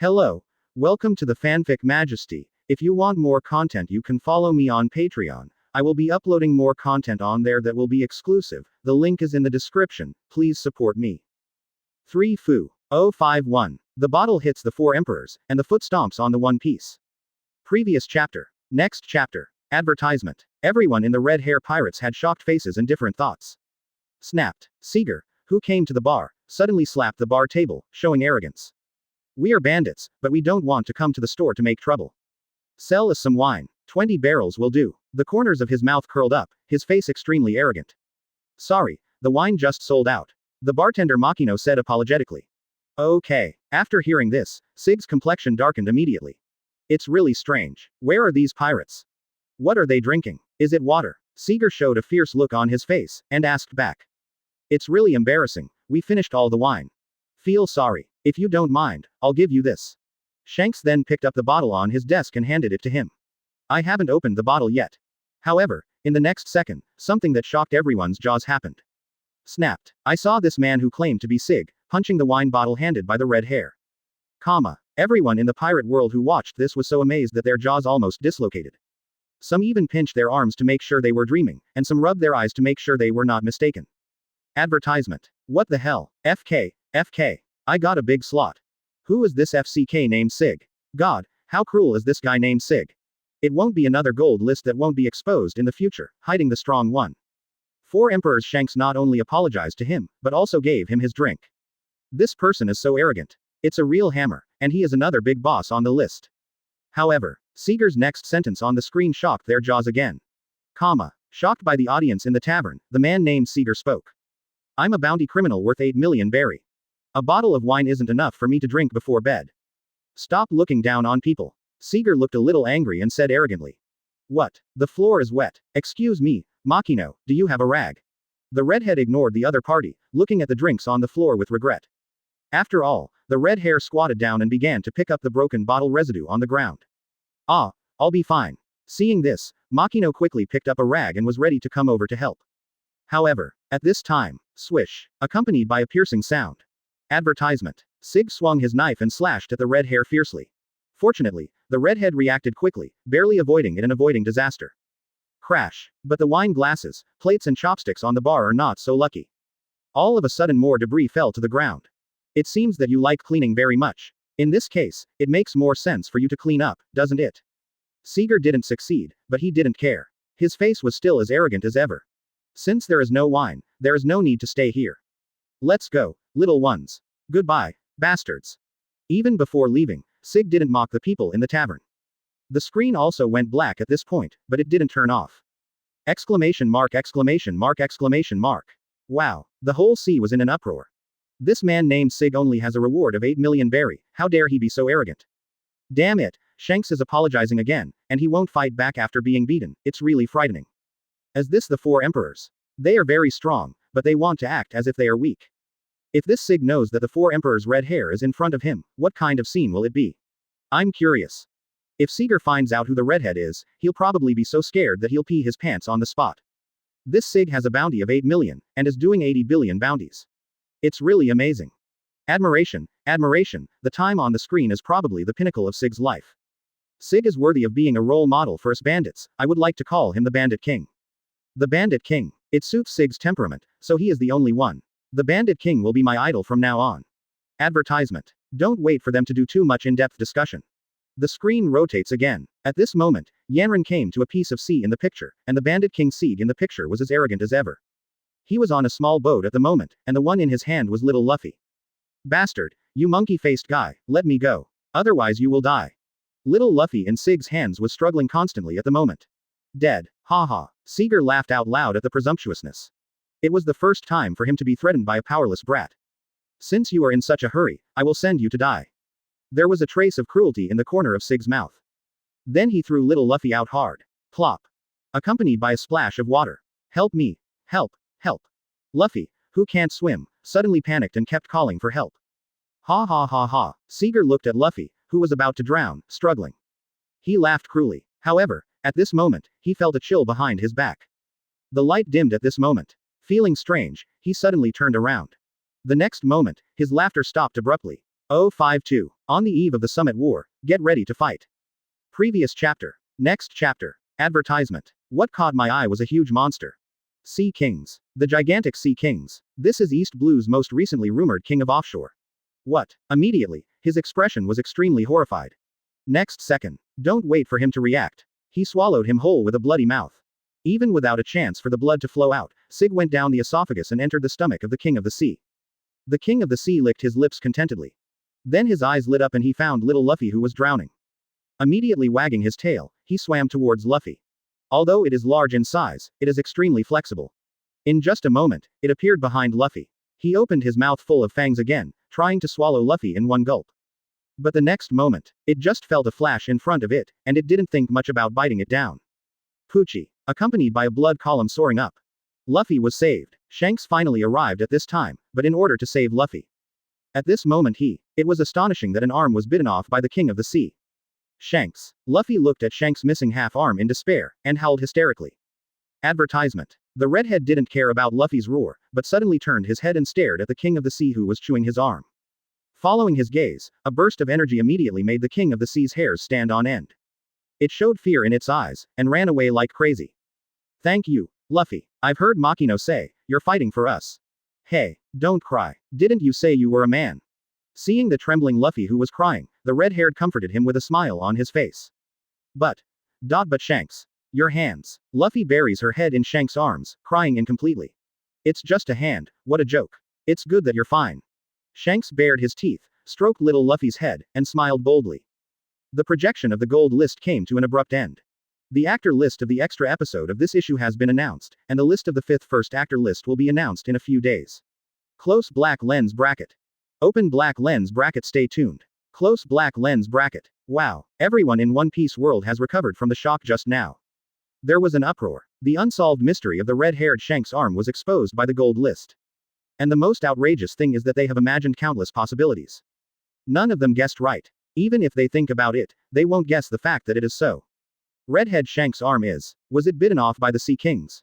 Hello. Welcome to the Fanfic Majesty. If you want more content, you can follow me on Patreon. I will be uploading more content on there that will be exclusive. The link is in the description. Please support me. 3 Fu 051. The bottle hits the 4 emperors, and the foot stomps on the One Piece. Previous chapter. Next chapter. Advertisement. Everyone in the Red Hair Pirates had shocked faces and different thoughts. Snapped. Seeger, who came to the bar, suddenly slapped the bar table, showing arrogance. We are bandits, but we don't want to come to the store to make trouble. Sell us some wine. 20 barrels will do. The corners of his mouth curled up, his face extremely arrogant. Sorry, the wine just sold out. The bartender Makino said apologetically. Okay. After hearing this, Sig's complexion darkened immediately. It's really strange. Where are these pirates? What are they drinking? Is it water? Seeger showed a fierce look on his face, and asked back. It's really embarrassing. We finished all the wine. Feel sorry. If you don't mind, I'll give you this. Shanks then picked up the bottle on his desk and handed it to him. I haven't opened the bottle yet. However, in the next second, something that shocked everyone's jaws happened. Snapped. I saw this man who claimed to be Sig, punching the wine bottle handed by the red hair. Everyone in the pirate world who watched this was so amazed that their jaws almost dislocated. Some even pinched their arms to make sure they were dreaming, and some rubbed their eyes to make sure they were not mistaken. Advertisement. What the hell? FK. I got a big slot. Who is this FCK named Sig? God, how cruel is this guy named Sig? It won't be another gold list that won't be exposed in the future, hiding the strong one. 4 emperors. Shanks not only apologized to him, but also gave him his drink. This person is so arrogant. It's a real hammer, and he is another big boss on the list. However, Seeger's next sentence on the screen shocked their jaws again. Shocked by the audience in the tavern, the man named Seeger spoke. I'm a bounty criminal worth 8 million berry. A bottle of wine isn't enough for me to drink before bed. Stop looking down on people. Seeger looked a little angry and said arrogantly. What? The floor is wet. Excuse me, Makino, do you have a rag? The redhead ignored the other party, looking at the drinks on the floor with regret. After all, the red hair squatted down and began to pick up the broken bottle residue on the ground. I'll be fine. Seeing this, Makino quickly picked up a rag and was ready to come over to help. However, at this time, swish, accompanied by a piercing sound. Advertisement. Sig swung his knife and slashed at the red hair fiercely. Fortunately, the redhead reacted quickly, barely avoiding it and avoiding disaster. Crash. But the wine glasses, plates and chopsticks on the bar are not so lucky. All of a sudden more debris fell to the ground. It seems that you like cleaning very much. In this case, it makes more sense for you to clean up, doesn't it? Seeger didn't succeed, but he didn't care. His face was still as arrogant as ever. Since there is no wine, there is no need to stay here. Let's go, little ones. Goodbye, bastards. Even before leaving, Sig didn't mock the people in the tavern. The screen also went black at this point, but it didn't turn off. Exclamation mark, exclamation mark, exclamation mark. Wow, the whole sea was in an uproar. This man named Sig only has a reward of 8 million berry, how dare he be so arrogant? Damn it, Shanks is apologizing again, and he won't fight back after being beaten, it's really frightening. As this the 4 emperors. They are very strong, but they want to act as if they are weak. If this Sig knows that the 4 emperors' red hair is in front of him, what kind of scene will it be? I'm curious. If Seeger finds out who the redhead is, he'll probably be so scared that he'll pee his pants on the spot. This Sig has a bounty of 8 million, and is doing 80 billion bounties. It's really amazing. Admiration, the time on the screen is probably the pinnacle of Sig's life. Sig is worthy of being a role model for us bandits, I would like to call him the Bandit King. The Bandit King. It suits Sig's temperament, so he is the only one. The Bandit King will be my idol from now on. Advertisement. Don't wait for them to do too much in-depth discussion. The screen rotates again. At this moment, Yanran came to a piece of sea in the picture, and the Bandit King Sig in the picture was as arrogant as ever. He was on a small boat at the moment, and the one in his hand was little Luffy. Bastard, you monkey-faced guy, let me go. Otherwise you will die. Little Luffy in Sig's hands was struggling constantly at the moment. Dead. Haha. Seeger laughed out loud at the presumptuousness. It was the first time for him to be threatened by a powerless brat. Since you are in such a hurry, I will send you to die. There was a trace of cruelty in the corner of Sig's mouth. Then he threw little Luffy out hard. Plop. Accompanied by a splash of water. Help me. Help. Luffy, who can't swim, suddenly panicked and kept calling for help. Ha ha ha ha. Seeger looked at Luffy, who was about to drown, struggling. He laughed cruelly. However, at this moment, he felt a chill behind his back. The light dimmed at this moment. Feeling strange, he suddenly turned around. The next moment, his laughter stopped abruptly. 052. On the eve of the Summit War, get ready to fight. Previous chapter. Next chapter. Advertisement. What caught my eye was a huge monster. Sea Kings. The gigantic Sea Kings. This is East Blue's most recently rumored king of offshore. What? Immediately, his expression was extremely horrified. Next second. Don't wait for him to react. He swallowed him whole with a bloody mouth. Even without a chance for the blood to flow out, Sig went down the esophagus and entered the stomach of the King of the Sea. The King of the Sea licked his lips contentedly. Then his eyes lit up and he found little Luffy who was drowning. Immediately wagging his tail, he swam towards Luffy. Although it is large in size, it is extremely flexible. In just a moment, it appeared behind Luffy. He opened his mouth full of fangs again, trying to swallow Luffy in one gulp. But the next moment, it just felt a flash in front of it, and it didn't think much about biting it down. Poochie. Accompanied by a blood column soaring up. Luffy was saved. Shanks finally arrived at this time, but in order to save Luffy. At this moment it was astonishing that an arm was bitten off by the King of the Sea. Shanks. Luffy looked at Shanks' missing half arm in despair, and howled hysterically. Advertisement. The redhead didn't care about Luffy's roar, but suddenly turned his head and stared at the King of the Sea who was chewing his arm. Following his gaze, a burst of energy immediately made the King of the Sea's hairs stand on end. It showed fear in its eyes, and ran away like crazy. Thank you, Luffy. I've heard Makino say, you're fighting for us. Hey, don't cry. Didn't you say you were a man? Seeing the trembling Luffy who was crying, the red-haired comforted him with a smile on his face. But Shanks. Your hands. Luffy buries her head in Shanks' arms, crying incompletely. It's just a hand, what a joke. It's good that you're fine. Shanks bared his teeth, stroked little Luffy's head, and smiled boldly. The projection of the gold list came to an abrupt end. The actor list of the extra episode of this issue has been announced, and the list of the 5th first actor list will be announced in a few days. Close black lens bracket. Open black lens bracket. Stay tuned. Close black lens bracket. Wow, everyone in One Piece world has recovered from the shock just now. There was an uproar. The unsolved mystery of the red-haired Shanks' arm was exposed by the gold list. And the most outrageous thing is that they have imagined countless possibilities. None of them guessed right. Even if they think about it, they won't guess the fact that it is so. Redhead Shanks' arm was it bitten off by the Sea Kings?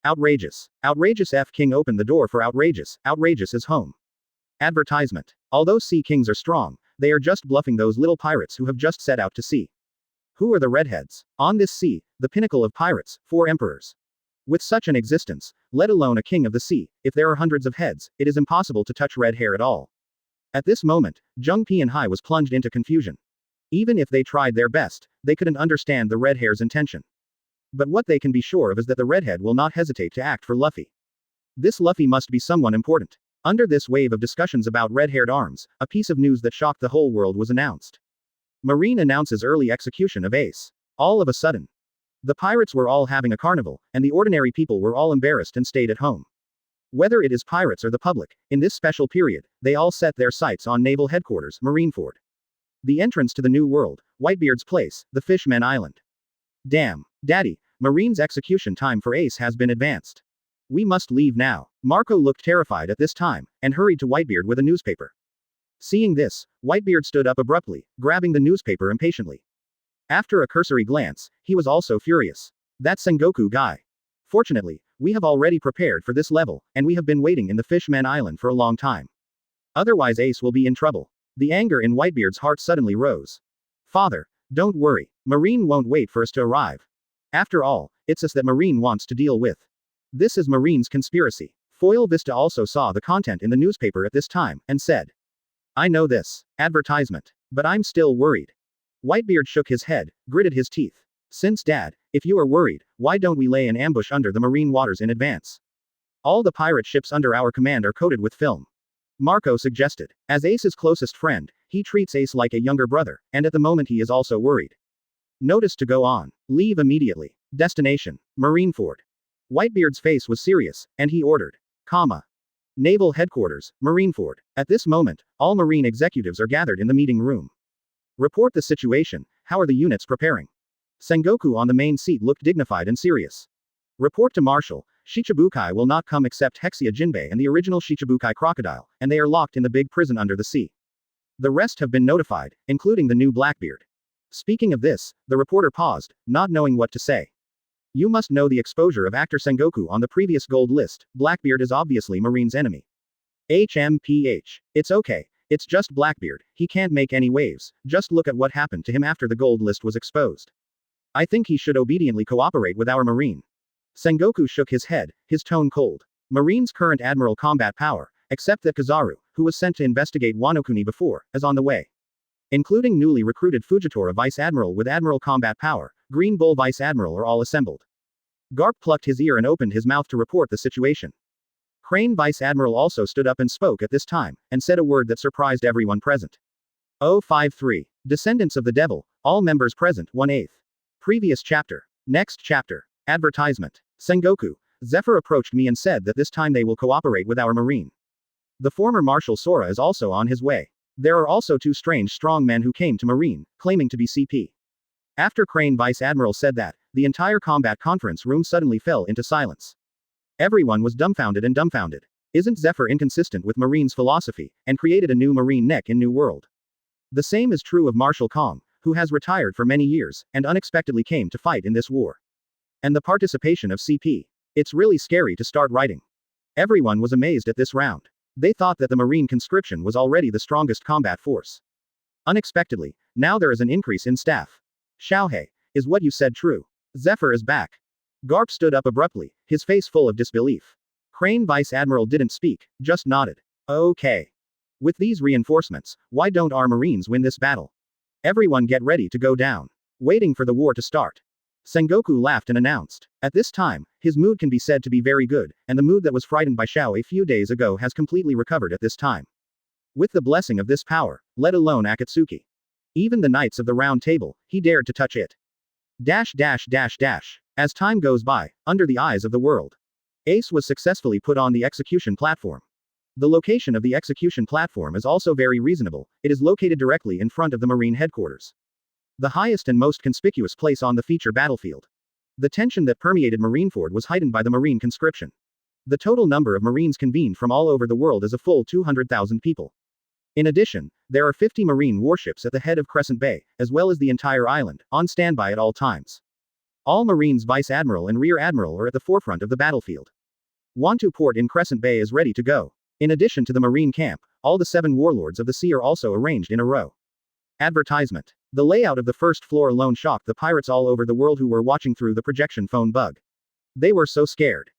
Outrageous. Outrageous F King opened the door for outrageous. Outrageous is home. Advertisement. Although Sea Kings are strong, they are just bluffing those little pirates who have just set out to sea. Who are the redheads? On this sea, the pinnacle of pirates, 4 emperors. With such an existence, let alone a king of the sea, if there are hundreds of heads, it is impossible to touch red hair at all. At this moment, Jung Pianhai was plunged into confusion. Even if they tried their best, they couldn't understand the red hair's intention. But what they can be sure of is that the redhead will not hesitate to act for Luffy. This Luffy must be someone important. Under this wave of discussions about red-haired arms, a piece of news that shocked the whole world was announced. Marine announces early execution of Ace. All of a sudden. The pirates were all having a carnival, and the ordinary people were all embarrassed and stayed at home. Whether it is pirates or the public, in this special period, they all set their sights on Naval Headquarters, Marineford. The entrance to the New World, Whitebeard's place, the Fishmen Island. Damn, Daddy, Marine's execution time for Ace has been advanced. We must leave now. Marco looked terrified at this time, and hurried to Whitebeard with a newspaper. Seeing this, Whitebeard stood up abruptly, grabbing the newspaper impatiently. After a cursory glance, he was also furious. That Sengoku guy. Fortunately, we have already prepared for this level, and we have been waiting in the Fishmen Island for a long time. Otherwise Ace will be in trouble. The anger in Whitebeard's heart suddenly rose. Father, don't worry. Marine won't wait for us to arrive. After all, it's us that Marine wants to deal with. This is Marine's conspiracy. Foil Vista also saw the content in the newspaper at this time, and said, I know this. Advertisement. But I'm still worried. Whitebeard shook his head, gritted his teeth. Since Dad, if you are worried, why don't we lay an ambush under the marine waters in advance? All the pirate ships under our command are coated with film. Marco suggested. As Ace's closest friend, he treats Ace like a younger brother, and at the moment he is also worried. Notice to go on. Leave immediately. Destination. Marineford. Whitebeard's face was serious, and he ordered. Naval Headquarters, Marineford. At this moment, all Marine executives are gathered in the meeting room. Report the situation. How are the units preparing? Sengoku on the main seat looked dignified and serious. Report to Marshal. Shichibukai will not come except Hexia Jinbei and the original Shichibukai crocodile, and they are locked in the big prison under the sea. The rest have been notified, including the new Blackbeard. Speaking of this, the reporter paused, not knowing what to say. You must know the exposure of actor Sengoku on the previous gold list. Blackbeard is obviously Marine's enemy. HMPH. It's okay, It's just Blackbeard, he can't make any waves, just look at what happened to him after the gold list was exposed. I think he should obediently cooperate with our marine. Sengoku shook his head, his tone cold. Marine's current admiral combat power, except that Kizaru, who was sent to investigate Wano-kuni before, is on the way. Including newly recruited Fujitora Vice Admiral with Admiral combat power, Green Bull Vice Admiral are all assembled. Garp plucked his ear and opened his mouth to report the situation. Crane Vice Admiral also stood up and spoke at this time, and said a word that surprised everyone present. 053. Descendants of the Devil, all members present 1/8. Previous chapter. Next chapter. Advertisement. Sengoku, Zephyr approached me and said that this time they will cooperate with our marine. The former Marshal Sora is also on his way. There are also 2 strange strong men who came to marine, claiming to be CP. After Crane Vice Admiral said that, the entire combat conference room suddenly fell into silence. Everyone was dumbfounded and dumbfounded. Isn't Zephyr inconsistent with Marine's philosophy, and created a new marine neck in New World? The same is true of Marshal Kong, who has retired for many years, and unexpectedly came to fight in this war. And the participation of CP. It's really scary to start writing. Everyone was amazed at this round. They thought that the Marine conscription was already the strongest combat force. Unexpectedly, now there is an increase in staff. Xiaohei, is what you said true? Zephyr is back. Garp stood up abruptly, his face full of disbelief. Crane Vice Admiral didn't speak, just nodded. Okay. With these reinforcements, why don't our Marines win this battle? Everyone get ready to go down. Waiting for the war to start. Sengoku laughed and announced. At this time, his mood can be said to be very good, and the mood that was frightened by Xiao a few days ago has completely recovered at this time. With the blessing of this power, let alone Akatsuki. Even the Knights of the Round Table, he dared to touch it. As time goes by, under the eyes of the world. Ace was successfully put on the execution platform. The location of the execution platform is also very reasonable, it is located directly in front of the Marine headquarters. The highest and most conspicuous place on the feature battlefield. The tension that permeated Marineford was heightened by the Marine conscription. The total number of Marines convened from all over the world is a full 200,000 people. In addition, there are 50 Marine warships at the head of Crescent Bay, as well as the entire island, on standby at all times. All Marines Vice Admiral and Rear Admiral are at the forefront of the battlefield. Wantu Port in Crescent Bay is ready to go. In addition to the Marine camp, all the 7 warlords of the sea are also arranged in a row. Advertisement. The layout of the first floor alone shocked the pirates all over the world who were watching through the projection phone bug. They were so scared.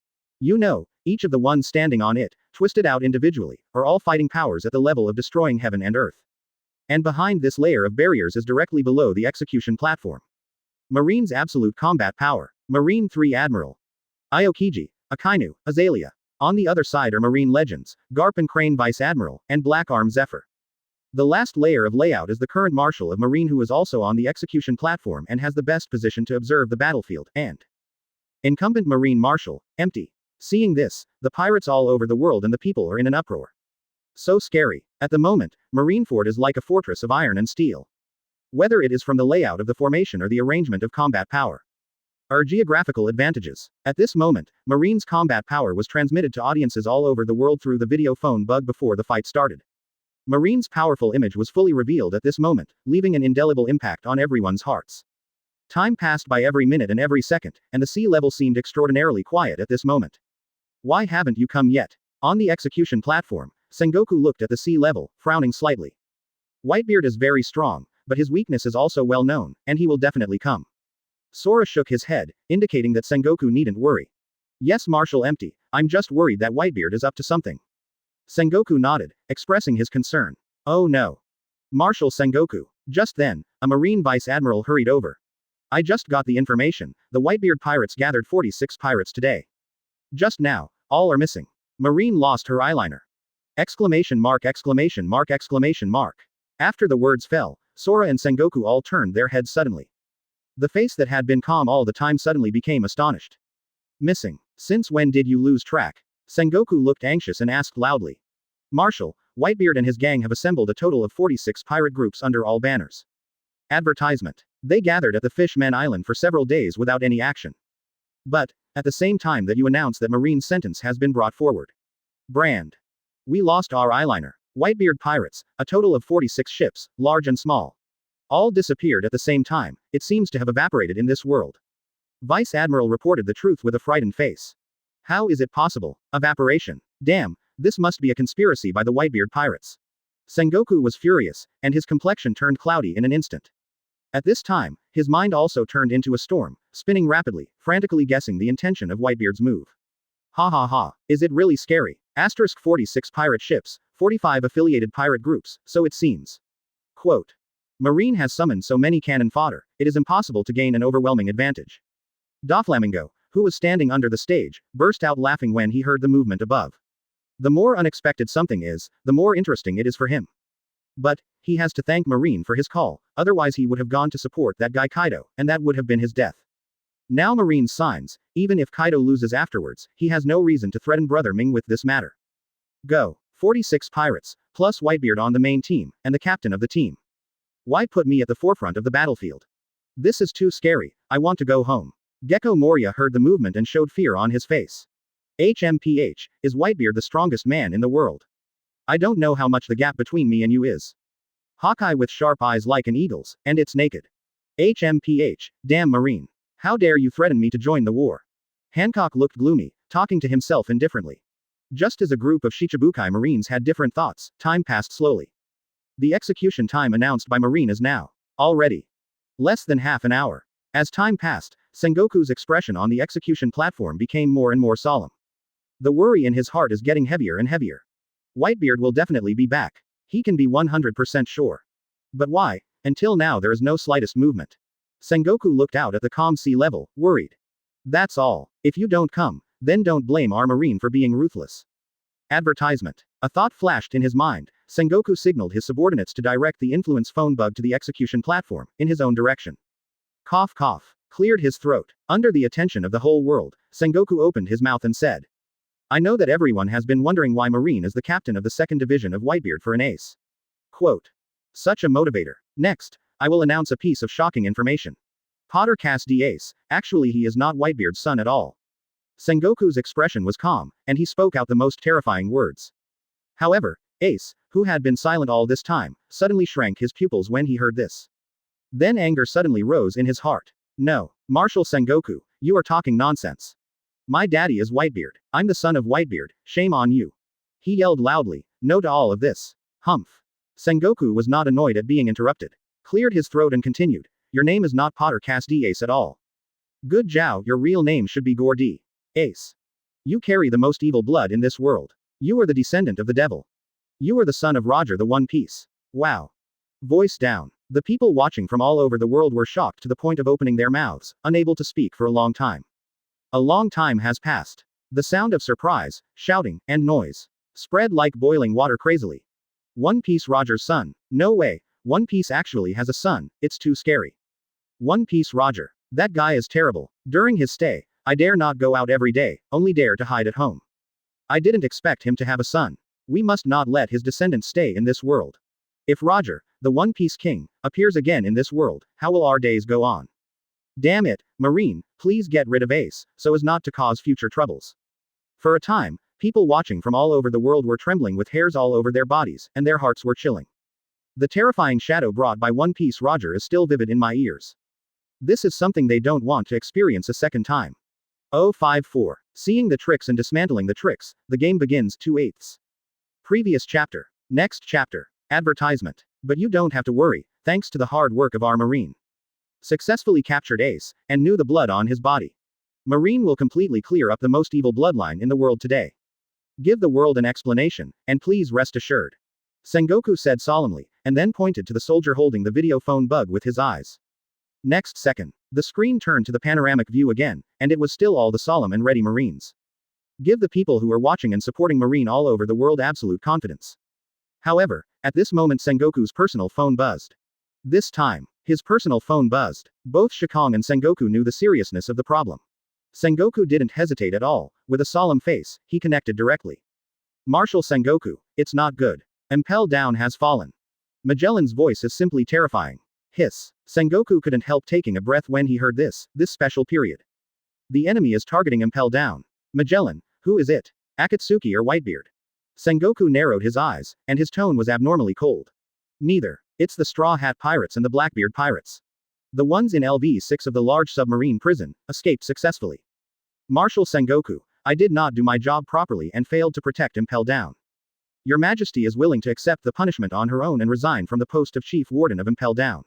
You know, each of the ones standing on it, twisted out individually, are all fighting powers at the level of destroying heaven and earth. And behind this layer of barriers is directly below the execution platform. Marine's absolute combat power. Marine 3 Admiral Aokiji, Akainu, Azalea. On the other side are Marine legends, Garp and Crane Vice Admiral, and Black Arm Zephyr. The last layer of layout is the current Marshal of Marine who is also on the execution platform and has the best position to observe the battlefield, and incumbent Marine Marshal, empty. Seeing this, the pirates all over the world and the people are in an uproar. So scary. At the moment, Marineford is like a fortress of iron and steel. Whether it is from the layout of the formation or the arrangement of combat power. Our geographical advantages. At this moment, Marine's combat power was transmitted to audiences all over the world through the video phone bug before the fight started. Marine's powerful image was fully revealed at this moment, leaving an indelible impact on everyone's hearts. Time passed by every minute and every second, and the sea level seemed extraordinarily quiet at this moment. Why haven't you come yet? On the execution platform, Sengoku looked at the sea level, frowning slightly. Whitebeard is very strong, but his weakness is also well known, and he will definitely come. Sora shook his head, indicating that Sengoku needn't worry. Yes, Marshal Empty, I'm just worried that Whitebeard is up to something. Sengoku nodded, expressing his concern. Oh no. Marshal Sengoku. Just then, a Marine Vice Admiral hurried over. I just got the information, the Whitebeard pirates gathered 46 pirates today. Just now, all are missing. Marine lost her eyeliner. Exclamation mark exclamation mark exclamation mark. After the words fell, Sora and Sengoku all turned their heads suddenly. The face that had been calm all the time suddenly became astonished. Missing. Since when did you lose track? Sengoku looked anxious and asked loudly. Marshal, Whitebeard and his gang have assembled a total of 46 pirate groups under all banners. Advertisement. They gathered at the Fishmen Island for several days without any action. But, at the same time that you announce that Marine's sentence has been brought forward. Brand. We lost our eyeliner. Whitebeard pirates, a total of 46 ships, large and small. All disappeared at the same time, it seems to have evaporated in this world. Vice Admiral reported the truth with a frightened face. How is it possible? Evaporation. Damn, this must be a conspiracy by the Whitebeard pirates. Sengoku was furious, and his complexion turned cloudy in an instant. At this time, his mind also turned into a storm, spinning rapidly, frantically guessing the intention of Whitebeard's move. Ha ha ha, is it really scary? 46 pirate ships, 45 affiliated pirate groups, so it seems. Quote. Marine has summoned so many cannon fodder, it is impossible to gain an overwhelming advantage. Doflamingo, who was standing under the stage, burst out laughing when he heard the movement above. The more unexpected something is, the more interesting it is for him. But, he has to thank Marine for his call, otherwise he would have gone to support that guy Kaido, and that would have been his death. Now Marine's signs, even if Kaido loses afterwards, he has no reason to threaten Brother Ming with this matter. Go. 46 pirates, plus Whitebeard on the main team, and the captain of the team. Why put me at the forefront of the battlefield? This is too scary, I want to go home. Gecko Moria heard the movement and showed fear on his face. HMPH, is Whitebeard the strongest man in the world? I don't know how much the gap between me and you is. Hawkeye with sharp eyes like an eagle's, and it's naked. HMPH, damn Marine. How dare you threaten me to join the war? Hancock looked gloomy, talking to himself indifferently. Just as a group of Shichibukai Marines had different thoughts, time passed slowly. The execution time announced by Marine is now. Already. Less than half an hour. As time passed, Sengoku's expression on the execution platform became more and more solemn. The worry in his heart is getting heavier and heavier. Whitebeard will definitely be back. He can be 100% sure. But why? Until now there is no slightest movement. Sengoku looked out at the calm sea level, worried. That's all. If you don't come, then don't blame our Marine for being ruthless. Advertisement. A thought flashed in his mind. Sengoku signaled his subordinates to direct the influence phone bug to the execution platform, in his own direction. Cough cough. Cleared his throat. Under the attention of the whole world, Sengoku opened his mouth and said. I know that everyone has been wondering why Marine is the captain of the 2nd Division of Whitebeard for an ace. Quote. Such a motivator. Next, I will announce a piece of shocking information. Potter cast D ace, actually he is not Whitebeard's son at all. Sengoku's expression was calm, and he spoke out the most terrifying words. However, Ace, who had been silent all this time, suddenly shrank his pupils when he heard this. Then anger suddenly rose in his heart. No, Marshal Sengoku, you are talking nonsense. My daddy is Whitebeard. I'm the son of Whitebeard, shame on you. He yelled loudly, no to all of this. Humph. Sengoku was not annoyed at being interrupted. Cleared his throat and continued, your name is not Potter cast D Ace at all. Good Jow, your real name should be Gordy. Ace. You carry the most evil blood in this world. You are the descendant of the devil. You are the son of Roger the One Piece. Wow. Voice down. The people watching from all over the world were shocked to the point of opening their mouths, unable to speak for a long time. A long time has passed. The sound of surprise, shouting, and noise spread like boiling water crazily. One Piece Roger's son. No way. One Piece actually has a son, it's too scary. One Piece Roger. That guy is terrible. During his stay, I dare not go out every day, only dare to hide at home. I didn't expect him to have a son. We must not let his descendants stay in this world. If Roger, the One Piece King, appears again in this world, how will our days go on? Damn it, Marine, please get rid of Ace, so as not to cause future troubles. For a time, people watching from all over the world were trembling with hairs all over their bodies, and their hearts were chilling. The terrifying shadow brought by One Piece Roger is still vivid in my ears. This is something they don't want to experience a second time. 054. Seeing the tricks and dismantling the tricks, the game begins 2/8. Previous chapter. Next chapter. Advertisement. But you don't have to worry, thanks to the hard work of our Marine. Successfully captured Ace, and knew the blood on his body. Marine will completely clear up the most evil bloodline in the world today. Give the world an explanation, and please rest assured. Sengoku said solemnly, and then pointed to the soldier holding the video phone bug with his eyes. Next second, the screen turned to the panoramic view again, and it was still all the solemn and ready Marines. Give the people who are watching and supporting Marine all over the world absolute confidence. However, at this moment Sengoku's personal phone buzzed. This time, his personal phone buzzed. Both Shikong and Sengoku knew the seriousness of the problem. Sengoku didn't hesitate at all. With a solemn face, he connected directly. Marshal Sengoku, it's not good. Impel Down has fallen. Magellan's voice is simply terrifying. Hiss. Sengoku couldn't help taking a breath when he heard this special period. The enemy is targeting Impel Down. Magellan, who is it? Akatsuki or Whitebeard? Sengoku narrowed his eyes, and his tone was abnormally cold. Neither. It's the Straw Hat Pirates and the Blackbeard Pirates. The ones in LV-6 of the large submarine prison escaped successfully. Marshal Sengoku, I did not do my job properly and failed to protect Impel Down. Your Majesty is willing to accept the punishment on her own and resign from the post of Chief Warden of Impel Down.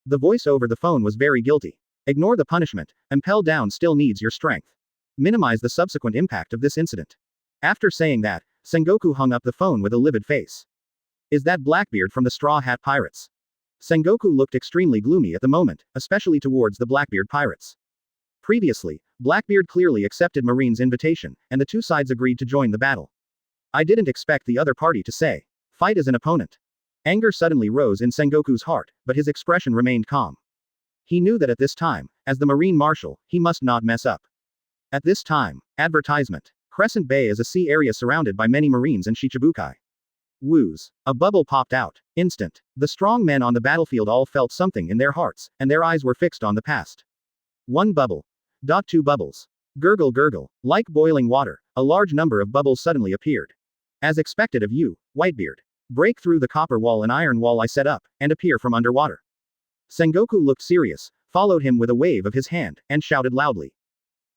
The voice over the phone was very guilty. Ignore the punishment. Impel Down still needs your strength. Minimize the subsequent impact of this incident. After saying that, Sengoku hung up the phone with a livid face. Is that Blackbeard from the Straw Hat Pirates? Sengoku looked extremely gloomy at the moment, especially towards the Blackbeard pirates. Previously, Blackbeard clearly accepted Marine's invitation, and the two sides agreed to join the battle. I didn't expect the other party to say, fight as an opponent. Anger suddenly rose in Sengoku's heart, but his expression remained calm. He knew that at this time, as the Marine Marshal, he must not mess up. At this time, advertisement. Crescent Bay is a sea area surrounded by many Marines and Shichibukai. Woos. A bubble popped out. Instant. The strong men on the battlefield all felt something in their hearts, and their eyes were fixed on the past. One bubble. Two bubbles. Gurgle gurgle. Like boiling water, a large number of bubbles suddenly appeared. As expected of you, Whitebeard. Break through the copper wall and iron wall I set up, and appear from underwater. Sengoku looked serious, followed him with a wave of his hand, and shouted loudly.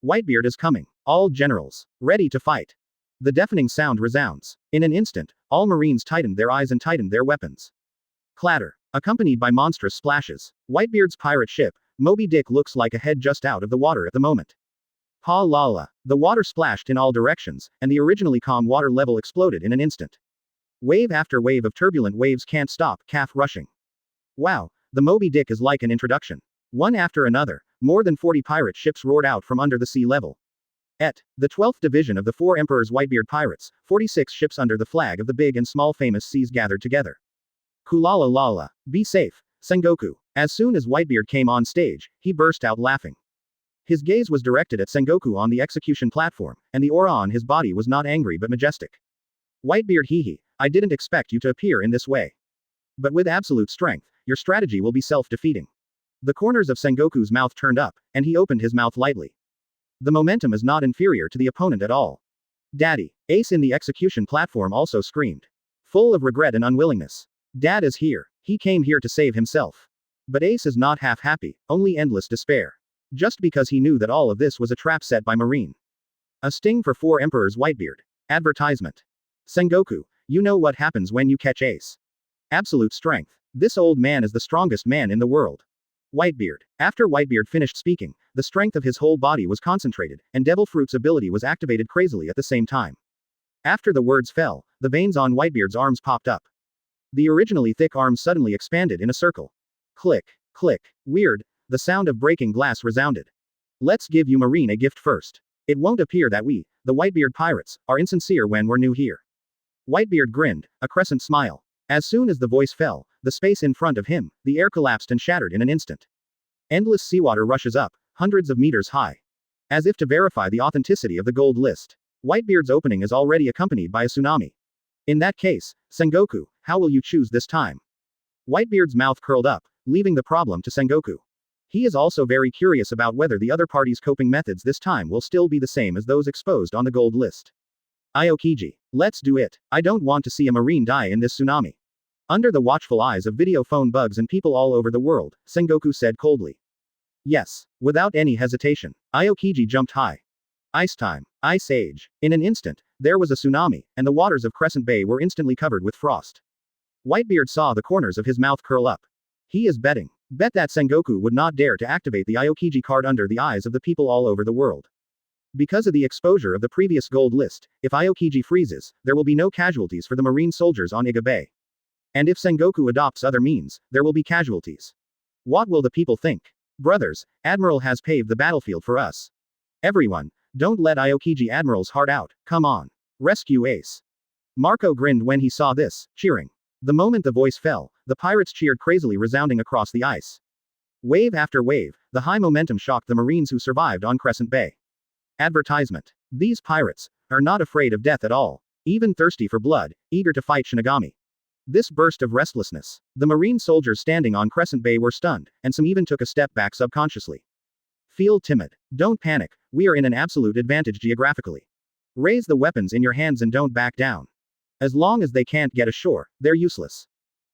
Whitebeard is coming. All generals. Ready to fight. The deafening sound resounds. In an instant, all Marines tightened their eyes and tightened their weapons. Clatter. Accompanied by monstrous splashes. Whitebeard's pirate ship, Moby Dick, looks like a head just out of the water at the moment. Pa la la. The water splashed in all directions, and the originally calm water level exploded in an instant. Wave after wave of turbulent waves can't stop, calf rushing. Wow, the Moby Dick is like an introduction. One after another, more than 40 pirate ships roared out from under the sea level. The 12th Division of the Four Emperors Whitebeard Pirates, 46 ships under the flag of the big and small famous seas gathered together. Kulala lala. Be safe, Sengoku. As soon as Whitebeard came on stage, he burst out laughing. His gaze was directed at Sengoku on the execution platform, and the aura on his body was not angry but majestic. Whitebeard, hee. I didn't expect you to appear in this way. But with absolute strength, your strategy will be self-defeating. The corners of Sengoku's mouth turned up, and he opened his mouth lightly. The momentum is not inferior to the opponent at all. Daddy. Ace in the execution platform also screamed. Full of regret and unwillingness. Dad is here. He came here to save himself. But Ace is not half happy, only endless despair. Just because he knew that all of this was a trap set by Marine. A sting for Four Emperors Whitebeard. Advertisement. Sengoku, you know what happens when you catch Ace. Absolute strength. This old man is the strongest man in the world. Whitebeard. After Whitebeard finished speaking, the strength of his whole body was concentrated, and Devil Fruit's ability was activated crazily at the same time. After the words fell, the veins on Whitebeard's arms popped up. The originally thick arms suddenly expanded in a circle. Click, click. Weird. The sound of breaking glass resounded. Let's give you Marine a gift first. It won't appear that we, the Whitebeard pirates, are insincere when we're new here. Whitebeard grinned, a crescent smile. As soon as the voice fell, the space in front of him, the air collapsed and shattered in an instant. Endless seawater rushes up, hundreds of meters high. As if to verify the authenticity of the gold list. Whitebeard's opening is already accompanied by a tsunami. In that case, Sengoku, how will you choose this time? Whitebeard's mouth curled up, leaving the problem to Sengoku. He is also very curious about whether the other party's coping methods this time will still be the same as those exposed on the gold list. Aokiji. Let's do it. I don't want to see a Marine die in this tsunami. Under the watchful eyes of video phone bugs and people all over the world, Sengoku said coldly. Yes. Without any hesitation. Aokiji jumped high. Ice time. Ice age. In an instant, there was a tsunami, and the waters of Crescent Bay were instantly covered with frost. Whitebeard saw the corners of his mouth curl up. He is betting. Bet that Sengoku would not dare to activate the Aokiji card under the eyes of the people all over the world. Because of the exposure of the previous gold list, if Aokiji freezes, there will be no casualties for the Marine soldiers on Iga Bay. And if Sengoku adopts other means, there will be casualties. What will the people think? Brothers, Admiral has paved the battlefield for us. Everyone, don't let Aokiji Admiral's heart out, come on. Rescue Ace. Marco grinned when he saw this, cheering. The moment the voice fell, the pirates cheered crazily, resounding across the ice. Wave after wave, the high momentum shocked the Marines who survived on Crescent Bay. Advertisement. These pirates are not afraid of death at all, even thirsty for blood, eager to fight Shinigami. This burst of restlessness. The Marine soldiers standing on Crescent Bay were stunned, and some even took a step back subconsciously. Feel timid. Don't panic, we are in an absolute advantage geographically. Raise the weapons in your hands and don't back down. As long as they can't get ashore, they're useless.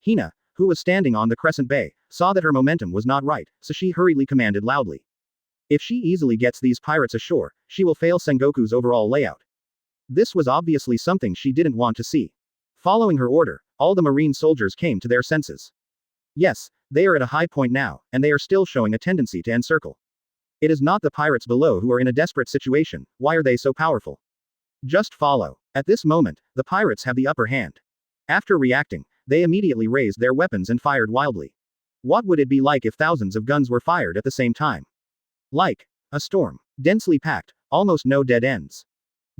Hina, who was standing on the Crescent Bay, saw that her momentum was not right, so she hurriedly commanded loudly. If she easily gets these pirates ashore, she will fail Sengoku's overall layout. This was obviously something she didn't want to see. Following her order, all the marine soldiers came to their senses. Yes, they are at a high point now, and they are still showing a tendency to encircle. It is not the pirates below who are in a desperate situation. Why are they so powerful? Just follow. At this moment, the pirates have the upper hand. After reacting, they immediately raised their weapons and fired wildly. What would it be like if thousands of guns were fired at the same time? Like a storm. Densely packed, almost no dead ends.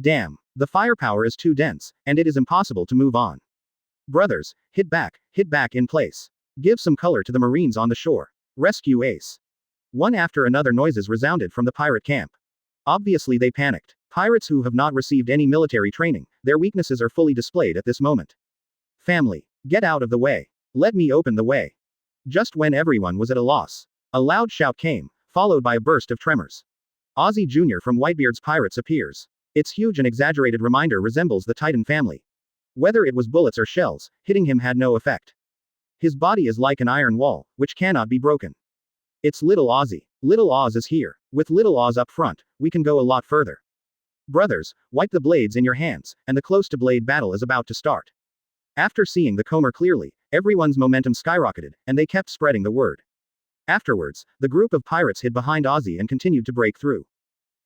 Damn, the firepower is too dense, and it is impossible to move on. Brothers, hit back in place. Give some color to the Marines on the shore. Rescue Ace. One after another noises resounded from the pirate camp. Obviously they panicked. Pirates who have not received any military training, their weaknesses are fully displayed at this moment. Family, get out of the way. Let me open the way. Just when everyone was at a loss, a loud shout came, followed by a burst of tremors. Ozzy Jr. from Whitebeard's Pirates appears. Its huge and exaggerated reminder resembles the Titan family. Whether it was bullets or shells, hitting him had no effect. His body is like an iron wall, which cannot be broken. It's Little Ozzy. Little Oz is here. With Little Oz up front, we can go a lot further. Brothers, wipe the blades in your hands, and the close-to-blade battle is about to start. After seeing the comber clearly, everyone's momentum skyrocketed, and they kept spreading the word. Afterwards, the group of pirates hid behind Ozzy and continued to break through.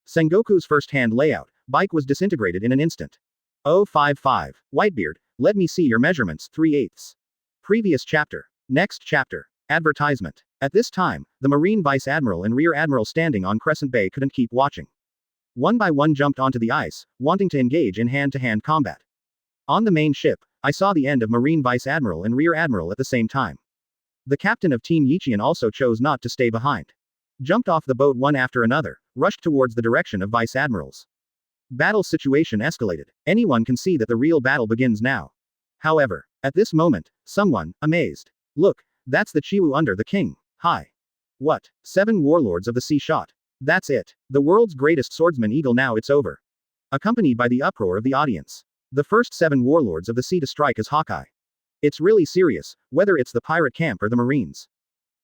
Sengoku's first-hand layout, bike was disintegrated in an instant. 055. Whitebeard, let me see your measurements, 3/8. Previous chapter. Next chapter. Advertisement. At this time, the Marine Vice Admiral and Rear Admiral standing on Crescent Bay couldn't keep watching. One by one jumped onto the ice, wanting to engage in hand-to-hand combat. On the main ship, I saw the end of Marine Vice Admiral and Rear Admiral at the same time. The captain of Team Yichian also chose not to stay behind. Jumped off the boat one after another, rushed towards the direction of Vice Admirals. Battle situation escalated. Anyone can see that the real battle begins now. However, at this moment, someone, amazed. Look, that's the Chiwu under the king. Hi. What? 7 warlords of the sea shot. That's it. The world's greatest swordsman eagle, now it's over. Accompanied by the uproar of the audience. The first 7 warlords of the sea to strike is Hawkeye. It's really serious, whether it's the pirate camp or the Marines.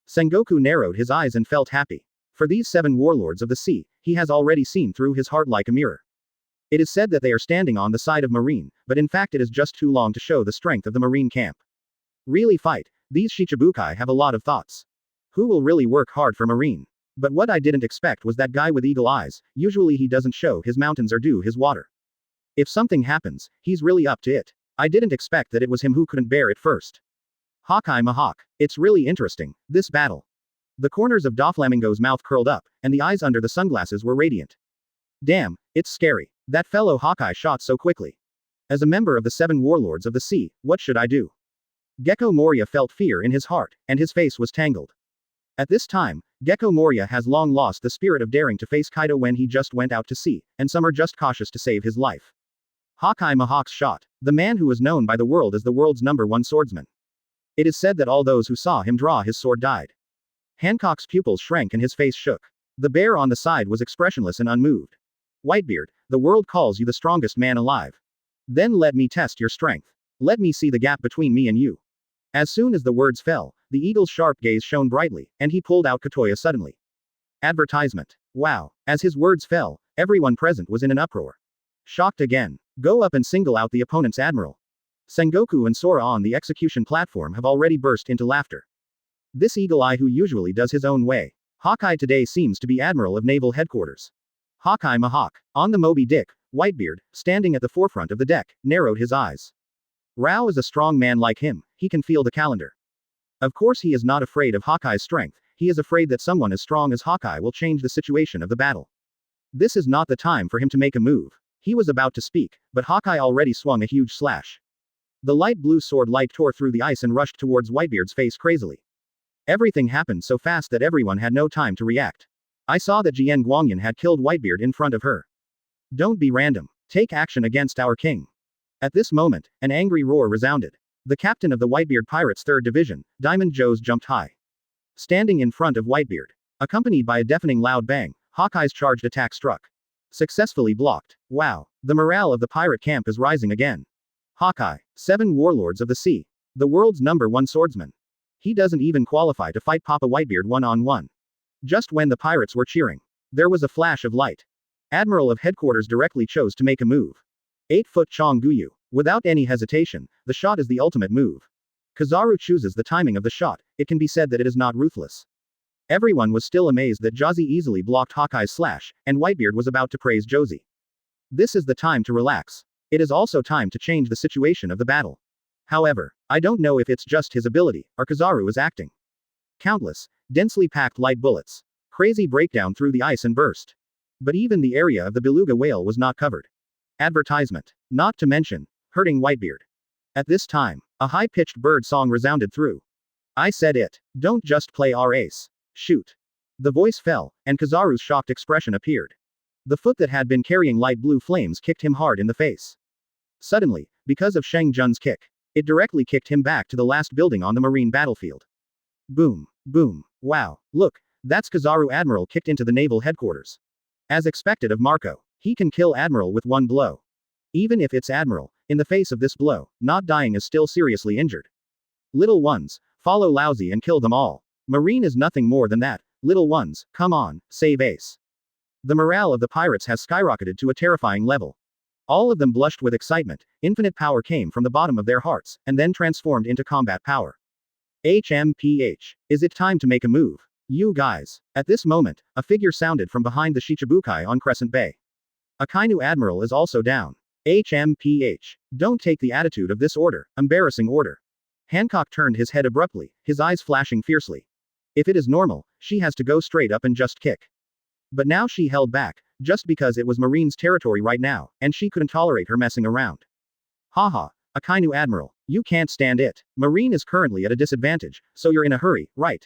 Sengoku narrowed his eyes and felt happy. For these 7 warlords of the sea, he has already seen through his heart like a mirror. It is said that they are standing on the side of Marine, but in fact it is just too long to show the strength of the Marine camp. Really fight, these Shichibukai have a lot of thoughts. Who will really work hard for Marine? But what I didn't expect was that guy with eagle eyes. Usually he doesn't show his mountains or do his water. If something happens, he's really up to it. I didn't expect that it was him who couldn't bear it first. Hawkeye Mahawk. It's really interesting, this battle. The corners of Doflamingo's mouth curled up, and the eyes under the sunglasses were radiant. Damn, it's scary. That fellow Hawkeye shot so quickly. As a member of the 7 warlords of the sea, what should I do? Gecko Moria felt fear in his heart, and his face was tangled. At this time, Gecko Moria has long lost the spirit of daring to face Kaido when he just went out to sea, and some are just cautious to save his life. Hawkeye Mahawk's shot. The man who was known by the world as the world's #1 swordsman. It is said that all those who saw him draw his sword died. Hancock's pupils shrank and his face shook. The bear on the side was expressionless and unmoved. Whitebeard, the world calls you the strongest man alive. Then let me test your strength. Let me see the gap between me and you. As soon as the words fell, the eagle's sharp gaze shone brightly, and he pulled out Katoya suddenly. Advertisement. Wow. As his words fell, everyone present was in an uproar. Shocked again. Go up and single out the opponent's admiral. Sengoku and Sora on the execution platform have already burst into laughter. This eagle eye who usually does his own way. Hawkeye today seems to be admiral of naval headquarters. Hawkeye Mahawk. On the Moby Dick, Whitebeard, standing at the forefront of the deck, narrowed his eyes. Rao is a strong man like him, he can feel the calendar. Of course he is not afraid of Hawkeye's strength, he is afraid that someone as strong as Hawkeye will change the situation of the battle. This is not the time for him to make a move. He was about to speak, but Hawkeye already swung a huge slash. The light blue sword light tore through the ice and rushed towards Whitebeard's face crazily. Everything happened so fast that everyone had no time to react. I saw that Jian Guangyan had killed Whitebeard in front of her. Don't be random. Take action against our king. At this moment, an angry roar resounded. The captain of the Whitebeard Pirates' 3rd Division, Diamond Joes, jumped high. Standing in front of Whitebeard. Accompanied by a deafening loud bang, Hawkeye's charged attack struck. Successfully blocked. Wow. The morale of the pirate camp is rising again. Hawkeye, 7 warlords of the sea. The world's #1 swordsman. He doesn't even qualify to fight Papa Whitebeard one-on-one. Just when the pirates were cheering, there was a flash of light. Admiral of Headquarters directly chose to make a move. 8-foot Chong Guyu. Without any hesitation, the shot is the ultimate move. Kizaru chooses the timing of the shot, it can be said that it is not ruthless. Everyone was still amazed that Josie easily blocked Hawkeye's slash, and Whitebeard was about to praise Josie. This is the time to relax. It is also time to change the situation of the battle. However, I don't know if it's just his ability, or Kizaru is acting. Countless, densely packed light bullets. Crazy breakdown through the ice and burst. But even the area of the beluga whale was not covered. Advertisement. Not to mention, hurting Whitebeard. At this time, a high-pitched bird song resounded through. I said it. Don't just play our ace. Shoot. The voice fell, and Kizaru's shocked expression appeared. The foot that had been carrying light blue flames kicked him hard in the face. Suddenly, because of Shang Jun's kick, it directly kicked him back to the last building on the marine battlefield. Boom. Boom. Wow. Look, that's Kizaru Admiral kicked into the naval headquarters. As expected of Marco, he can kill Admiral with one blow. Even if it's Admiral, in the face of this blow, not dying is still seriously injured. Little ones, follow Lousy and kill them all. Marine is nothing more than that. Little ones, come on, save Ace. The morale of the pirates has skyrocketed to a terrifying level. All of them blushed with excitement, infinite power came from the bottom of their hearts, and then transformed into combat power. HMPH. Is it time to make a move? You guys. At this moment, a figure sounded from behind the Shichibukai on Crescent Bay. Akainu Admiral is also down. HMPH. Don't take the attitude of this order, embarrassing order. Hancock turned his head abruptly, his eyes flashing fiercely. If it is normal, she has to go straight up and just kick. But now she held back, just because it was Marine's territory right now, and she couldn't tolerate her messing around. Haha, Akainu Admiral, you can't stand it. Marine is currently at a disadvantage, so you're in a hurry, right?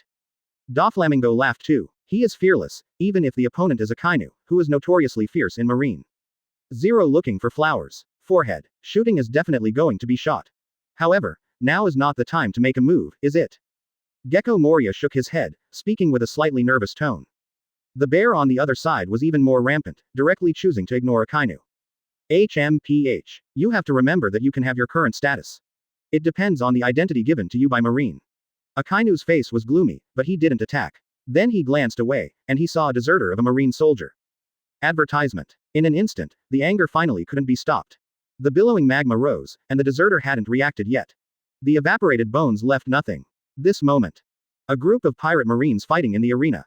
Doflamingo laughed too. He is fearless, even if the opponent is Akainu, who is notoriously fierce in Marine. Zero looking for flowers. Forehead. Shooting is definitely going to be shot. However, now is not the time to make a move, is it? Gecko Moria shook his head, speaking with a slightly nervous tone. The bear on the other side was even more rampant, directly choosing to ignore Akainu. HMPH. You have to remember that you can have your current status. It depends on the identity given to you by Marine. Akainu's face was gloomy, but he didn't attack. Then he glanced away, and he saw a deserter of a Marine soldier. Advertisement. In an instant, the anger finally couldn't be stopped. The billowing magma rose, and the deserter hadn't reacted yet. The evaporated bones left nothing. This moment. A group of pirate Marines fighting in the arena.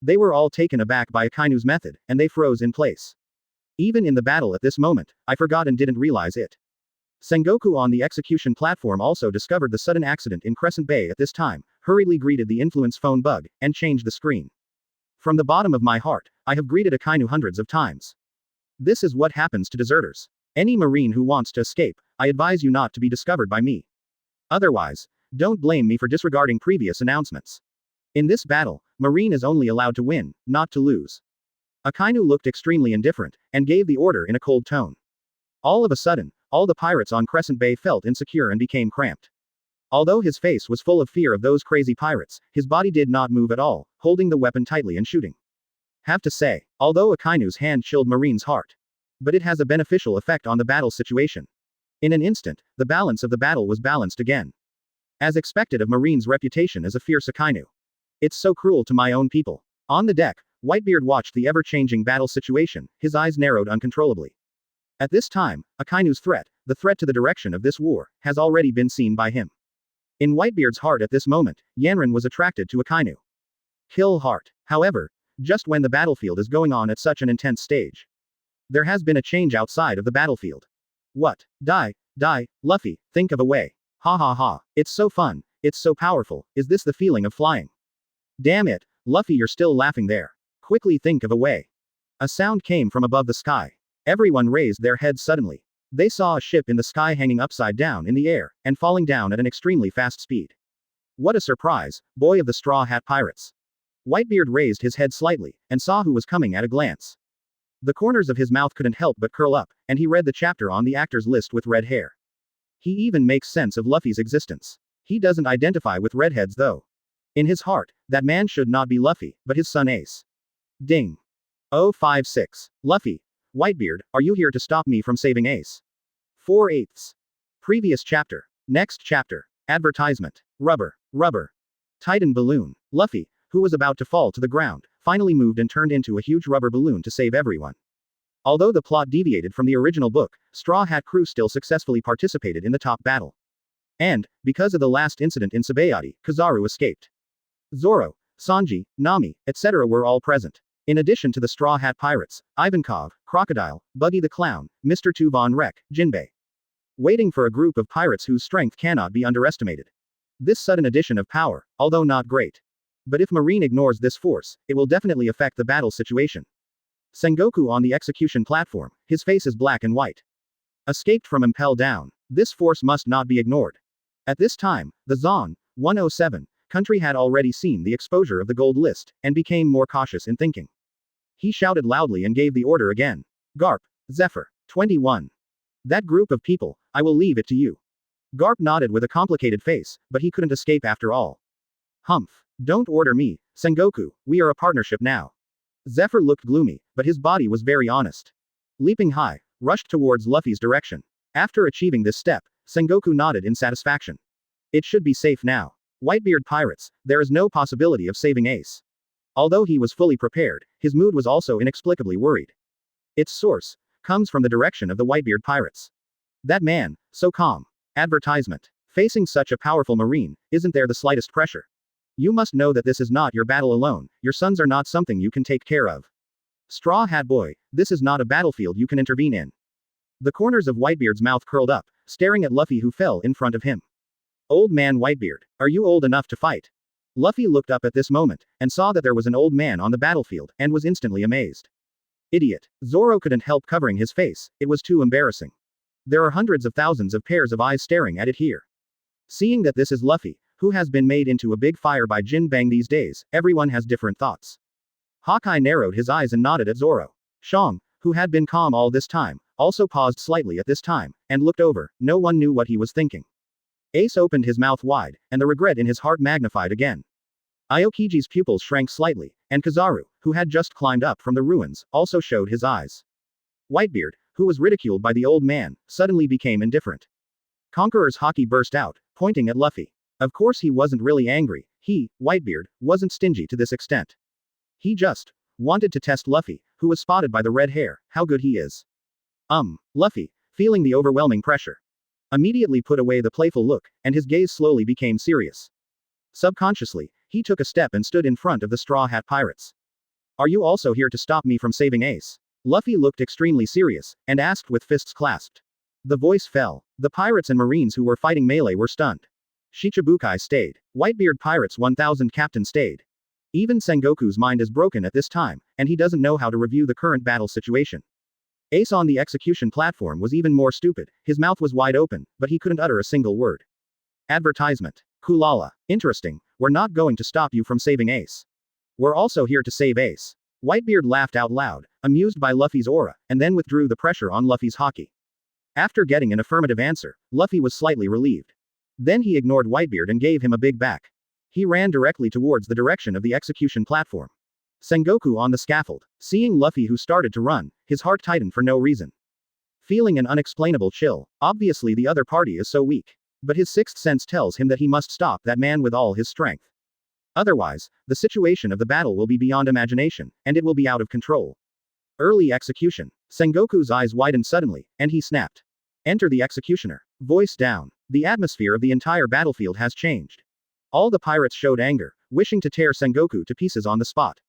They were all taken aback by Akainu's method, and they froze in place. Even in the battle at this moment, I forgot and didn't realize it. Sengoku on the execution platform also discovered the sudden accident in Crescent Bay at this time, hurriedly greeted the influence phone bug, and changed the screen. From the bottom of my heart, I have greeted Akainu hundreds of times. This is what happens to deserters. Any Marine who wants to escape, I advise you not to be discovered by me. Otherwise, don't blame me for disregarding previous announcements. In this battle, Marine is only allowed to win, not to lose. Akainu looked extremely indifferent, and gave the order in a cold tone. All of a sudden, all the pirates on Crescent Bay felt insecure and became cramped. Although his face was full of fear of those crazy pirates, his body did not move at all, holding the weapon tightly and shooting. Have to say, although Akainu's hand chilled Marine's heart. But it has a beneficial effect on the battle situation. In an instant, the balance of the battle was balanced again. As expected of Marine's reputation as a fierce Akainu. It's so cruel to my own people. On the deck, Whitebeard watched the ever-changing battle situation, his eyes narrowed uncontrollably. At this time, Akainu's threat, the threat to the direction of this war, has already been seen by him. In Whitebeard's heart at this moment, Yanran was attracted to Akainu. Kill heart. However, just when the battlefield is going on at such an intense stage, there has been a change outside of the battlefield. What? Die, Luffy, think of a way. Ha ha ha, it's so fun, it's so powerful, is this the feeling of flying? Damn it, Luffy, you're still laughing there. Quickly think of a way. A sound came from above the sky. Everyone raised their heads suddenly. They saw a ship in the sky hanging upside down in the air, and falling down at an extremely fast speed. What a surprise, boy of the Straw Hat Pirates. Whitebeard raised his head slightly, and saw who was coming at a glance. The corners of his mouth couldn't help but curl up, and he read the chapter on the actors list with red hair. He even makes sense of Luffy's existence. He doesn't identify with redheads though. In his heart, that man should not be Luffy, but his son Ace. Ding. 056. Luffy. Whitebeard, are you here to stop me from saving Ace? 4/8. Previous chapter. Next chapter. Advertisement. Rubber. Titan balloon. Luffy, who was about to fall to the ground, finally moved and turned into a huge rubber balloon to save everyone. Although the plot deviated from the original book, Straw Hat crew still successfully participated in the top battle. And, because of the last incident in Tsubayati, Kizaru escaped. Zoro, Sanji, Nami, etc. were all present. In addition to the Straw Hat Pirates, Ivankov, Crocodile, Buggy the Clown, Mr. Tu Von Wreck, Jinbei. Waiting for a group of pirates whose strength cannot be underestimated. This sudden addition of power, although not great. But if Marine ignores this force, it will definitely affect the battle situation. Sengoku on the execution platform, his face is black and white. Escaped from Impel Down. This force must not be ignored. At this time, the Zon 107 country had already seen the exposure of the gold list, and became more cautious in thinking. He shouted loudly and gave the order again. Garp, Zephyr, 21. That group of people, I will leave it to you. Garp nodded with a complicated face, but he couldn't escape after all. Humph. Don't order me, Sengoku, we are a partnership now. Zephyr looked gloomy, but his body was very honest. Leaping high, rushed towards Luffy's direction. After achieving this step, Sengoku nodded in satisfaction. It should be safe now. Whitebeard pirates, there is no possibility of saving Ace. Although he was fully prepared, his mood was also inexplicably worried. Its source comes from the direction of the Whitebeard pirates. That man, so calm. Advertisement. Facing such a powerful marine, isn't there the slightest pressure? You must know that this is not your battle alone, your sons are not something you can take care of. Straw Hat Boy, this is not a battlefield you can intervene in. The corners of Whitebeard's mouth curled up, staring at Luffy who fell in front of him. Old man Whitebeard, are you old enough to fight? Luffy looked up at this moment, and saw that there was an old man on the battlefield, and was instantly amazed. Idiot. Zoro couldn't help covering his face, it was too embarrassing. There are hundreds of thousands of pairs of eyes staring at it here. Seeing that this is Luffy, who has been made into a big fire by Jin Bang these days, everyone has different thoughts. Hawkeye narrowed his eyes and nodded at Zoro. Shang, who had been calm all this time, also paused slightly at this time, and looked over, no one knew what he was thinking. Ace opened his mouth wide, and the regret in his heart magnified again. Aokiji's pupils shrank slightly, and Kizaru, who had just climbed up from the ruins, also showed his eyes. Whitebeard, who was ridiculed by the old man, suddenly became indifferent. Conqueror's haki burst out, pointing at Luffy. Of course he wasn't really angry, he, Whitebeard, wasn't stingy to this extent. He just wanted to test Luffy, who was spotted by the red hair, how good he is. Luffy, feeling the overwhelming pressure, immediately put away the playful look, and his gaze slowly became serious. Subconsciously, he took a step and stood in front of the Straw Hat Pirates. Are you also here to stop me from saving Ace? Luffy looked extremely serious, and asked with fists clasped. The voice fell. The pirates and marines who were fighting melee were stunned. Shichibukai stayed. Whitebeard Pirates 1000 Captain stayed. Even Sengoku's mind is broken at this time, and he doesn't know how to review the current battle situation. Ace on the execution platform was even more stupid, his mouth was wide open, but he couldn't utter a single word. Advertisement. Kulala. Interesting, we're not going to stop you from saving Ace. We're also here to save Ace. Whitebeard laughed out loud, amused by Luffy's aura, and then withdrew the pressure on Luffy's haki. After getting an affirmative answer, Luffy was slightly relieved. Then he ignored Whitebeard and gave him a big back. He ran directly towards the direction of the execution platform. Sengoku on the scaffold, seeing Luffy who started to run, his heart tightened for no reason. Feeling an unexplainable chill, obviously the other party is so weak. But his sixth sense tells him that he must stop that man with all his strength. Otherwise, the situation of the battle will be beyond imagination, and it will be out of control. Early execution. Sengoku's eyes widened suddenly, and he snapped. Enter the executioner. Voice down. The atmosphere of the entire battlefield has changed. All the pirates showed anger, wishing to tear Sengoku to pieces on the spot.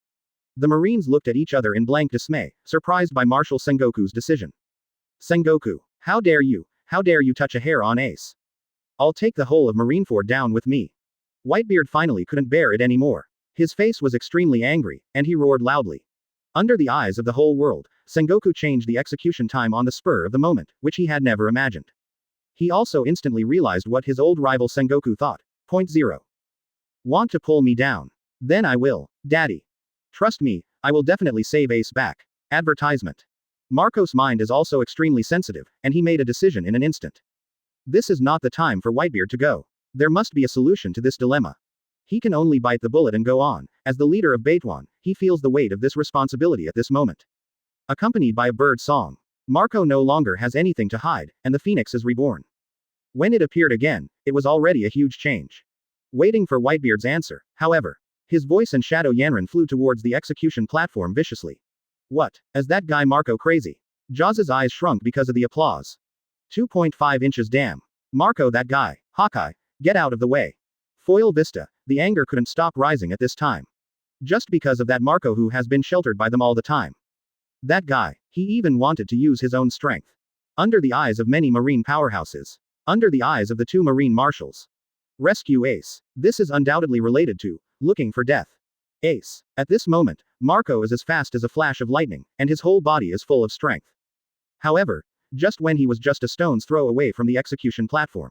The Marines looked at each other in blank dismay, surprised by Marshal Sengoku's decision. Sengoku, how dare you touch a hair on Ace? I'll take the whole of Marineford down with me. Whitebeard finally couldn't bear it anymore. His face was extremely angry, and he roared loudly. Under the eyes of the whole world, Sengoku changed the execution time on the spur of the moment, which he had never imagined. He also instantly realized what his old rival Sengoku thought. Point 0. Want to pull me down? Then I will, Daddy. Trust me, I will definitely save Ace back. Advertisement. Marco's mind is also extremely sensitive, and he made a decision in an instant. This is not the time for Whitebeard to go. There must be a solution to this dilemma. He can only bite the bullet and go on. As the leader of Batewan, he feels the weight of this responsibility at this moment. Accompanied by a bird song. Marco no longer has anything to hide, and the phoenix is reborn. When it appeared again, it was already a huge change. Waiting for Whitebeard's answer, however, his voice and Shadow Yanran flew towards the execution platform viciously. What? Is that guy Marco crazy? Jaws's eyes shrunk because of the applause. 2.5 inches damn. Marco that guy. Hawkeye. Get out of the way. Foil Vista. The anger couldn't stop rising at this time. Just because of that Marco who has been sheltered by them all the time. That guy. He even wanted to use his own strength. Under the eyes of many marine powerhouses. Under the eyes of the 2 marine marshals. Rescue Ace. This is undoubtedly related to looking for death. Ace. At this moment, Marco is as fast as a flash of lightning, and his whole body is full of strength. However, just when he was just a stone's throw away from the execution platform.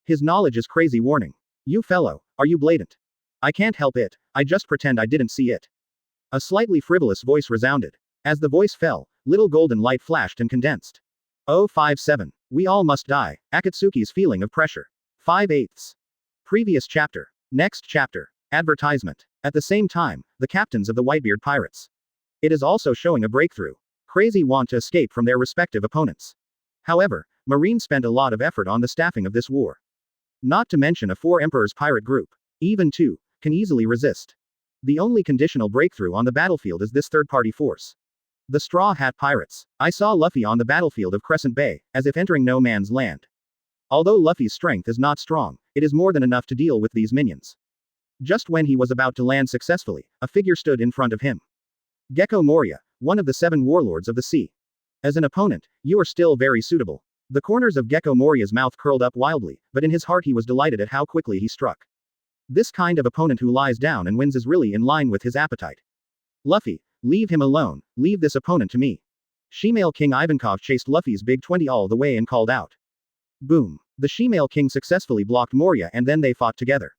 His knowledge is crazy warning. You fellow, are you blatant? I can't help it, I just pretend I didn't see it. A slightly frivolous voice resounded. As the voice fell, little golden light flashed and condensed. 057. We all must die. Akatsuki's feeling of pressure. 5/8. Previous chapter. Next chapter. Advertisement. At the same time, the captains of the Whitebeard pirates. It is also showing a breakthrough. Crazy want to escape from their respective opponents. However, Marines spent a lot of effort on the staffing of this war. Not to mention a 4 Emperors pirate group. Even 2 can easily resist. The only conditional breakthrough on the battlefield is this third-party force. The Straw Hat Pirates. I saw Luffy on the battlefield of Crescent Bay, as if entering no man's land. Although Luffy's strength is not strong, it is more than enough to deal with these minions. Just when he was about to land successfully, a figure stood in front of him. Gecko Moria, one of the 7 warlords of the sea. As an opponent, you are still very suitable. The corners of Gecko Moria's mouth curled up wildly, but in his heart he was delighted at how quickly he struck. This kind of opponent who lies down and wins is really in line with his appetite. Luffy, leave him alone, leave this opponent to me. Shemale King Ivankov chased Luffy's big 20 all the way and called out. Boom. The Shemale King successfully blocked Moria and then they fought together.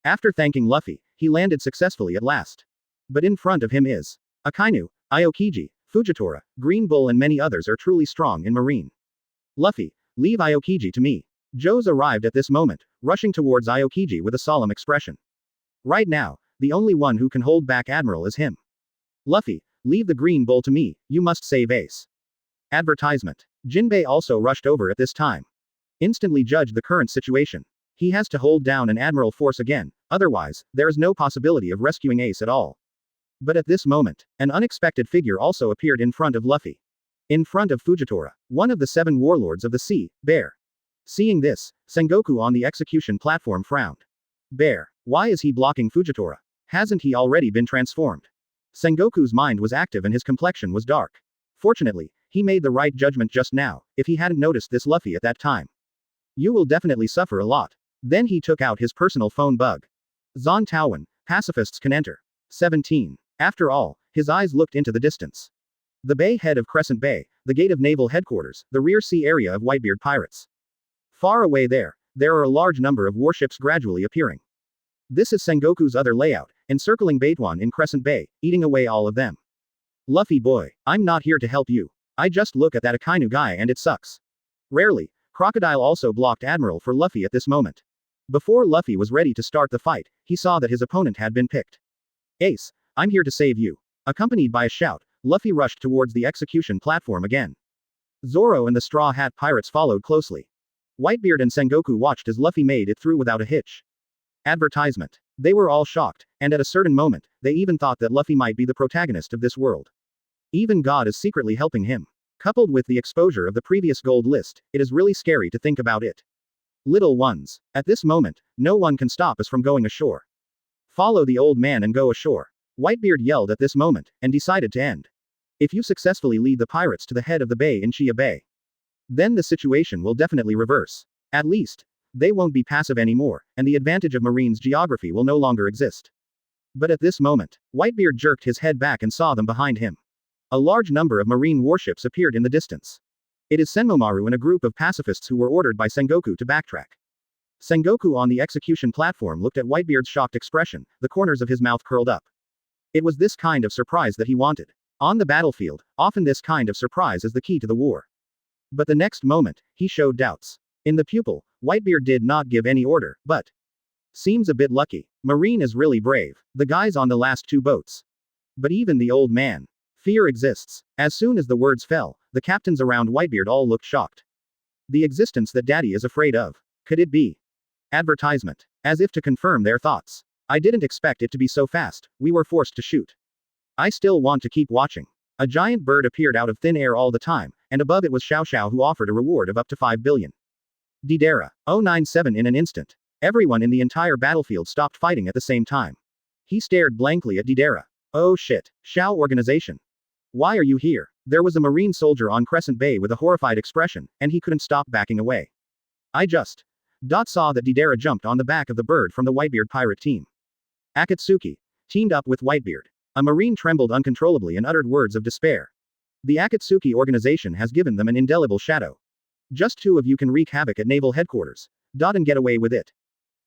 After thanking Luffy, he landed successfully at last. But in front of him is Akainu, Aokiji, Fujitora, Green Bull and many others are truly strong in marine. Luffy, leave Aokiji to me. Joes arrived at this moment, rushing towards Aokiji with a solemn expression. Right now, the only one who can hold back Admiral is him. Luffy, leave the Green Bull to me, you must save Ace. Advertisement. Jinbei also rushed over at this time. Instantly judged the current situation. He has to hold down an Admiral force again, otherwise, there is no possibility of rescuing Ace at all. But at this moment, an unexpected figure also appeared in front of Luffy. In front of Fujitora, one of the 7 warlords of the sea, Bear. Seeing this, Sengoku on the execution platform frowned. Bear, why is he blocking Fujitora? Hasn't he already been transformed? Sengoku's mind was active and his complexion was dark. Fortunately, he made the right judgment just now, if he hadn't noticed this Luffy at that time. You will definitely suffer a lot. Then he took out his personal phone bug. Zon Taowen, pacifists can enter. 17. After all, his eyes looked into the distance. The bay head of Crescent Bay, the gate of naval headquarters, the rear sea area of Whitebeard pirates. Far away there are a large number of warships gradually appearing. This is Sengoku's other layout, encircling Baituan in Crescent Bay, eating away all of them. Luffy boy, I'm not here to help you. I just look at that Akainu guy and it sucks. Rarely, Crocodile also blocked Admiral for Luffy at this moment. Before Luffy was ready to start the fight, he saw that his opponent had been picked. Ace, I'm here to save you. Accompanied by a shout, Luffy rushed towards the execution platform again. Zoro and the Straw Hat Pirates followed closely. Whitebeard and Sengoku watched as Luffy made it through without a hitch. Advertisement. They were all shocked, and at a certain moment, they even thought that Luffy might be the protagonist of this world. Even God is secretly helping him. Coupled with the exposure of the previous gold list, it is really scary to think about it. Little ones. At this moment, no one can stop us from going ashore. Follow the old man and go ashore. Whitebeard yelled at this moment, and decided to end. If you successfully lead the pirates to the head of the bay in Chia Bay, then the situation will definitely reverse. At least, they won't be passive anymore, and the advantage of Marine's geography will no longer exist. But at this moment, Whitebeard jerked his head back and saw them behind him. A large number of marine warships appeared in the distance. It is Senmomaru and a group of pacifists who were ordered by Sengoku to backtrack. Sengoku on the execution platform looked at Whitebeard's shocked expression, the corners of his mouth curled up. It was this kind of surprise that he wanted. On the battlefield, often this kind of surprise is the key to the war. But the next moment, he showed doubts. In the pupil, Whitebeard did not give any order, but seems a bit lucky. Marine is really brave. The guys on the last 2 boats. But even the old man. Fear exists. As soon as the words fell, the captains around Whitebeard all looked shocked. The existence that Daddy is afraid of. Could it be? Advertisement. As if to confirm their thoughts. I didn't expect it to be so fast, we were forced to shoot. I still want to keep watching. A giant bird appeared out of thin air all the time, and above it was Xiao Xiao, who offered a reward of up to 5 billion. Deidara. 097 in an instant. Everyone in the entire battlefield stopped fighting at the same time. He stared blankly at Deidara. Oh shit. Xiao organization. Why are you here? There was a marine soldier on Crescent Bay with a horrified expression, and he couldn't stop backing away. I just saw that Deidara jumped on the back of the bird from the Whitebeard pirate team. Akatsuki teamed up with Whitebeard. A marine trembled uncontrollably and uttered words of despair. The Akatsuki organization has given them an indelible shadow. Just two of you can wreak havoc at naval headquarters. And get away with it.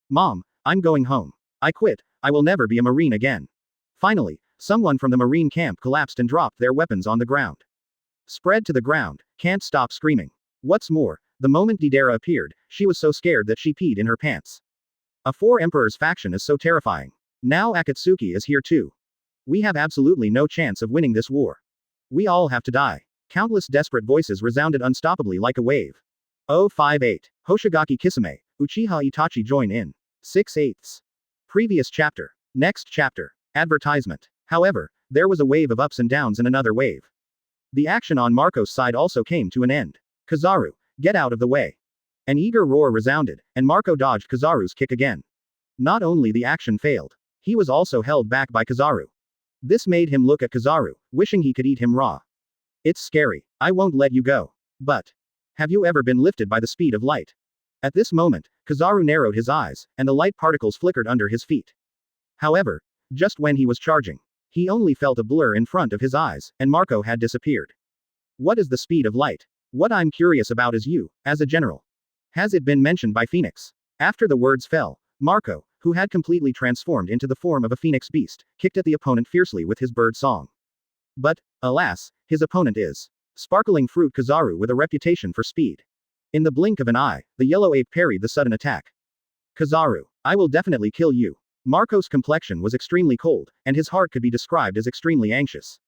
Mom, I'm going home. I quit. I will never be a marine again. Finally, someone from the marine camp collapsed and dropped their weapons on the ground. Spread to the ground, can't stop screaming. What's more, the moment Deidara appeared, she was so scared that she peed in her pants. A Four Emperors faction is so terrifying. Now Akatsuki is here too. We have absolutely no chance of winning this war. We all have to die. Countless desperate voices resounded unstoppably like a wave. 058. Hoshigaki Kisame, Uchiha Itachi join in. 6/8. Previous chapter. Next chapter. Advertisement. However, there was a wave of ups and downs and another wave. The action on Marco's side also came to an end. Kizaru, get out of the way. An eager roar resounded, and Marco dodged Kizaru's kick again. Not only the action failed, he was also held back by Kizaru. This made him look at Kizaru, wishing he could eat him raw. It's scary. I won't let you go. But have you ever been lifted by the speed of light? At this moment, Kizaru narrowed his eyes, and the light particles flickered under his feet. However, just when he was charging, he only felt a blur in front of his eyes, and Marco had disappeared. What is the speed of light? What I'm curious about is you, as a general. Has it been mentioned by Phoenix? After the words fell, Marco, who had completely transformed into the form of a phoenix beast, kicked at the opponent fiercely with his bird song. But, alas, his opponent is Sparkling Fruit Kizaru with a reputation for speed. In the blink of an eye, the yellow ape parried the sudden attack. Kizaru, I will definitely kill you. Marco's complexion was extremely cold, and his heart could be described as extremely anxious.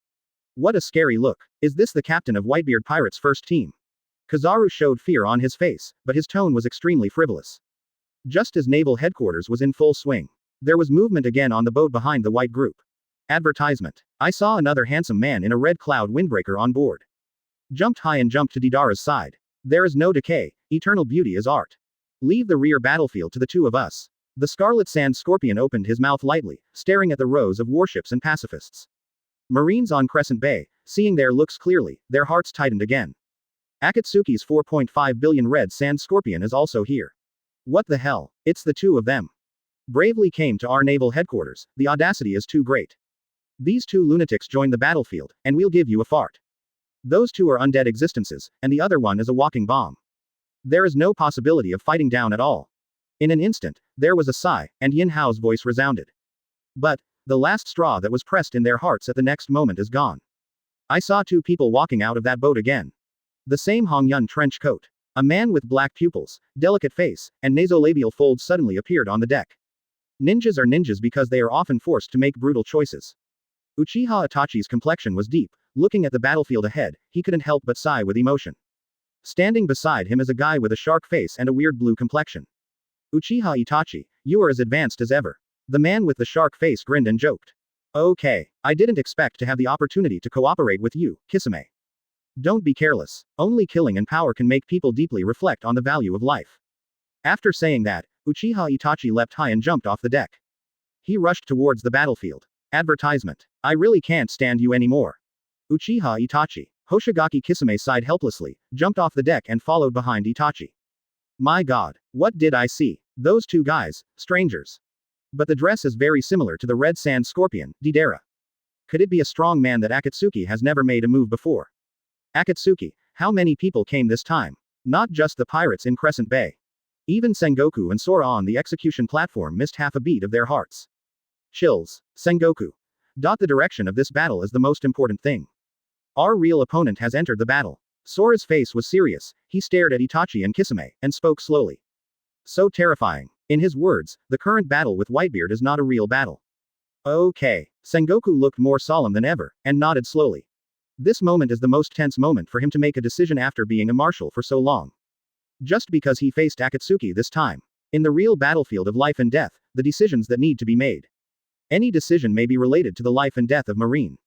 What a scary look. Is this the captain of Whitebeard Pirates' first team? Kizaru showed fear on his face, but his tone was extremely frivolous. Just as naval headquarters was in full swing, there was movement again on the boat behind the white group. Advertisement. I saw another handsome man in a red cloud windbreaker on board. Jumped high and jumped to Deidara's side. There is no decay, eternal beauty is art. Leave the rear battlefield to the two of us. The Scarlet Sand Scorpion opened his mouth lightly, staring at the rows of warships and pacifists. Marines on Crescent Bay, seeing their looks clearly, their hearts tightened again. Akatsuki's 4.5 billion Red Sand Scorpion is also here. What the hell? It's the two of them. Bravely came to our naval headquarters, the audacity is too great. These two lunatics joined the battlefield, and we'll give you a fart. Those two are undead existences, and the other one is a walking bomb. There is no possibility of fighting down at all. In an instant, there was a sigh, and Yin Hao's voice resounded. But the last straw that was pressed in their hearts at the next moment is gone. I saw two people walking out of that boat again. The same Hongyun trench coat. A man with black pupils, delicate face, and nasolabial folds suddenly appeared on the deck. Ninjas are ninjas because they are often forced to make brutal choices. Uchiha Itachi's complexion was deep. Looking at the battlefield ahead, he couldn't help but sigh with emotion. Standing beside him is a guy with a shark face and a weird blue complexion. Uchiha Itachi, you are as advanced as ever. The man with the shark face grinned and joked. Okay, I didn't expect to have the opportunity to cooperate with you, Kisame. Don't be careless. Only killing and power can make people deeply reflect on the value of life. After saying that, Uchiha Itachi leapt high and jumped off the deck. He rushed towards the battlefield. Advertisement. I really can't stand you anymore. Uchiha Itachi. Hoshigaki Kisame sighed helplessly, jumped off the deck and followed behind Itachi. My god, what did I see? Those two guys, strangers. But the dress is very similar to the Red Sand Scorpion, Deidara. Could it be a strong man that Akatsuki has never made a move before? Akatsuki, how many people came this time? Not just the pirates in Crescent Bay. Even Sengoku and Sora on the execution platform missed half a beat of their hearts. Chills. Sengoku. The direction of this battle is the most important thing. Our real opponent has entered the battle. Sora's face was serious, he stared at Itachi and Kisame, and spoke slowly. So terrifying. In his words, the current battle with Whitebeard is not a real battle. Okay. Sengoku looked more solemn than ever, and nodded slowly. This moment is the most tense moment for him to make a decision after being a marshal for so long. Just because he faced Akatsuki this time. In the real battlefield of life and death, the decisions that need to be made. Any decision may be related to the life and death of Marine.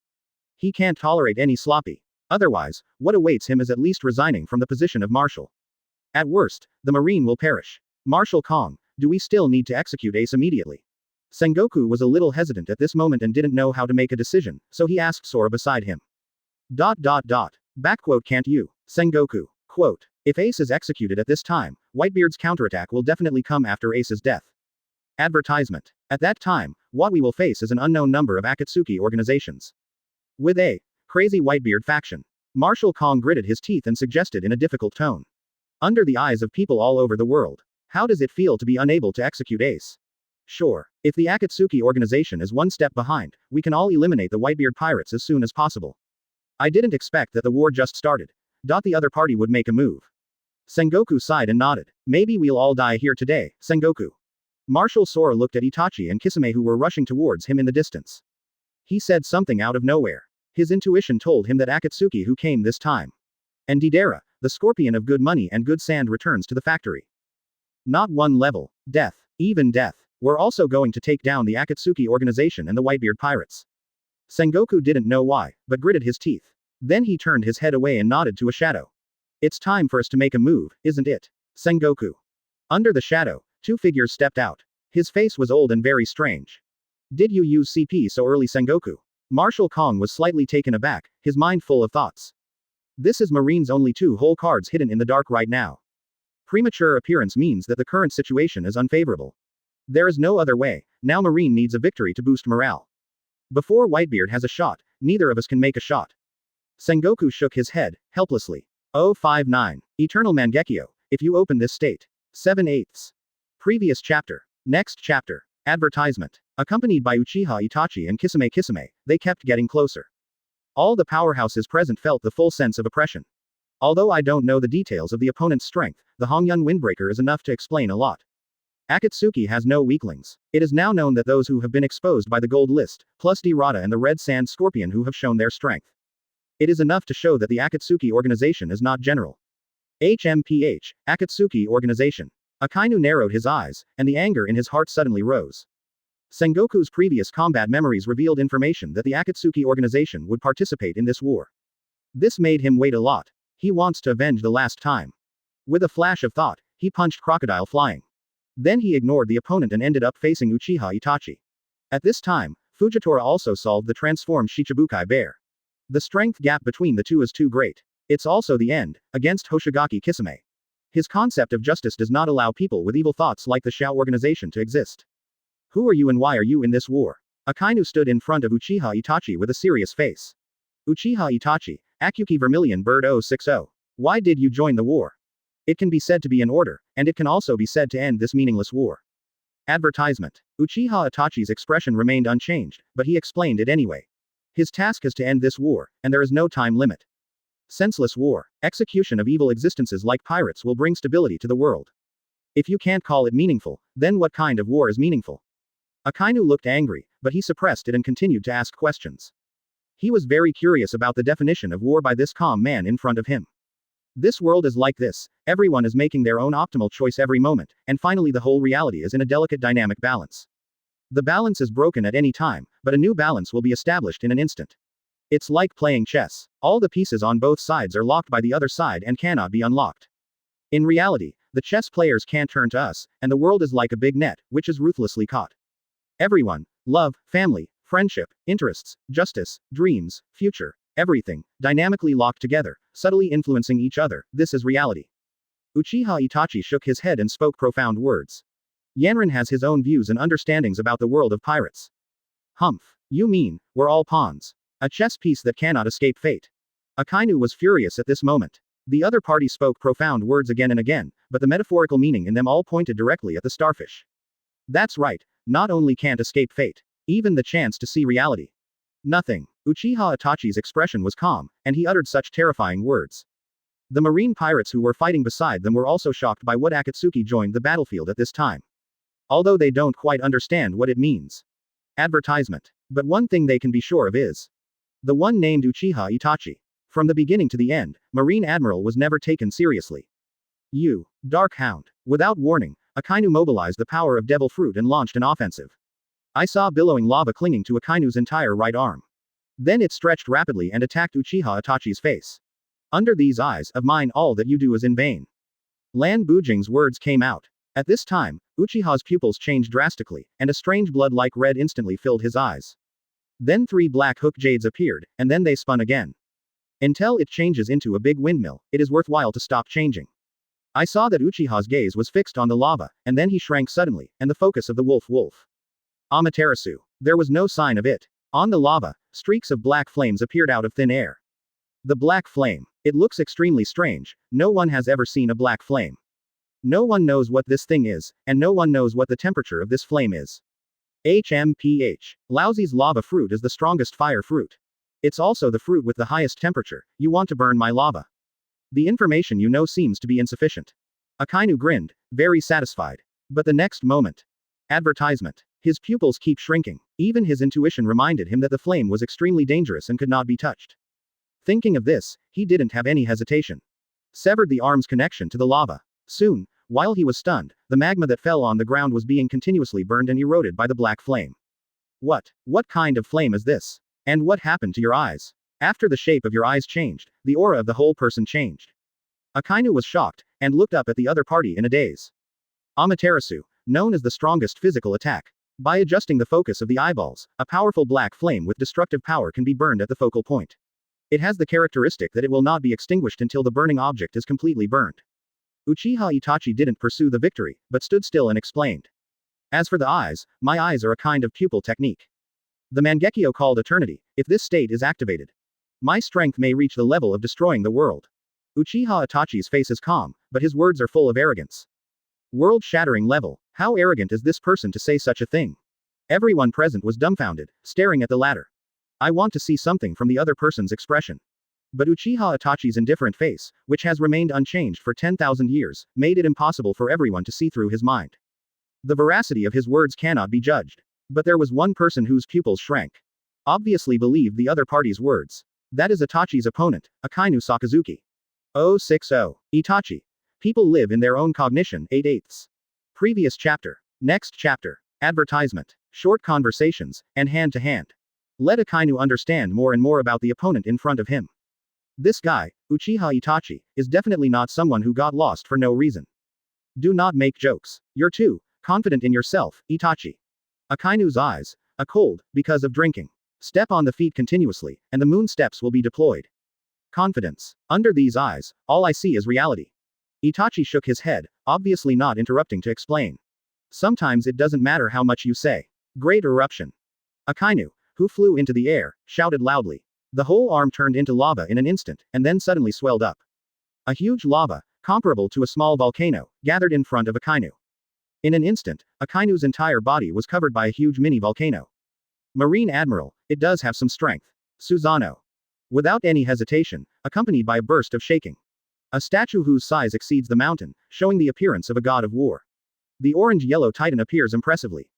He can't tolerate any sloppy. Otherwise, what awaits him is at least resigning from the position of marshal. At worst, the Marine will perish. Marshal Kong, do we still need to execute Ace immediately? Sengoku was a little hesitant at this moment and didn't know how to make a decision, so he asked Sora beside him. Backquote can't you, Sengoku. Quote. If Ace is executed at this time, Whitebeard's counterattack will definitely come after Ace's death. Advertisement. At that time, what we will face is an unknown number of Akatsuki organizations. With a crazy Whitebeard faction. Marshal Kong gritted his teeth and suggested in a difficult tone. Under the eyes of people all over the world, how does it feel to be unable to execute Ace? Sure, if the Akatsuki organization is one step behind, we can all eliminate the Whitebeard pirates as soon as possible. I didn't expect that the war just started. The other party would make a move. Sengoku sighed and nodded. Maybe we'll all die here today, Sengoku. Marshal Sora looked at Itachi and Kisame who were rushing towards him in the distance. He said something out of nowhere. His intuition told him that Akatsuki who came this time. And Deidara, the scorpion of good money and good sand returns to the factory. Not one level. Death. Even death. We're also going to take down the Akatsuki organization and the Whitebeard pirates. Sengoku didn't know why, but gritted his teeth. Then he turned his head away and nodded to a shadow. It's time for us to make a move, isn't it? Sengoku. Under the shadow, two figures stepped out. His face was old and very strange. Did you use CP so early, Sengoku? Marshal Kong was slightly taken aback, his mind full of thoughts. This is Marine's only two whole cards hidden in the dark right now. Premature appearance means that the current situation is unfavorable. There is no other way, now Marine needs a victory to boost morale. Before Whitebeard has a shot, neither of us can make a shot. Sengoku shook his head, helplessly. 059. Eternal Mangekyo, if you open this state. 7/8. Previous chapter. Next chapter. Advertisement. Accompanied by Uchiha Itachi and Kisame, they kept getting closer. All the powerhouses present felt the full sense of oppression. Although I don't know the details of the opponent's strength, the Hongyun Windbreaker is enough to explain a lot. Akatsuki has no weaklings. It is now known that those who have been exposed by the gold list, plus Deidara and the Red Sand Scorpion who have shown their strength. It is enough to show that the Akatsuki organization is not general. HMPH, Akatsuki organization. Akainu narrowed his eyes, and the anger in his heart suddenly rose. Sengoku's previous combat memories revealed information that the Akatsuki organization would participate in this war. This made him wait a lot. He wants to avenge the last time. With a flash of thought, he punched Crocodile flying. Then he ignored the opponent and ended up facing Uchiha Itachi. At this time, Fujitora also solved the transformed Shichibukai bear. The strength gap between the two is too great. It's also the end, against Hoshigaki Kisame. His concept of justice does not allow people with evil thoughts like the Shao organization to exist. Who are you and why are you in this war? Akainu stood in front of Uchiha Itachi with a serious face. Uchiha Itachi, Akuki Vermilion Bird 060. Why did you join the war? It can be said to be an order, and it can also be said to end this meaningless war. Advertisement. Uchiha Itachi's expression remained unchanged, but he explained it anyway. His task is to end this war, and there is no time limit. Senseless war. Execution of evil existences like pirates will bring stability to the world. If you can't call it meaningful, then what kind of war is meaningful? Akainu looked angry, but he suppressed it and continued to ask questions. He was very curious about the definition of war by this calm man in front of him. This world is like this, everyone is making their own optimal choice every moment, and finally the whole reality is in a delicate dynamic balance. The balance is broken at any time, but a new balance will be established in an instant. It's like playing chess. All the pieces on both sides are locked by the other side and cannot be unlocked. In reality, the chess players can't turn to us, and the world is like a big net, which is ruthlessly caught. Everyone, love, family, friendship, interests, justice, dreams, future, everything, dynamically locked together, subtly influencing each other, this is reality. Uchiha Itachi shook his head and spoke profound words. Yanran has his own views and understandings about the world of pirates. Humph. You mean, we're all pawns. A chess piece that cannot escape fate. Akainu was furious at this moment. The other party spoke profound words again and again, but the metaphorical meaning in them all pointed directly at the starfish. That's right, not only can't escape fate, even the chance to see reality. Nothing. Uchiha Itachi's expression was calm, and he uttered such terrifying words. The marine pirates who were fighting beside them were also shocked by what Akatsuki joined the battlefield at this time. Although they don't quite understand what it means. Advertisement. But one thing they can be sure of is the one named Uchiha Itachi. From the beginning to the end, Marine Admiral was never taken seriously. You, Dark Hound. Without warning, Akainu mobilized the power of Devil Fruit and launched an offensive. I saw billowing lava clinging to Akainu's entire right arm. Then it stretched rapidly and attacked Uchiha Itachi's face. Under these eyes of mine, all that you do is in vain. Lan Bujing's words came out. At this time, Uchiha's pupils changed drastically, and a strange blood-like red instantly filled his eyes. Then 3 black hook jades appeared, and then they spun again. Until it changes into a big windmill, it is worthwhile to stop changing. I saw that Uchiha's gaze was fixed on the lava, and then he shrank suddenly, and the focus of the wolf. Amaterasu. There was no sign of it. On the lava, streaks of black flames appeared out of thin air. The black flame. It looks extremely strange, no one has ever seen a black flame. No one knows what this thing is, and no one knows what the temperature of this flame is. HMPH. Laozi's lava fruit is the strongest fire fruit. It's also the fruit with the highest temperature. You want to burn my lava. The information you know seems to be insufficient. Akainu grinned, very satisfied. But the next moment. Advertisement. His pupils keep shrinking. Even his intuition reminded him that the flame was extremely dangerous and could not be touched. Thinking of this, he didn't have any hesitation. Severed the arm's connection to the lava. Soon, while he was stunned, the magma that fell on the ground was being continuously burned and eroded by the black flame. What kind of flame is this? And what happened to your eyes? After the shape of your eyes changed, the aura of the whole person changed. Akainu was shocked, and looked up at the other party in a daze. Amaterasu, known as the strongest physical attack. By adjusting the focus of the eyeballs, a powerful black flame with destructive power can be burned at the focal point. It has the characteristic that it will not be extinguished until the burning object is completely burned. Uchiha Itachi didn't pursue the victory, but stood still and explained. As for the eyes, my eyes are a kind of pupil technique. The Mangekyo called eternity. If this state is activated, my strength may reach the level of destroying the world. Uchiha Itachi's face is calm, but his words are full of arrogance. World-shattering level. How arrogant is this person to say such a thing? Everyone present was dumbfounded, staring at the latter. I want to see something from the other person's expression. But Uchiha Itachi's indifferent face, which has remained unchanged for 10,000 years, made it impossible for everyone to see through his mind. The veracity of his words cannot be judged. But there was one person whose pupils shrank. Obviously believed the other party's words. That is Itachi's opponent, Akainu Sakazuki. 060. Itachi. People live in their own cognition. 8/8. Previous chapter. Next chapter. Advertisement. Short conversations, and hand-to-hand. Let Akainu understand more and more about the opponent in front of him. This guy, Uchiha Itachi, is definitely not someone who got lost for no reason. Do not make jokes. You're too confident in yourself, Itachi. Akainu's eyes, a cold, because of drinking. Step on the feet continuously, and the moon steps will be deployed. Confidence. Under these eyes, all I see is reality. Itachi shook his head, obviously not interrupting to explain. Sometimes it doesn't matter how much you say. Great eruption. Akainu, who flew into the air, shouted loudly. The whole arm turned into lava in an instant, and then suddenly swelled up. A huge lava, comparable to a small volcano, gathered in front of Akainu. In an instant, Akainu's entire body was covered by a huge mini-volcano. Marine Admiral, it does have some strength. Susanoo. Without any hesitation, accompanied by a burst of shaking. A statue whose size exceeds the mountain, showing the appearance of a god of war. The orange-yellow titan appears impressively.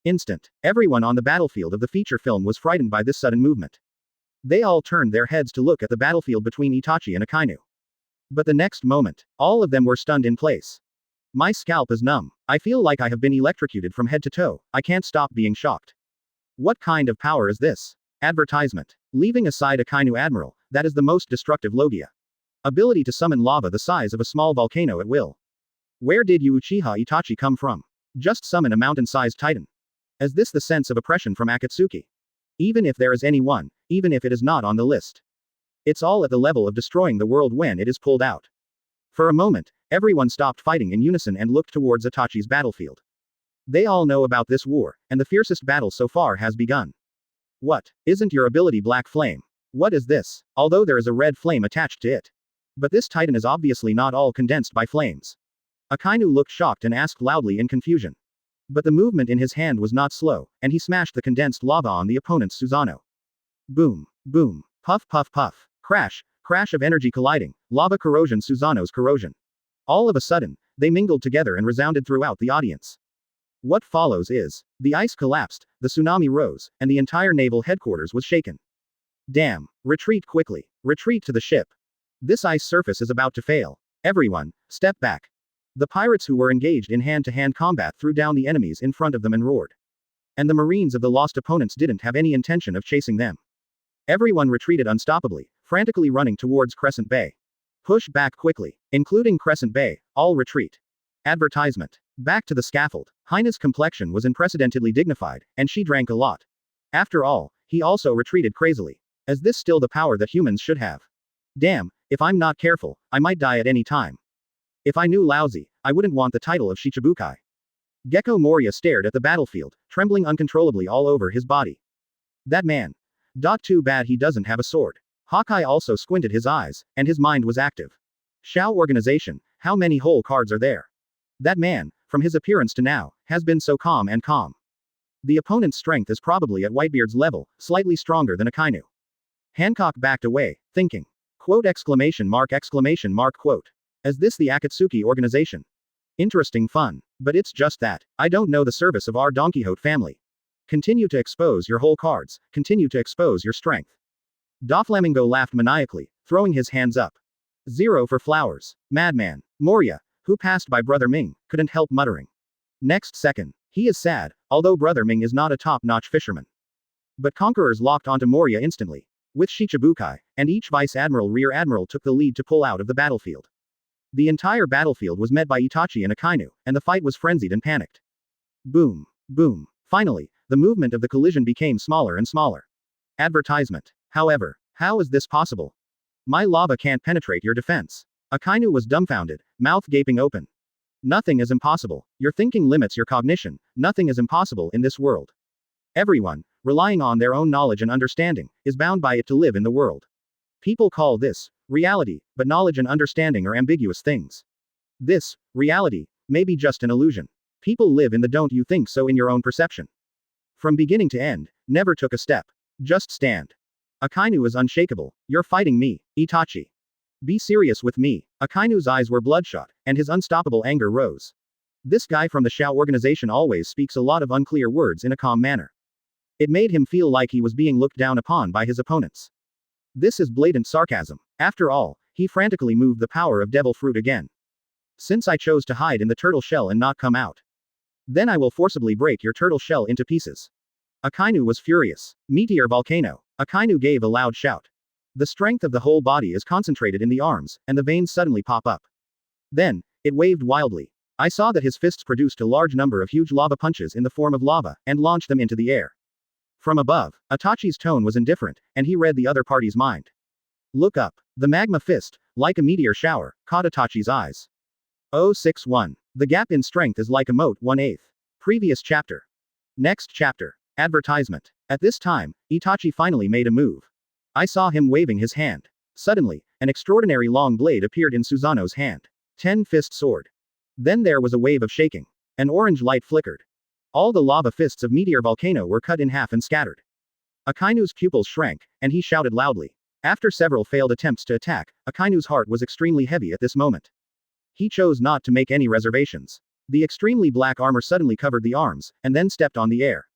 Instant. Everyone on the battlefield of the feature film was frightened by this sudden movement. They all turned their heads to look at the battlefield between Itachi and Akainu. But the next moment, all of them were stunned in place. My scalp is numb. I feel like I have been electrocuted from head to toe. I can't stop being shocked. What kind of power is this? Advertisement. Leaving aside Akainu Admiral, that is the most destructive Logia. Ability to summon lava the size of a small volcano at will. Where did you Uchiha Itachi come from? Just summon a mountain-sized titan. Is this the sense of oppression from Akatsuki? Even if there is any one, even if it is not on the list. It's all at the level of destroying the world when it is pulled out. For a moment, everyone stopped fighting in unison and looked towards Itachi's battlefield. They all know about this war, and the fiercest battle so far has begun. What? Isn't your ability black flame? What is this? Although there is a red flame attached to it. But this titan is obviously not all condensed by flames. Akainu looked shocked and asked loudly in confusion. But the movement in his hand was not slow, and he smashed the condensed lava on the opponent's Susanoo. Boom, boom, puff puff puff, crash, crash of energy colliding, lava corrosion Susanoo's corrosion. All of a sudden, they mingled together and resounded throughout the audience. What follows is, the ice collapsed, the tsunami rose, and the entire naval headquarters was shaken. Damn, retreat quickly, retreat to the ship. This ice surface is about to fail. Everyone, step back. The pirates who were engaged in hand-to-hand combat threw down the enemies in front of them and roared. And the marines of the lost opponents didn't have any intention of chasing them. Everyone retreated unstoppably, frantically running towards Crescent Bay. Push back quickly. Including Crescent Bay, all retreat. Advertisement. Back to the scaffold. Hina's complexion was unprecedentedly dignified, and she drank a lot. After all, he also retreated crazily. Is this still the power that humans should have? Damn, if I'm not careful, I might die at any time. If I knew lousy, I wouldn't want the title of Shichibukai. Gecko Moria stared at the battlefield, trembling uncontrollably all over his body. That man. Too bad he doesn't have a sword. Hawkeye also squinted his eyes, and his mind was active. Shao organization, how many whole cards are there? That man, from his appearance to now, has been so calm and calm. The opponent's strength is probably at Whitebeard's level, slightly stronger than Akainu. Hancock backed away, thinking. Quote exclamation mark quote. Is this the Akatsuki organization? Interesting fun. But it's just that, I don't know the service of our Don Quixote family. Continue to expose your whole cards, continue to expose your strength. Doflamingo laughed maniacally, throwing his hands up. 0 for flowers. Madman. Moria, who passed by Brother Ming, couldn't help muttering. Next second. He is sad, although Brother Ming is not a top-notch fisherman. But conquerors locked onto Moria instantly. With Shichibukai, and each vice admiral rear admiral took the lead to pull out of the battlefield. The entire battlefield was met by Itachi and Akainu, and the fight was frenzied and panicked. Boom. Boom. Finally, the movement of the collision became smaller and smaller. Advertisement. However, how is this possible? My lava can't penetrate your defense. Akainu was dumbfounded, mouth gaping open. Nothing is impossible. Your thinking limits your cognition. Nothing is impossible in this world. Everyone, relying on their own knowledge and understanding, is bound by it to live in the world. People call this reality, but knowledge and understanding are ambiguous things. This reality may be just an illusion. People live in the don't you think so in your own perception. From beginning to end, never took a step. Just stand. Akainu is unshakable. You're fighting me, Itachi. Be serious with me. Akainu's eyes were bloodshot, and his unstoppable anger rose. This guy from the Shao organization always speaks a lot of unclear words in a calm manner. It made him feel like he was being looked down upon by his opponents. This is blatant sarcasm. After all, he frantically moved the power of devil fruit again. Since I chose to hide in the turtle shell and not come out, then I will forcibly break your turtle shell into pieces. Akainu was furious. Meteor volcano. Akainu gave a loud shout. The strength of the whole body is concentrated in the arms, and the veins suddenly pop up. Then, it waved wildly. I saw that his fists produced a large number of huge lava punches in the form of lava, and launched them into the air. From above, Itachi's tone was indifferent, and he read the other party's mind. Look up. The magma fist, like a meteor shower, caught Itachi's eyes. 061. The gap in strength is like a moat 1/8. Previous chapter. Next chapter. Advertisement. At this time, Itachi finally made a move. I saw him waving his hand. Suddenly, an extraordinary long blade appeared in Susanoo's hand. 10-fist sword. Then there was a wave of shaking. An orange light flickered. All the lava fists of Meteor Volcano were cut in half and scattered. Akainu's pupils shrank, and he shouted loudly. After several failed attempts to attack, Akainu's heart was extremely heavy at this moment. He chose not to make any reservations. The extremely black armor suddenly covered the arms, and then stepped on the air.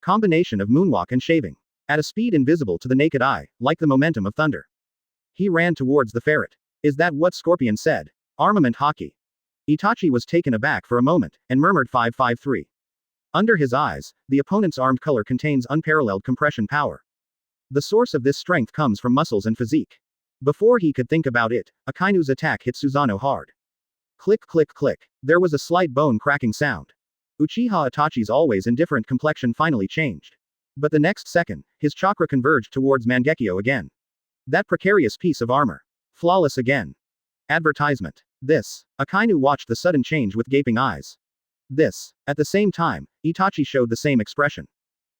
Combination of moonwalk and shaving. At a speed invisible to the naked eye, like the momentum of thunder. He ran towards the ferret. Is that what Scorpion said? Armament hockey. Itachi was taken aback for a moment, and murmured 553. Under his eyes, the opponent's armed color contains unparalleled compression power. The source of this strength comes from muscles and physique. Before he could think about it, Akainu's attack hit Susanoo hard. Click click click. There was a slight bone cracking sound. Uchiha Itachi's always indifferent complexion finally changed. But the next second, his chakra converged towards Mangekyo again. That precarious piece of armor. Flawless again. Advertisement. This. Akainu watched the sudden change with gaping eyes. This. At the same time, Itachi showed the same expression.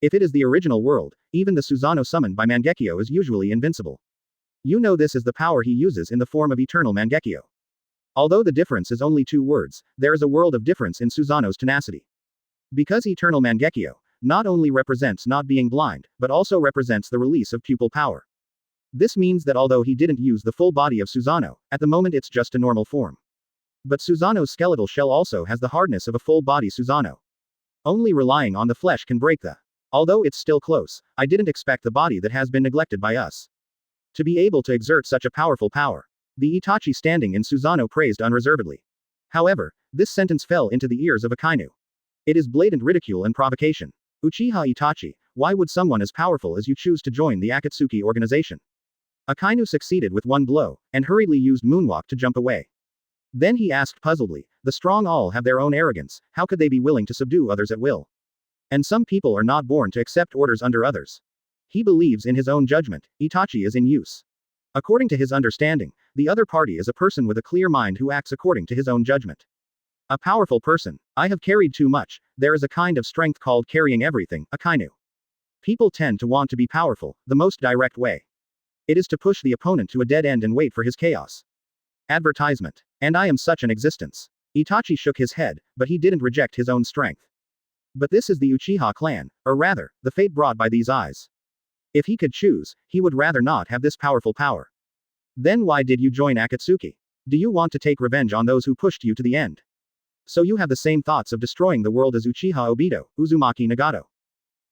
If it is the original world, even the Susanoo summoned by Mangekyo is usually invincible. You know this is the power he uses in the form of eternal Mangekyo. Although the difference is only 2 words, there is a world of difference in Susanoo's tenacity. Because eternal Mangekyo not only represents not being blind, but also represents the release of pupil power. This means that although he didn't use the full body of Susanoo, at the moment it's just a normal form. But Susanoo's skeletal shell also has the hardness of a full body Susanoo. Only relying on the flesh can break the. Although it's still close, I didn't expect the body that has been neglected by us to be able to exert such a powerful power. The Itachi standing in Susanoo praised unreservedly. However, this sentence fell into the ears of Akainu. It is blatant ridicule and provocation. Uchiha Itachi, Why would someone as powerful as you choose to join the Akatsuki organization? Akainu succeeded with one blow, and hurriedly used moonwalk to jump away. Then he asked puzzledly, the strong all have their own arrogance, how could they be willing to subdue others at will? And some people are not born to accept orders under others. He believes in his own judgment, Itachi is in use. According to his understanding, the other party is a person with a clear mind who acts according to his own judgment. A powerful person. I have carried too much, there is a kind of strength called carrying everything, Akainu. People tend to want to be powerful, the most direct way. It is to push the opponent to a dead end and wait for his chaos. Advertisement. And I am such an existence. Itachi shook his head, but he didn't reject his own strength. But this is the Uchiha clan, or rather, the fate brought by these eyes. If he could choose, he would rather not have this powerful power. Then why did you join Akatsuki? Do you want to take revenge on those who pushed you to the end? So you have the same thoughts of destroying the world as Uchiha Obito, Uzumaki Nagato.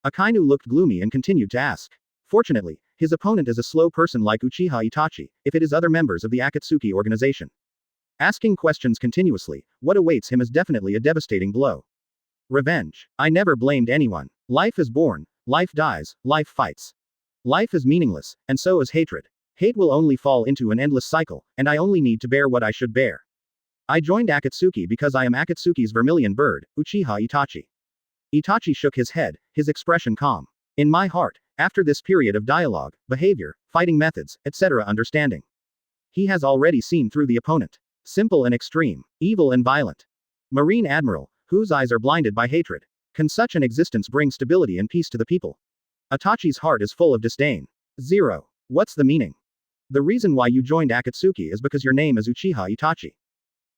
Akainu looked gloomy and continued to ask. Fortunately, his opponent is a slow person like Uchiha Itachi, if it is other members of the Akatsuki organization. Asking questions continuously, what awaits him is definitely a devastating blow. Revenge. I never blamed anyone. Life is born, life dies, life fights. Life is meaningless, and so is hatred. Hate will only fall into an endless cycle, and I only need to bear what I should bear. I joined Akatsuki because I am Akatsuki's vermilion bird, Uchiha Itachi. Itachi shook his head, his expression calm. In my heart, after this period of dialogue, behavior, fighting methods, etc. understanding. He has already seen through the opponent. Simple and extreme, evil and violent. Marine Admiral, whose eyes are blinded by hatred. Can such an existence bring stability and peace to the people? Itachi's heart is full of disdain. 0. What's the meaning? The reason why you joined Akatsuki is because your name is Uchiha Itachi.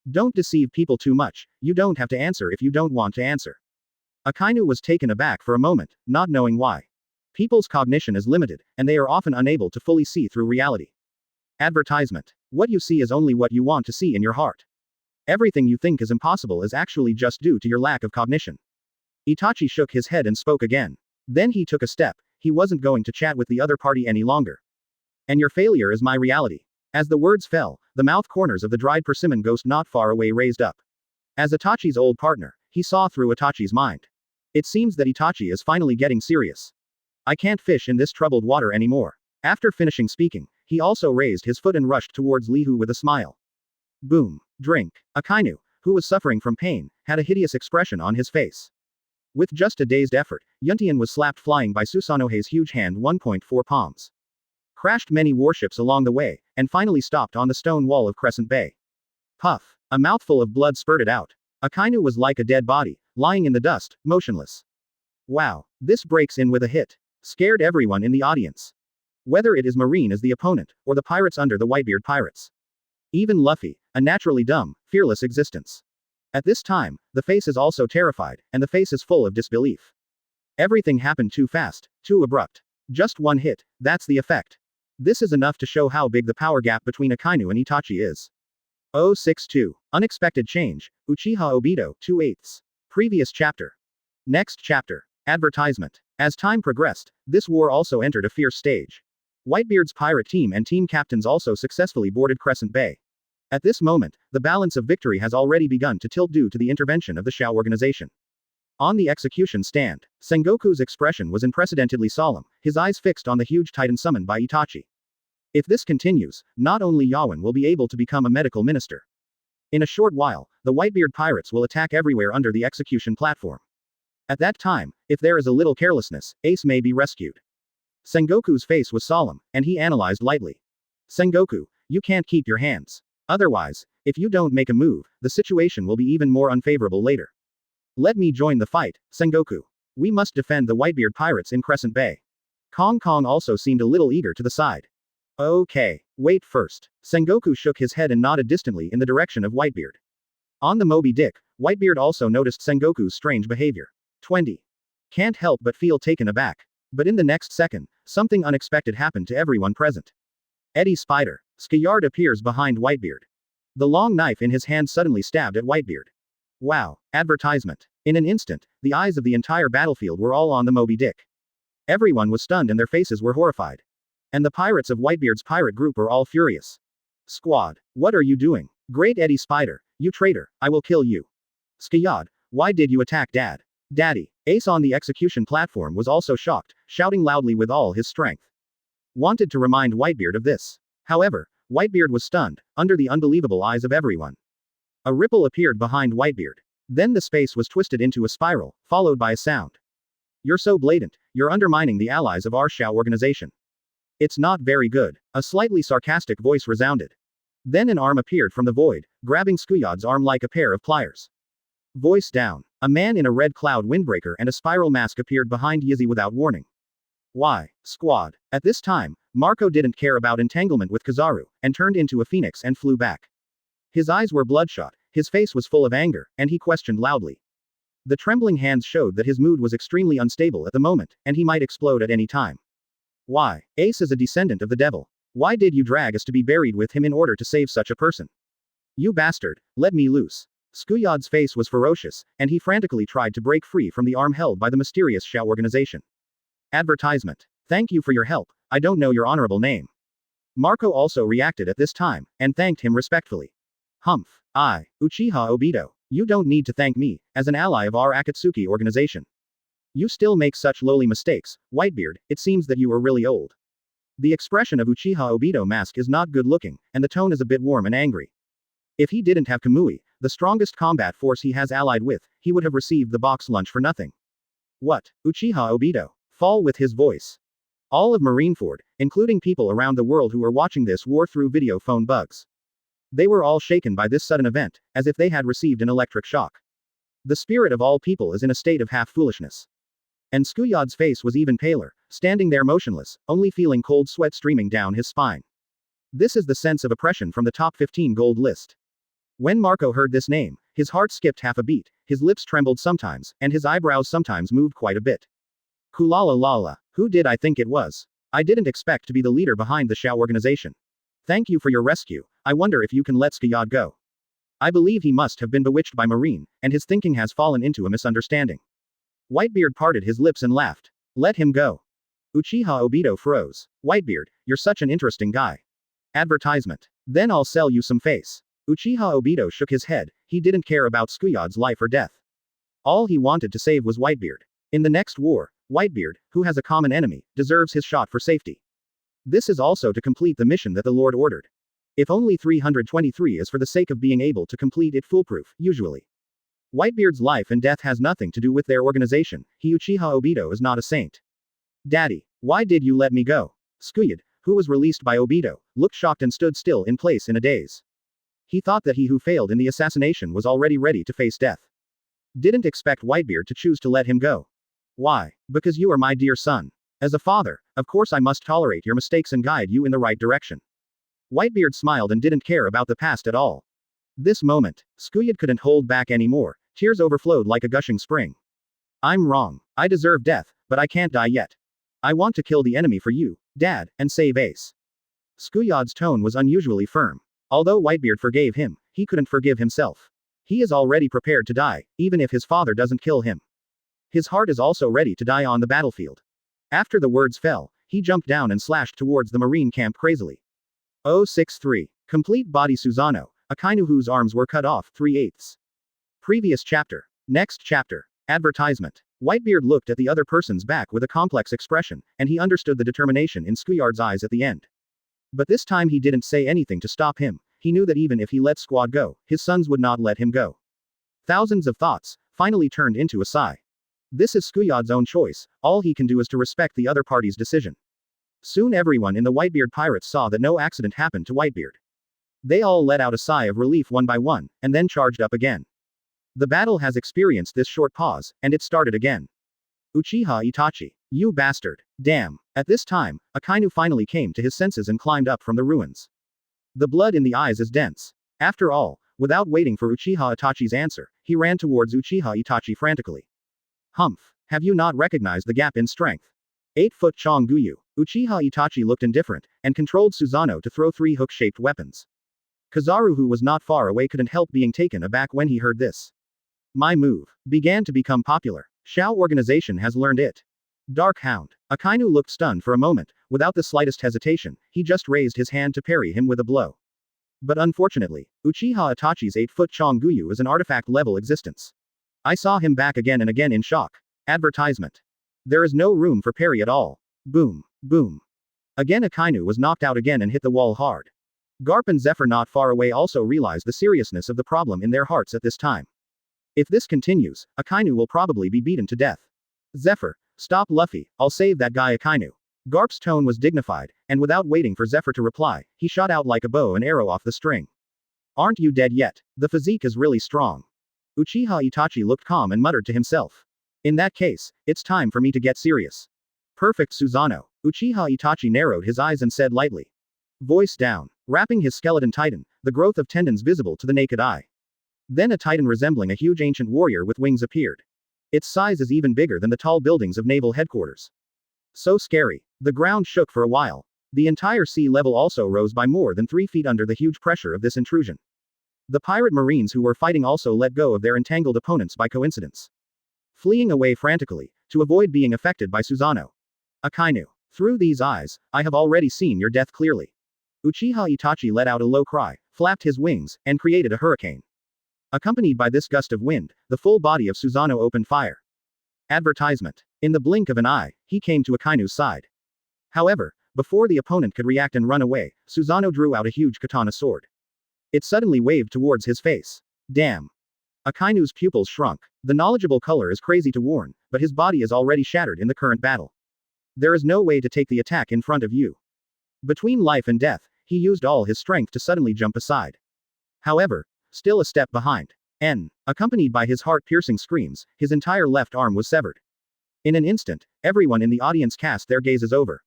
Don't deceive people too much, you don't have to answer if you don't want to answer. Akainu was taken aback for a moment, not knowing why. People's cognition is limited, and they are often unable to fully see through reality. Advertisement. What you see is only what you want to see in your heart. Everything you think is impossible is actually just due to your lack of cognition. Itachi shook his head and spoke again. Then he took a step, he wasn't going to chat with the other party any longer. And your failure is my reality. As the words fell, the mouth corners of the dried persimmon ghost not far away raised up. As Itachi's old partner, he saw through Itachi's mind. It seems that Itachi is finally getting serious. I can't fish in this troubled water anymore. After finishing speaking, he also raised his foot and rushed towards Lihu with a smile. Boom. Drink. Akainu, who was suffering from pain, had a hideous expression on his face. With just a dazed effort, Yuntian was slapped flying by Susanomi's huge hand 1.4 palms. Crashed many warships along the way, and finally stopped on the stone wall of Crescent Bay. Puff. A mouthful of blood spurted out. Akainu was like a dead body, lying in the dust, motionless. Wow. This breaks in with a hit. Scared everyone in the audience. Whether it is Marine as the opponent, or the pirates under the Whitebeard pirates. Even Luffy, a naturally dumb, fearless existence. At this time, the face is also terrified, and the face is full of disbelief. Everything happened too fast, too abrupt. Just one hit, that's the effect. This is enough to show how big the power gap between Akainu and Itachi is. 062. Unexpected change, Uchiha Obito, 2/8. Previous chapter. Next chapter. Advertisement. As time progressed, this war also entered a fierce stage. Whitebeard's pirate team and team captains also successfully boarded Crescent Bay. At this moment, the balance of victory has already begun to tilt due to the intervention of the Shao organization. On the execution stand, Sengoku's expression was unprecedentedly solemn, his eyes fixed on the huge titan summoned by Itachi. If this continues, not only Yawan will be able to become a medical minister. In a short while, the Whitebeard pirates will attack everywhere under the execution platform. At that time, if there is a little carelessness, Ace may be rescued. Sengoku's face was solemn, and he analyzed lightly. Sengoku, you can't keep your hands. Otherwise, if you don't make a move, the situation will be even more unfavorable later. Let me join the fight, Sengoku. We must defend the Whitebeard pirates in Crescent Bay. Kong Kong also seemed a little eager to the side. Okay, wait first. Sengoku shook his head and nodded distantly in the direction of Whitebeard. On the Moby Dick, Whitebeard also noticed Sengoku's strange behavior. 20. Can't help but feel taken aback. But in the next second, something unexpected happened to everyone present. Eddie Spider. Skiyard appears behind Whitebeard. The long knife in his hand suddenly stabbed at Whitebeard. Wow. Advertisement. In an instant, the eyes of the entire battlefield were all on the Moby Dick. Everyone was stunned and their faces were horrified. And the pirates of Whitebeard's pirate group were all furious. Squad. What are you doing? Great Eddie Spider. You traitor, I will kill you. Skiyard, why did you attack Dad? Daddy. Ace on the execution platform was also shocked, shouting loudly with all his strength. Wanted to remind Whitebeard of this. However, Whitebeard was stunned, under the unbelievable eyes of everyone. A ripple appeared behind Whitebeard. Then the space was twisted into a spiral, followed by a sound. You're so blatant, you're undermining the allies of our Shao organization. It's not very good. A slightly sarcastic voice resounded. Then an arm appeared from the void, grabbing Squiyad's arm like a pair of pliers. Voice down. A man in a red cloud windbreaker and a spiral mask appeared behind Yizzy without warning. Why, squad? At this time, Marco didn't care about entanglement with Kizaru, and turned into a phoenix and flew back. His eyes were bloodshot, his face was full of anger, and he questioned loudly. The trembling hands showed that his mood was extremely unstable at the moment, and he might explode at any time. Why? Ace is a descendant of the devil. Why did you drag us to be buried with him in order to save such a person? You bastard, let me loose. Squiyad's face was ferocious, and he frantically tried to break free from the arm held by the mysterious Shao organization. Advertisement. Thank you for your help, I don't know your honorable name. Marco also reacted at this time, and thanked him respectfully. Humph. I, Uchiha Obito. You don't need to thank me, as an ally of our Akatsuki organization. You still make such lowly mistakes, Whitebeard, it seems that you are really old. The expression of Uchiha Obito mask is not good looking, and the tone is a bit warm and angry. If he didn't have Kamui, the strongest combat force he has allied with, he would have received the box lunch for nothing. What? Uchiha Obito. Fall with his voice. All of Marineford, including people around the world who were watching this war through video phone bugs. They were all shaken by this sudden event, as if they had received an electric shock. The spirit of all people is in a state of half-foolishness. And Squiyad's face was even paler, standing there motionless, only feeling cold sweat streaming down his spine. This is the sense of oppression from the top 15 gold list. When Marco heard this name, his heart skipped half a beat, his lips trembled sometimes, and his eyebrows sometimes moved quite a bit. Kulala lala, who did I think it was? I didn't expect to be the leader behind the Shao organization. Thank you for your rescue, I wonder if you can let Squiyad go. I believe he must have been bewitched by Marine, and his thinking has fallen into a misunderstanding. Whitebeard parted his lips and laughed. Let him go. Uchiha Obito froze. Whitebeard, you're such an interesting guy. Advertisement. Then I'll sell you some face. Uchiha Obito shook his head, he didn't care about Squiyad's life or death. All he wanted to save was Whitebeard. In the next war, Whitebeard, who has a common enemy, deserves his shot for safety. This is also to complete the mission that the Lord ordered. If only 323 is for the sake of being able to complete it foolproof, usually. Whitebeard's life and death has nothing to do with their organization, he Uchiha Obito is not a saint. Daddy, why did you let me go? Squiyad, who was released by Obito, looked shocked and stood still in place in a daze. He thought that he who failed in the assassination was already ready to face death. Didn't expect Whitebeard to choose to let him go. Why? Because you are my dear son. As a father, of course I must tolerate your mistakes and guide you in the right direction. Whitebeard smiled and didn't care about the past at all. This moment, Squiyad couldn't hold back anymore, tears overflowed like a gushing spring. I'm wrong. I deserve death, but I can't die yet. I want to kill the enemy for you, Dad, and save Ace. Squiyad's tone was unusually firm. Although Whitebeard forgave him, he couldn't forgive himself. He is already prepared to die, even if his father doesn't kill him. His heart is also ready to die on the battlefield. After the words fell, he jumped down and slashed towards the Marine camp crazily. 063. Complete body Susanoo, Akainu whose arms were cut off 3/8. Previous chapter. Next chapter. Advertisement. Whitebeard looked at the other person's back with a complex expression, and he understood the determination in Squiyad's eyes at the end. But this time he didn't say anything to stop him, he knew that even if he let Squad go, his sons would not let him go. Thousands of thoughts, finally turned into a sigh. This is Squiyad's own choice, all he can do is to respect the other party's decision. Soon everyone in the Whitebeard pirates saw that no accident happened to Whitebeard. They all let out a sigh of relief one by one, and then charged up again. The battle has experienced this short pause, and it started again. Uchiha Itachi. You bastard. Damn. At this time, Akainu finally came to his senses and climbed up from the ruins. The blood in the eyes is dense. After all, without waiting for Uchiha Itachi's answer, he ran towards Uchiha Itachi frantically. Humph. Have you not recognized the gap in strength? 8-foot Chong Guyu. Uchiha Itachi looked indifferent, and controlled Susanoo to throw 3 hook-shaped weapons. Kizaru, who was not far away, couldn't help being taken aback when he heard this. My move began to become popular. Shao organization has learned it. Dark Hound. Akainu looked stunned for a moment, without the slightest hesitation, he just raised his hand to parry him with a blow. But unfortunately, Uchiha Itachi's 8-foot Chong Guyu is an artifact-level existence. I saw him back again and again in shock. Advertisement. There is no room for parry at all. Boom. Boom. Again Akainu was knocked out again and hit the wall hard. Garp and Zephyr not far away also realized the seriousness of the problem in their hearts at this time. If this continues, Akainu will probably be beaten to death. Zephyr, stop Luffy, I'll save that guy Akainu. Garp's tone was dignified, and without waiting for Zephyr to reply, he shot out like a bow and arrow off the string. Aren't you dead yet? The physique is really strong. Uchiha Itachi looked calm and muttered to himself. In that case, it's time for me to get serious. Perfect Susanoo. Uchiha Itachi narrowed his eyes and said lightly. Voice down. Wrapping his skeleton titan, the growth of tendons visible to the naked eye. Then a titan resembling a huge ancient warrior with wings appeared. Its size is even bigger than the tall buildings of naval headquarters. So scary. The ground shook for a while. The entire sea level also rose by more than 3 feet under the huge pressure of this intrusion. The pirate marines who were fighting also let go of their entangled opponents by coincidence, fleeing away frantically, to avoid being affected by Susanoo. Akainu. Through these eyes, I have already seen your death clearly. Uchiha Itachi let out a low cry, flapped his wings, and created a hurricane. Accompanied by this gust of wind, the full body of Susanoo opened fire. Advertisement. In the blink of an eye, he came to Akainu's side. However, before the opponent could react and run away, Susanoo drew out a huge katana sword. It suddenly waved towards his face. Damn. Akainu's pupils shrunk. The knowledgeable color is crazy to warn, but his body is already shattered in the current battle. There is no way to take the attack in front of you. Between life and death, he used all his strength to suddenly jump aside. However, still a step behind. Accompanied by his heart-piercing screams, his entire left arm was severed. In an instant, everyone in the audience cast their gazes over.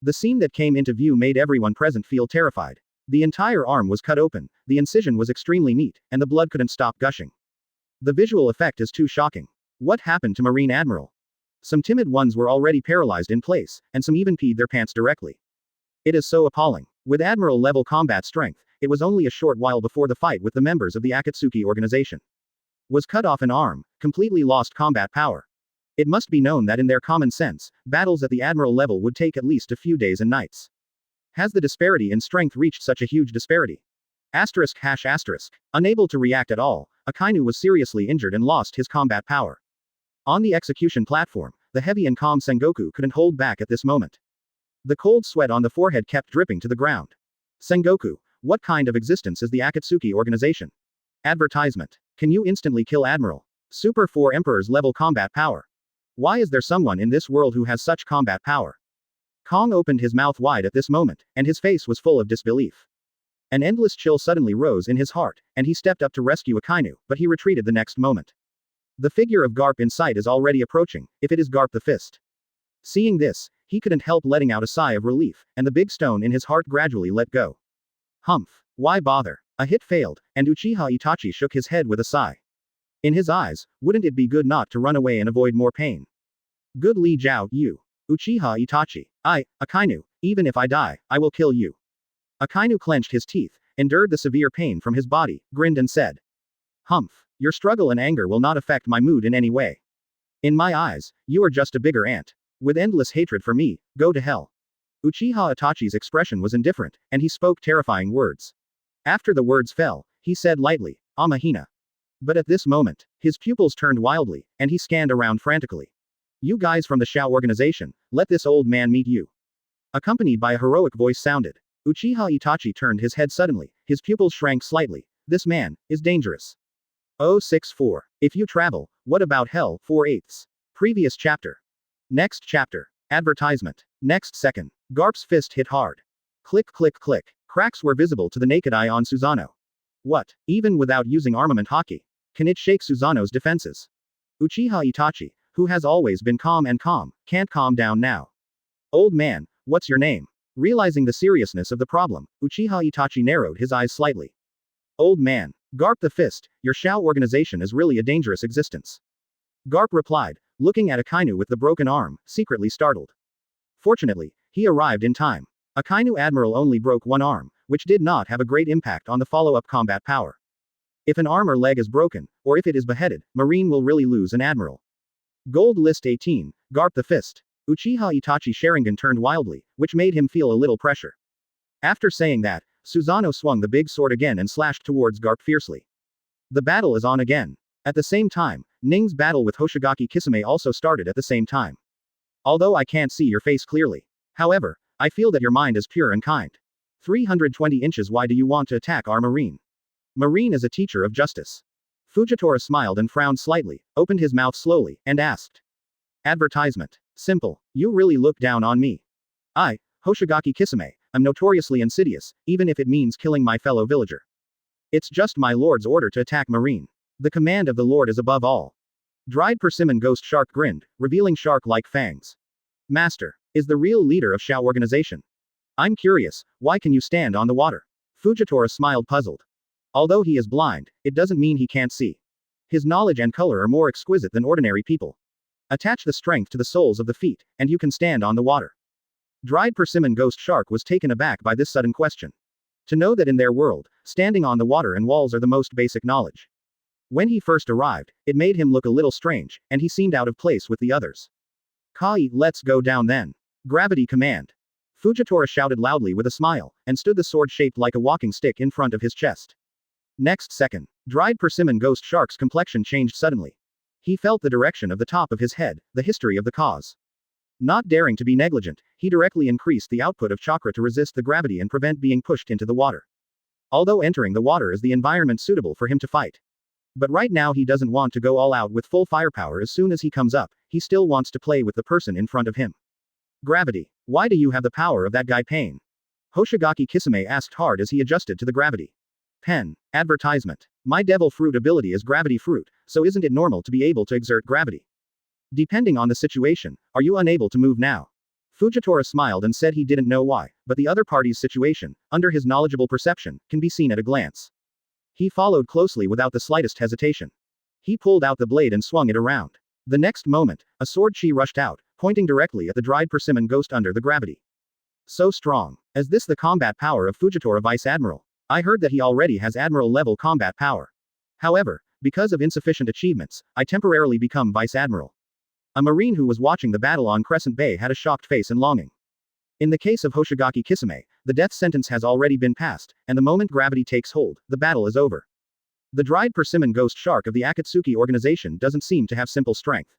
The scene that came into view made everyone present feel terrified. The entire arm was cut open, the incision was extremely neat, and the blood couldn't stop gushing. The visual effect is too shocking. What happened to Marine Admiral? Some timid ones were already paralyzed in place, and some even peed their pants directly. It is so appalling. With Admiral-level combat strength, it was only a short while before the fight with the members of the Akatsuki organization. Was cut off an arm, completely lost combat power. It must be known that in their common sense, battles at the Admiral level would take at least a few days and nights. Has the disparity in strength reached such a huge disparity? ****. Unable to react at all, Akainu was seriously injured and lost his combat power. On the execution platform, the heavy and calm Sengoku couldn't hold back at this moment. The cold sweat on the forehead kept dripping to the ground. Sengoku, what kind of existence is the Akatsuki organization? Advertisement. Can you instantly kill Admiral? Super 4 Emperor's level combat power. Why is there someone in this world who has such combat power? Kong opened his mouth wide at this moment, and his face was full of disbelief. An endless chill suddenly rose in his heart, and he stepped up to rescue Akainu, but he retreated the next moment. The figure of Garp in sight is already approaching, if it is Garp the Fist. Seeing this, he couldn't help letting out a sigh of relief, and the big stone in his heart gradually let go. Humph. Why bother? A hit failed, and Uchiha Itachi shook his head with a sigh. In his eyes, wouldn't it be good not to run away and avoid more pain? Good Li Jiao, you. Uchiha Itachi. Akainu, even if I die, I will kill you. Akainu clenched his teeth, endured the severe pain from his body, grinned and said. Humph. Your struggle and anger will not affect my mood in any way. In my eyes, you are just a bigger ant. With endless hatred for me, go to hell. Uchiha Itachi's expression was indifferent, and he spoke terrifying words. After the words fell, he said lightly, Amahina. But at this moment, his pupils turned wildly, and he scanned around frantically. You guys from the Shao organization, let this old man meet you. Accompanied by a heroic voice sounded. Uchiha Itachi turned his head suddenly, his pupils shrank slightly. This man is dangerous. 064. If you travel, what about hell? 4/8. Previous chapter. Next chapter. Advertisement. Next second. Garp's fist hit hard. Click click click. Cracks were visible to the naked eye on Susanoo. What? Even without using armament hockey? Can it shake Susanoo's defenses? Uchiha Itachi, who has always been calm, can't calm down now. Old man, what's your name? Realizing the seriousness of the problem, Uchiha Itachi narrowed his eyes slightly. Old man. Garp the Fist, your Shao organization is really a dangerous existence. Garp replied, looking at Akainu with the broken arm, secretly startled. Fortunately, he arrived in time. Akainu Admiral only broke one arm, which did not have a great impact on the follow-up combat power. If an arm or leg is broken, or if it is beheaded, Marine will really lose an admiral. Gold List 18, Garp the Fist. Uchiha Itachi Sharingan turned wildly, which made him feel a little pressure. After saying that, Susanoo swung the big sword again and slashed towards Garp fiercely. The battle is on again. At the same time, Ning's battle with Hoshigaki Kisame also started at the same time. Although I can't see your face clearly. However, I feel that your mind is pure and kind. 320 inches. Why do you want to attack our marine? Marine is a teacher of justice. Fujitora smiled and frowned slightly, opened his mouth slowly, and asked. Advertisement. Simple. You really look down on me. I, Hoshigaki Kisame, am notoriously insidious, even if it means killing my fellow villager. It's just my lord's order to attack marine. The command of the lord is above all. Dried persimmon ghost shark grinned, revealing shark-like fangs. Master, is the real leader of Shao organization. I'm curious, why can you stand on the water? Fujitora smiled puzzled. Although he is blind, it doesn't mean he can't see. His knowledge and color are more exquisite than ordinary people. Attach the strength to the soles of the feet, and you can stand on the water. Dried persimmon ghost shark was taken aback by this sudden question. To know that in their world, standing on the water and walls are the most basic knowledge. When he first arrived, it made him look a little strange, and he seemed out of place with the others. Kai, let's go down then. Gravity command. Fujitora shouted loudly with a smile, and stood the sword shaped like a walking stick in front of his chest. Next second, dried persimmon ghost shark's complexion changed suddenly. He felt the direction of the top of his head, the history of the cause. Not daring to be negligent, he directly increased the output of chakra to resist the gravity and prevent being pushed into the water. Although entering the water is the environment suitable for him to fight. But right now he doesn't want to go all out with full firepower as soon as he comes up, he still wants to play with the person in front of him. Gravity. Why do you have the power of that guy Pain? Hoshigaki Kisame asked hard as he adjusted to the gravity. Pen. Advertisement. My devil fruit ability is gravity fruit, so isn't it normal to be able to exert gravity? Depending on the situation, are you unable to move now? Fujitora smiled and said he didn't know why, but the other party's situation, under his knowledgeable perception, can be seen at a glance. He followed closely without the slightest hesitation. He pulled out the blade and swung it around. The next moment, a sword chi rushed out, pointing directly at the dried persimmon ghost under the gravity. So strong. Is this the combat power of Fujitora Vice Admiral? I heard that he already has Admiral-level combat power. However, because of insufficient achievements, I temporarily become Vice Admiral. A marine who was watching the battle on Crescent Bay had a shocked face and longing. In the case of Hoshigaki Kisame, the death sentence has already been passed, and the moment gravity takes hold, the battle is over. The dried persimmon ghost shark of the Akatsuki organization doesn't seem to have simple strength.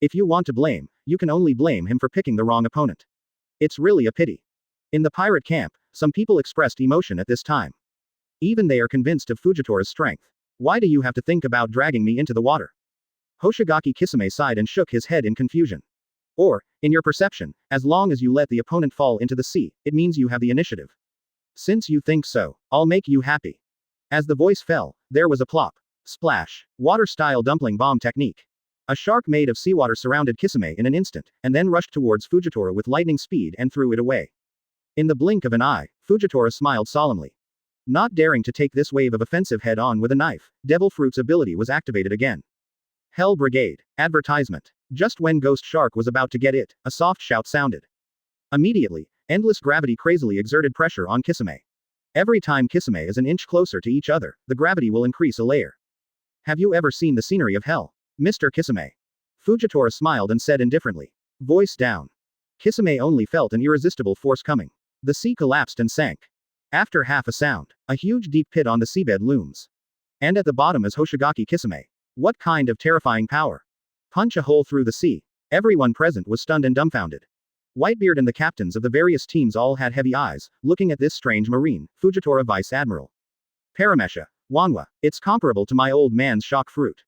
If you want to blame, you can only blame him for picking the wrong opponent. It's really a pity. In the pirate camp, some people expressed emotion at this time. Even they are convinced of Fujitora's strength. Why do you have to think about dragging me into the water? Hoshigaki Kisame sighed and shook his head in confusion. Or, in your perception, as long as you let the opponent fall into the sea, it means you have the initiative. Since you think so, I'll make you happy. As the voice fell, there was a plop. Splash. Water-style dumpling bomb technique. A shark made of seawater surrounded Kisame in an instant, and then rushed towards Fujitora with lightning speed and threw it away. In the blink of an eye, Fujitora smiled solemnly. Not daring to take this wave of offensive head-on with a knife, Devil Fruit's ability was activated again. Hell Brigade. Advertisement. Just when Ghost Shark was about to get it, a soft shout sounded. Immediately, endless gravity crazily exerted pressure on Kisame. Every time Kisame is an inch closer to each other, the gravity will increase a layer. Have you ever seen the scenery of hell, Mr. Kisame? Fujitora smiled and said indifferently. Voice down. Kisame only felt an irresistible force coming. The sea collapsed and sank. After half a sound, a huge deep pit on the seabed looms. And at the bottom is Hoshigaki Kisame. What kind of terrifying power? Punch a hole through the sea. Everyone present was stunned and dumbfounded. Whitebeard and the captains of the various teams all had heavy eyes, looking at this strange marine, Fujitora Vice Admiral. Paramesha, Wanwa, it's comparable to my old man's shock fruit.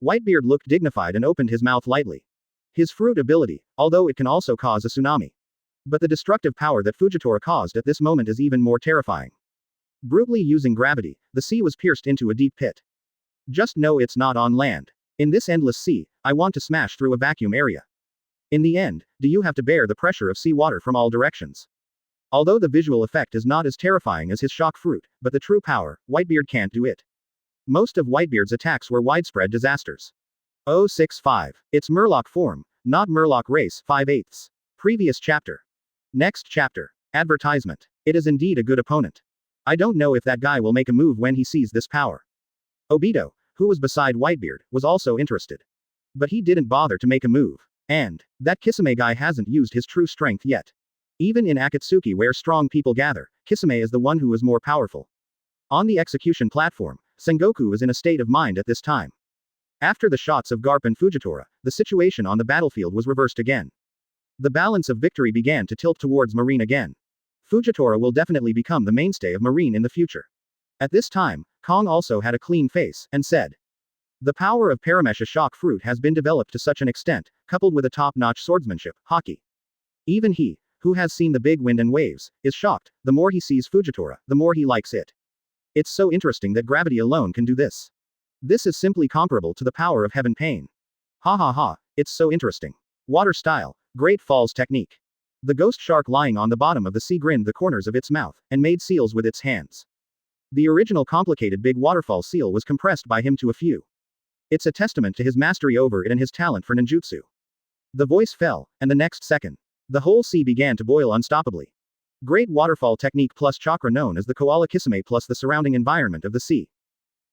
Whitebeard looked dignified and opened his mouth lightly. His fruit ability, although it can also cause a tsunami. But the destructive power that Fujitora caused at this moment is even more terrifying. Brutally using gravity, the sea was pierced into a deep pit. Just know it's not on land. In this endless sea, I want to smash through a vacuum area. In the end, do you have to bear the pressure of seawater from all directions? Although the visual effect is not as terrifying as his shock fruit, but the true power, Whitebeard can't do it. Most of Whitebeard's attacks were widespread disasters. 065. It's Murloc form, not Murloc race, 5/8. Previous chapter. Next chapter. Advertisement. It is indeed a good opponent. I don't know if that guy will make a move when he sees this power. Obito, who was beside Whitebeard, was also interested. But he didn't bother to make a move. And that Kisame guy hasn't used his true strength yet. Even in Akatsuki where strong people gather, Kisame is the one who is more powerful. On the execution platform, Sengoku is in a state of mind at this time. After the shots of Garp and Fujitora, the situation on the battlefield was reversed again. The balance of victory began to tilt towards Marine again. Fujitora will definitely become the mainstay of Marine in the future. At this time, Kong also had a clean face, and said, "The power of Paramesha shock fruit has been developed to such an extent, coupled with a top-notch swordsmanship, hockey. Even he, who has seen the big wind and waves, is shocked. The more he sees Fujitora, the more he likes it. It's so interesting that gravity alone can do this. This is simply comparable to the power of heaven pain. Ha ha ha, it's so interesting. Water style, great falls technique." The ghost shark lying on the bottom of the sea grinned the corners of its mouth, and made seals with its hands. The original complicated big waterfall seal was compressed by him to a few. It's a testament to his mastery over it and his talent for ninjutsu. The voice fell, and the next second, the whole sea began to boil unstoppably. Great waterfall technique plus chakra known as the koala Kisame plus the surrounding environment of the sea.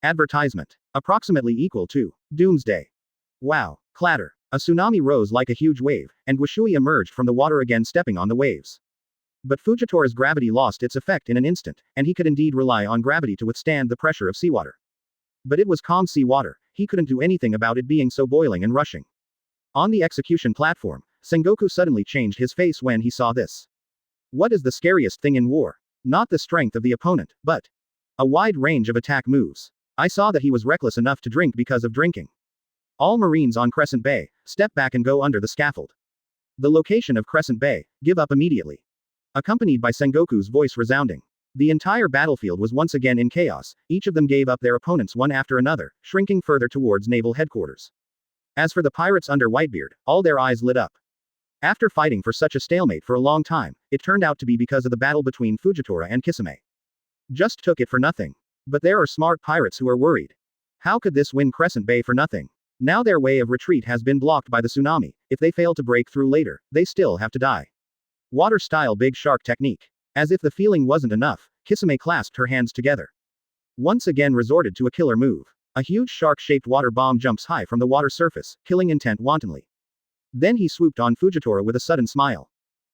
Advertisement. Approximately equal to Doomsday. Wow. Clatter. A tsunami rose like a huge wave, and Guishui emerged from the water again stepping on the waves. But Fujitora's gravity lost its effect in an instant, and he could indeed rely on gravity to withstand the pressure of seawater. But it was calm seawater, he couldn't do anything about it being so boiling and rushing. On the execution platform, Sengoku suddenly changed his face when he saw this. What is the scariest thing in war? Not the strength of the opponent, but a wide range of attack moves. I saw that he was reckless enough to drink because of drinking. All Marines on Crescent Bay, step back and go under the scaffold. The location of Crescent Bay, give up immediately. Accompanied by Sengoku's voice resounding. The entire battlefield was once again in chaos, each of them gave up their opponents one after another, shrinking further towards naval headquarters. As for the pirates under Whitebeard, all their eyes lit up. After fighting for such a stalemate for a long time, it turned out to be because of the battle between Fujitora and Kisame. Just took it for nothing. But there are smart pirates who are worried. How could this win Crescent Bay for nothing? Now their way of retreat has been blocked by the tsunami. If they fail to break through later, they still have to die. Water-style big shark technique. As if the feeling wasn't enough, Kisame clasped her hands together. Once again resorted to a killer move. A huge shark-shaped water bomb jumps high from the water surface, killing intent wantonly. Then he swooped on Fujitora with a sudden smile.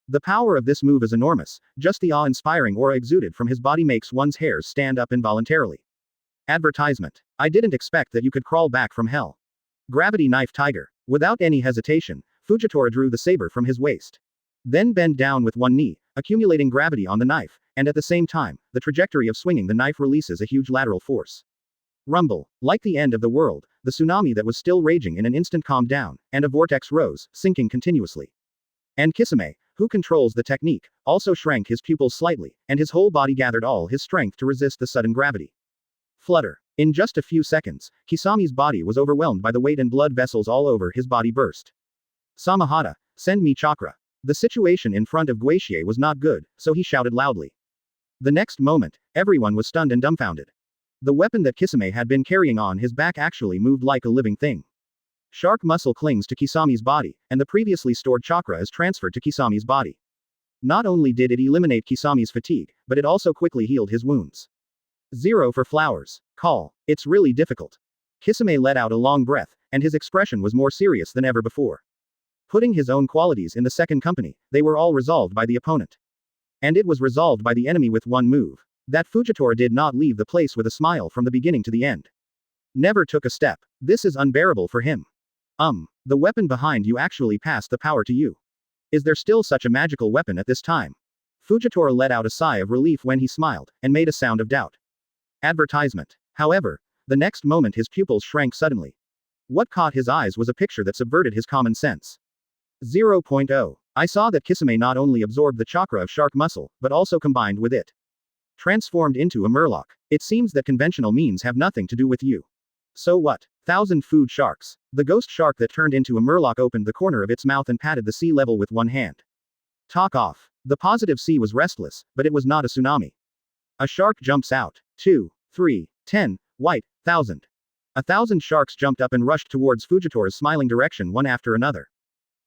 The power of this move is enormous, just the awe-inspiring aura exuded from his body makes one's hairs stand up involuntarily. Advertisement. I didn't expect that you could crawl back from hell. Gravity Knife Tiger. Without any hesitation, Fujitora drew the saber from his waist. Then bent down with one knee, accumulating gravity on the knife, and at the same time, the trajectory of swinging the knife releases a huge lateral force. Rumble. Like the end of the world, the tsunami that was still raging in an instant calmed down, and a vortex rose, sinking continuously. And Kisame, who controls the technique, also shrank his pupils slightly, and his whole body gathered all his strength to resist the sudden gravity. Flutter. In just a few seconds, Kisame's body was overwhelmed by the weight and blood vessels all over his body burst. Samahata, send me chakra. The situation in front of Guiche was not good, so he shouted loudly. The next moment, everyone was stunned and dumbfounded. The weapon that Kisame had been carrying on his back actually moved like a living thing. Shark muscle clings to Kisame's body, and the previously stored chakra is transferred to Kisame's body. Not only did it eliminate Kisame's fatigue, but it also quickly healed his wounds. 0 for flowers. Call. It's really difficult. Kisame let out a long breath, and his expression was more serious than ever before. Putting his own qualities in the second company, they were all resolved by the opponent. And it was resolved by the enemy with one move. That Fujitora did not leave the place with a smile from the beginning to the end. Never took a step. This is unbearable for him. The weapon behind you actually passed the power to you. Is there still such a magical weapon at this time? Fujitora let out a sigh of relief when he smiled, and made a sound of doubt. Advertisement. However, the next moment his pupils shrank suddenly. What caught his eyes was a picture that subverted his common sense. 0.0. I saw that Kisame not only absorbed the chakra of shark muscle, but also combined with it. Transformed into a murloc. It seems that conventional means have nothing to do with you. So what? 1,000 food sharks. The ghost shark that turned into a murloc opened the corner of its mouth and patted the sea level with one hand. Talk off. The positive sea was restless, but it was not a tsunami. A shark jumps out. 2, 3, 10, white, 1,000. 1,000 sharks jumped up and rushed towards Fujitora's smiling direction one after another.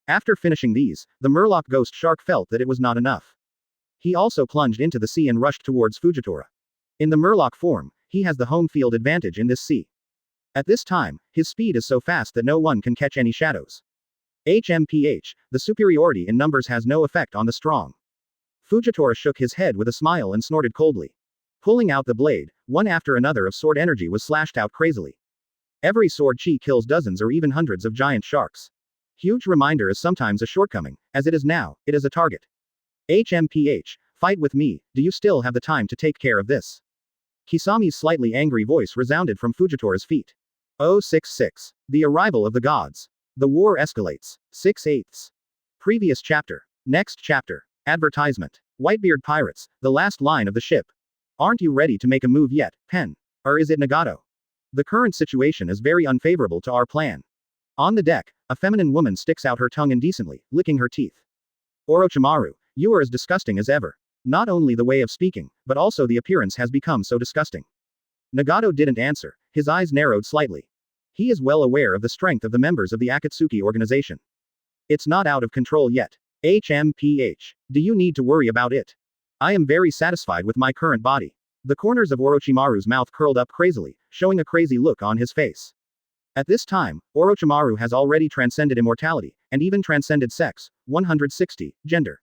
After finishing these, the murloc ghost shark felt that it was not enough. He also plunged into the sea and rushed towards Fujitora. In the murloc form, he has the home field advantage in this sea. At this time, his speed is so fast that no one can catch any shadows. HMPH, the superiority in numbers has no effect on the strong. Fujitora shook his head with a smile and snorted coldly. Pulling out the blade, one after another of sword energy was slashed out crazily. Every sword chi kills dozens or even hundreds of giant sharks. Huge reminder is sometimes a shortcoming, as it is now, it is a target. HMPH, fight with me, do you still have the time to take care of this? Kisame's slightly angry voice resounded from Fujitora's feet. 066. The arrival of the gods. The war escalates. 6/8. Previous chapter. Next chapter. Advertisement. Whitebeard pirates, the last line of the ship. Aren't you ready to make a move yet, Pen? Or is it Nagato? The current situation is very unfavorable to our plan. On the deck, a feminine woman sticks out her tongue indecently, licking her teeth. Orochimaru, you are as disgusting as ever. Not only the way of speaking, but also the appearance has become so disgusting. Nagato didn't answer, his eyes narrowed slightly. He is well aware of the strength of the members of the Akatsuki organization. It's not out of control yet. HMPH. Do you need to worry about it? I am very satisfied with my current body. The corners of Orochimaru's mouth curled up crazily, showing a crazy look on his face. At this time, Orochimaru has already transcended immortality, and even transcended sex, 160, gender.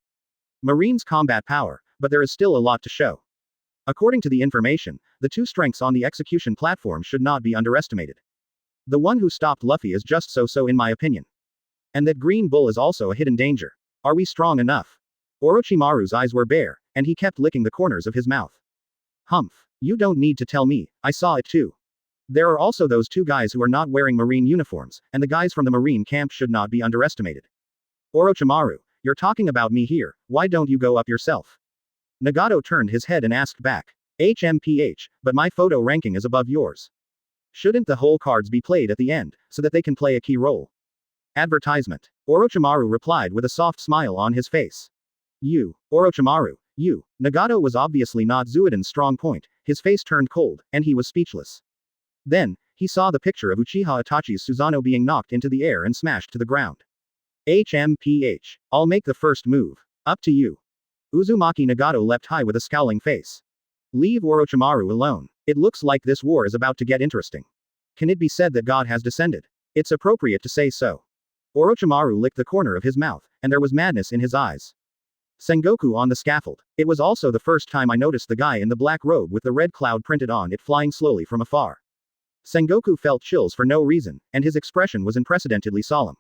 Marine's combat power, but there is still a lot to show. According to the information, the two strengths on the execution platform should not be underestimated. The one who stopped Luffy is just so in my opinion. And that Green Bull is also a hidden danger. Are we strong enough? Orochimaru's eyes were bare, and he kept licking the corners of his mouth. Humph. You don't need to tell me, I saw it too. There are also those two guys who are not wearing marine uniforms, and the guys from the marine camp should not be underestimated. Orochimaru, you're talking about me here, why don't you go up yourself? Nagato turned his head and asked back. HMPH, but my photo ranking is above yours. Shouldn't the whole cards be played at the end, so that they can play a key role? Advertisement. Orochimaru replied with a soft smile on his face. You, Orochimaru, you. Nagato was obviously not Zuiden's strong point, his face turned cold, and he was speechless. Then, he saw the picture of Uchiha Itachi's Susanoo being knocked into the air and smashed to the ground. HMPH. I'll make the first move. Up to you. Uzumaki Nagato leapt high with a scowling face. Leave Orochimaru alone. It looks like this war is about to get interesting. Can it be said that God has descended? It's appropriate to say so. Orochimaru licked the corner of his mouth, and there was madness in his eyes. Sengoku on the scaffold. It was also the first time I noticed the guy in the black robe with the red cloud printed on it flying slowly from afar. Sengoku felt chills for no reason, and his expression was unprecedentedly solemn.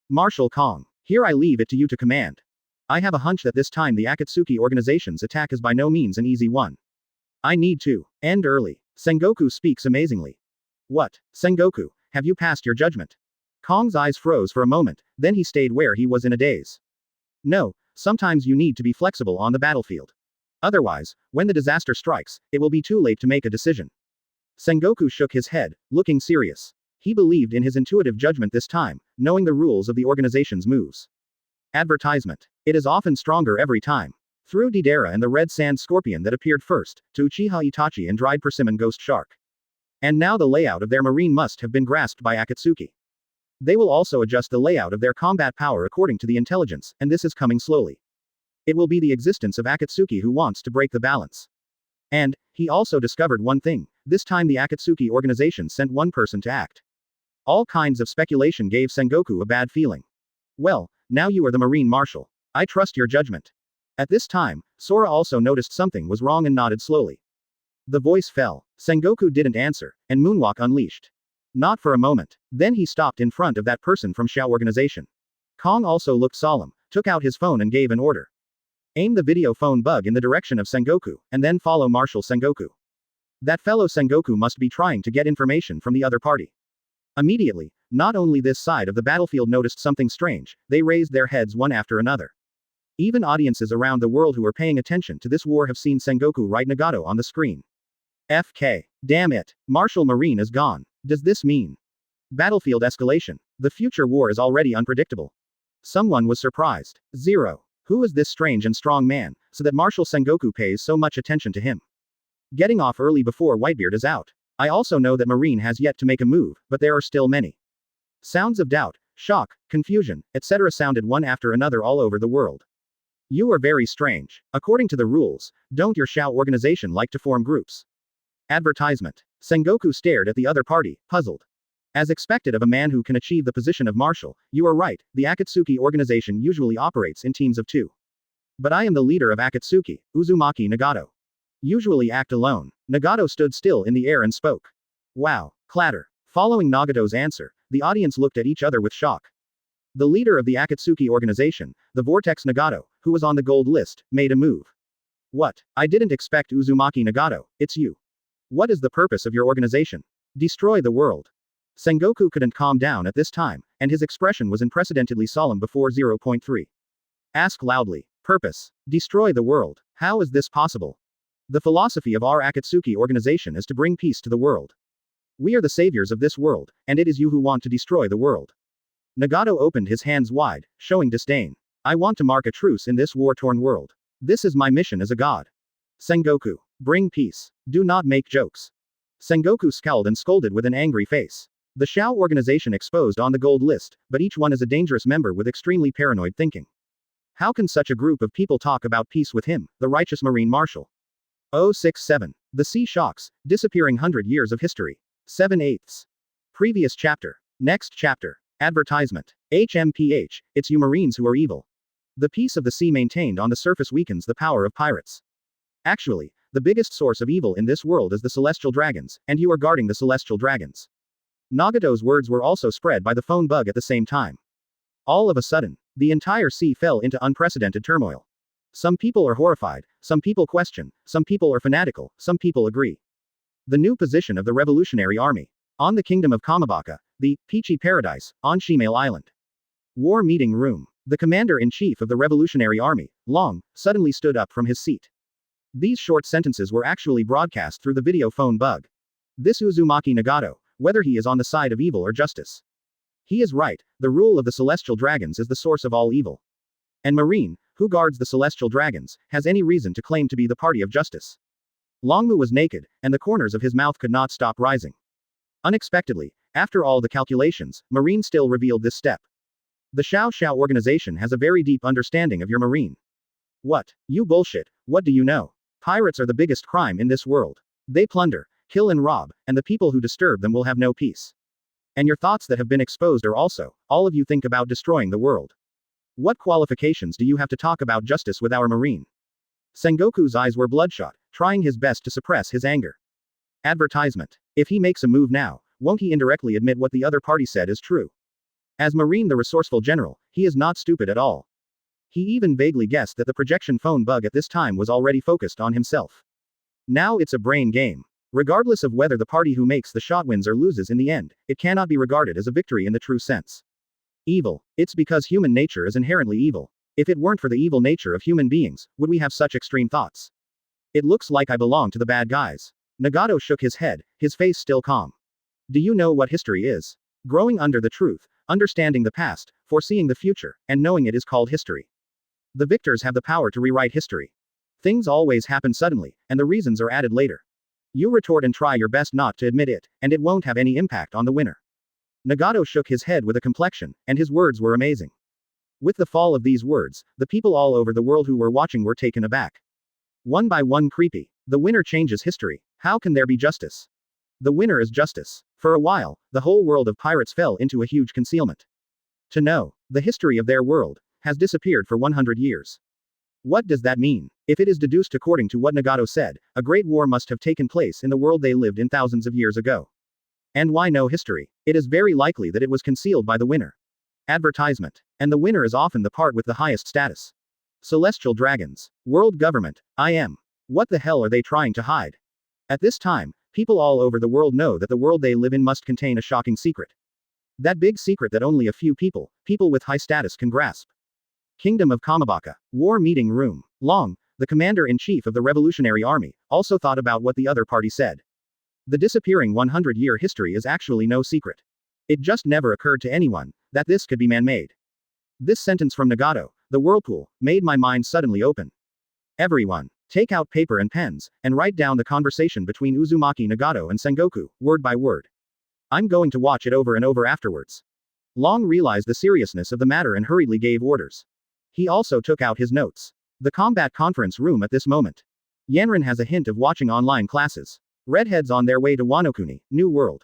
Marshal Kong. Here I leave it to you to command. I have a hunch that this time the Akatsuki organization's attack is by no means an easy one. I need to end early. Sengoku speaks amazingly. What, Sengoku, have you passed your judgment? Kong's eyes froze for a moment, then he stayed where he was in a daze. No, sometimes you need to be flexible on the battlefield. Otherwise, when the disaster strikes, it will be too late to make a decision. Sengoku shook his head, looking serious. He believed in his intuitive judgment this time, knowing the rules of the organization's moves. Advertisement. It is often stronger every time. Through Deidara and the red sand scorpion that appeared first, to Uchiha Itachi and dried persimmon ghost shark. And now the layout of their marine must have been grasped by Akatsuki. They will also adjust the layout of their combat power according to the intelligence, and this is coming slowly. It will be the existence of Akatsuki who wants to break the balance. And, he also discovered one thing, this time the Akatsuki organization sent one person to act. All kinds of speculation gave Sengoku a bad feeling. Well, now you are the Marine Marshal. I trust your judgment. At this time, Sora also noticed something was wrong and nodded slowly. The voice fell. Sengoku didn't answer, and Moonwalk unleashed. Not for a moment. Then he stopped in front of that person from Xiao organization. Kong also looked solemn, took out his phone and gave an order. Aim the video phone bug in the direction of Sengoku, and then follow Marshal Sengoku. That fellow Sengoku must be trying to get information from the other party. Immediately, not only this side of the battlefield noticed something strange, they raised their heads one after another. Even audiences around the world who are paying attention to this war have seen Sengoku write Nagato on the screen. FK. Damn it. Marshal Marine is gone. Does this mean battlefield escalation? The future war is already unpredictable. Someone was surprised. 0. Who is this strange and strong man, so that Marshal Sengoku pays so much attention to him? Getting off early before Whitebeard is out. I also know that Marine has yet to make a move, but there are still many. Sounds of doubt, shock, confusion, etc. sounded one after another all over the world. You are very strange. According to the rules, don't your Xiao organization like to form groups? Advertisement. Sengoku stared at the other party, puzzled. As expected of a man who can achieve the position of marshal, you are right, the Akatsuki organization usually operates in teams of 2. But I am the leader of Akatsuki, Uzumaki Nagato. Usually act alone. Nagato stood still in the air and spoke. Wow. Clatter. Following Nagato's answer, the audience looked at each other with shock. The leader of the Akatsuki organization, the Vortex Nagato, who was on the gold list, made a move. What? I didn't expect Uzumaki Nagato, it's you. What is the purpose of your organization? Destroy the world. Sengoku couldn't calm down at this time, and his expression was unprecedentedly solemn before 0.3. Ask loudly. Purpose. Destroy the world. How is this possible? The philosophy of our Akatsuki organization is to bring peace to the world. We are the saviors of this world, and it is you who want to destroy the world. Nagato opened his hands wide, showing disdain. I want to mark a truce in this war-torn world. This is my mission as a god. Sengoku. Bring peace. Do not make jokes. Sengoku scowled and scolded with an angry face. The Shao organization exposed on the gold list, but each one is a dangerous member with extremely paranoid thinking. How can such a group of people talk about peace with him, the righteous Marine Marshal? 067. The Sea Shocks, disappearing 100 years of history. 7/8. Previous chapter. Next chapter. Advertisement. HMPH, it's you Marines who are evil. The peace of the sea maintained on the surface weakens the power of pirates. Actually, the biggest source of evil in this world is the celestial dragons, and you are guarding the celestial dragons. Nagato's words were also spread by the phone bug at the same time. All of a sudden, the entire sea fell into unprecedented turmoil. Some people are horrified, some people question, some people are fanatical, some people agree. The new position of the Revolutionary Army. On the Kingdom of Kamabaka, the Peachy Paradise, on Shimale Island. War Meeting Room. The Commander-in-Chief of the Revolutionary Army, Long, suddenly stood up from his seat. These short sentences were actually broadcast through the video phone bug. This Uzumaki Nagato, whether he is on the side of evil or justice. He is right, the rule of the celestial dragons is the source of all evil. And Marine, who guards the celestial dragons, has any reason to claim to be the party of justice. Longmu was naked, and the corners of his mouth could not stop rising. Unexpectedly, after all the calculations, Marine still revealed this step. The Xiao Xiao organization has a very deep understanding of your Marine. What? You bullshit, what do you know? Pirates are the biggest crime in this world. They plunder, kill and rob, and the people who disturb them will have no peace. And your thoughts that have been exposed are also, all of you think about destroying the world. What qualifications do you have to talk about justice with our Marine? Sengoku's eyes were bloodshot, trying his best to suppress his anger. Advertisement. If he makes a move now, won't he indirectly admit what the other party said is true? As Marine the resourceful general, he is not stupid at all. He even vaguely guessed that the projection phone bug at this time was already focused on himself. Now it's a brain game. Regardless of whether the party who makes the shot wins or loses in the end, it cannot be regarded as a victory in the true sense. Evil. It's because human nature is inherently evil. If it weren't for the evil nature of human beings, would we have such extreme thoughts? It looks like I belong to the bad guys. Nagato shook his head, his face still calm. Do you know what history is? Growing under the truth, understanding the past, foreseeing the future, and knowing it is called history. The victors have the power to rewrite history. Things always happen suddenly, and the reasons are added later. You retort and try your best not to admit it, and it won't have any impact on the winner. Nagato shook his head with a complexion, and his words were amazing. With the fall of these words, the people all over the world who were watching were taken aback. One by one creepy. The winner changes history. How can there be justice? The winner is justice. For a while, the whole world of pirates fell into a huge concealment. To know the history of their world has disappeared for 100 years. What does that mean? If it is deduced according to what Nagato said, a great war must have taken place in the world they lived in thousands of years ago. And why no history? It is very likely that it was concealed by the winner. Advertisement. And the winner is often the part with the highest status. Celestial dragons. World government. I am. What the hell are they trying to hide? At this time, people all over the world know that the world they live in must contain a shocking secret. That big secret that only a few people with high status can grasp. Kingdom of Kamabaka. War Meeting Room. Long, the commander-in-chief of the Revolutionary Army, also thought about what the other party said. The disappearing 100-year history is actually no secret. It just never occurred to anyone that this could be man-made. This sentence from Nagato, the whirlpool, made my mind suddenly open. Everyone, take out paper and pens, and write down the conversation between Uzumaki Nagato and Sengoku, word by word. I'm going to watch it over and over afterwards. Long realized the seriousness of the matter and hurriedly gave orders. He also took out his notes. The combat conference room at this moment. Yanran has a hint of watching online classes. Redheads on their way to Wanokuni, New World.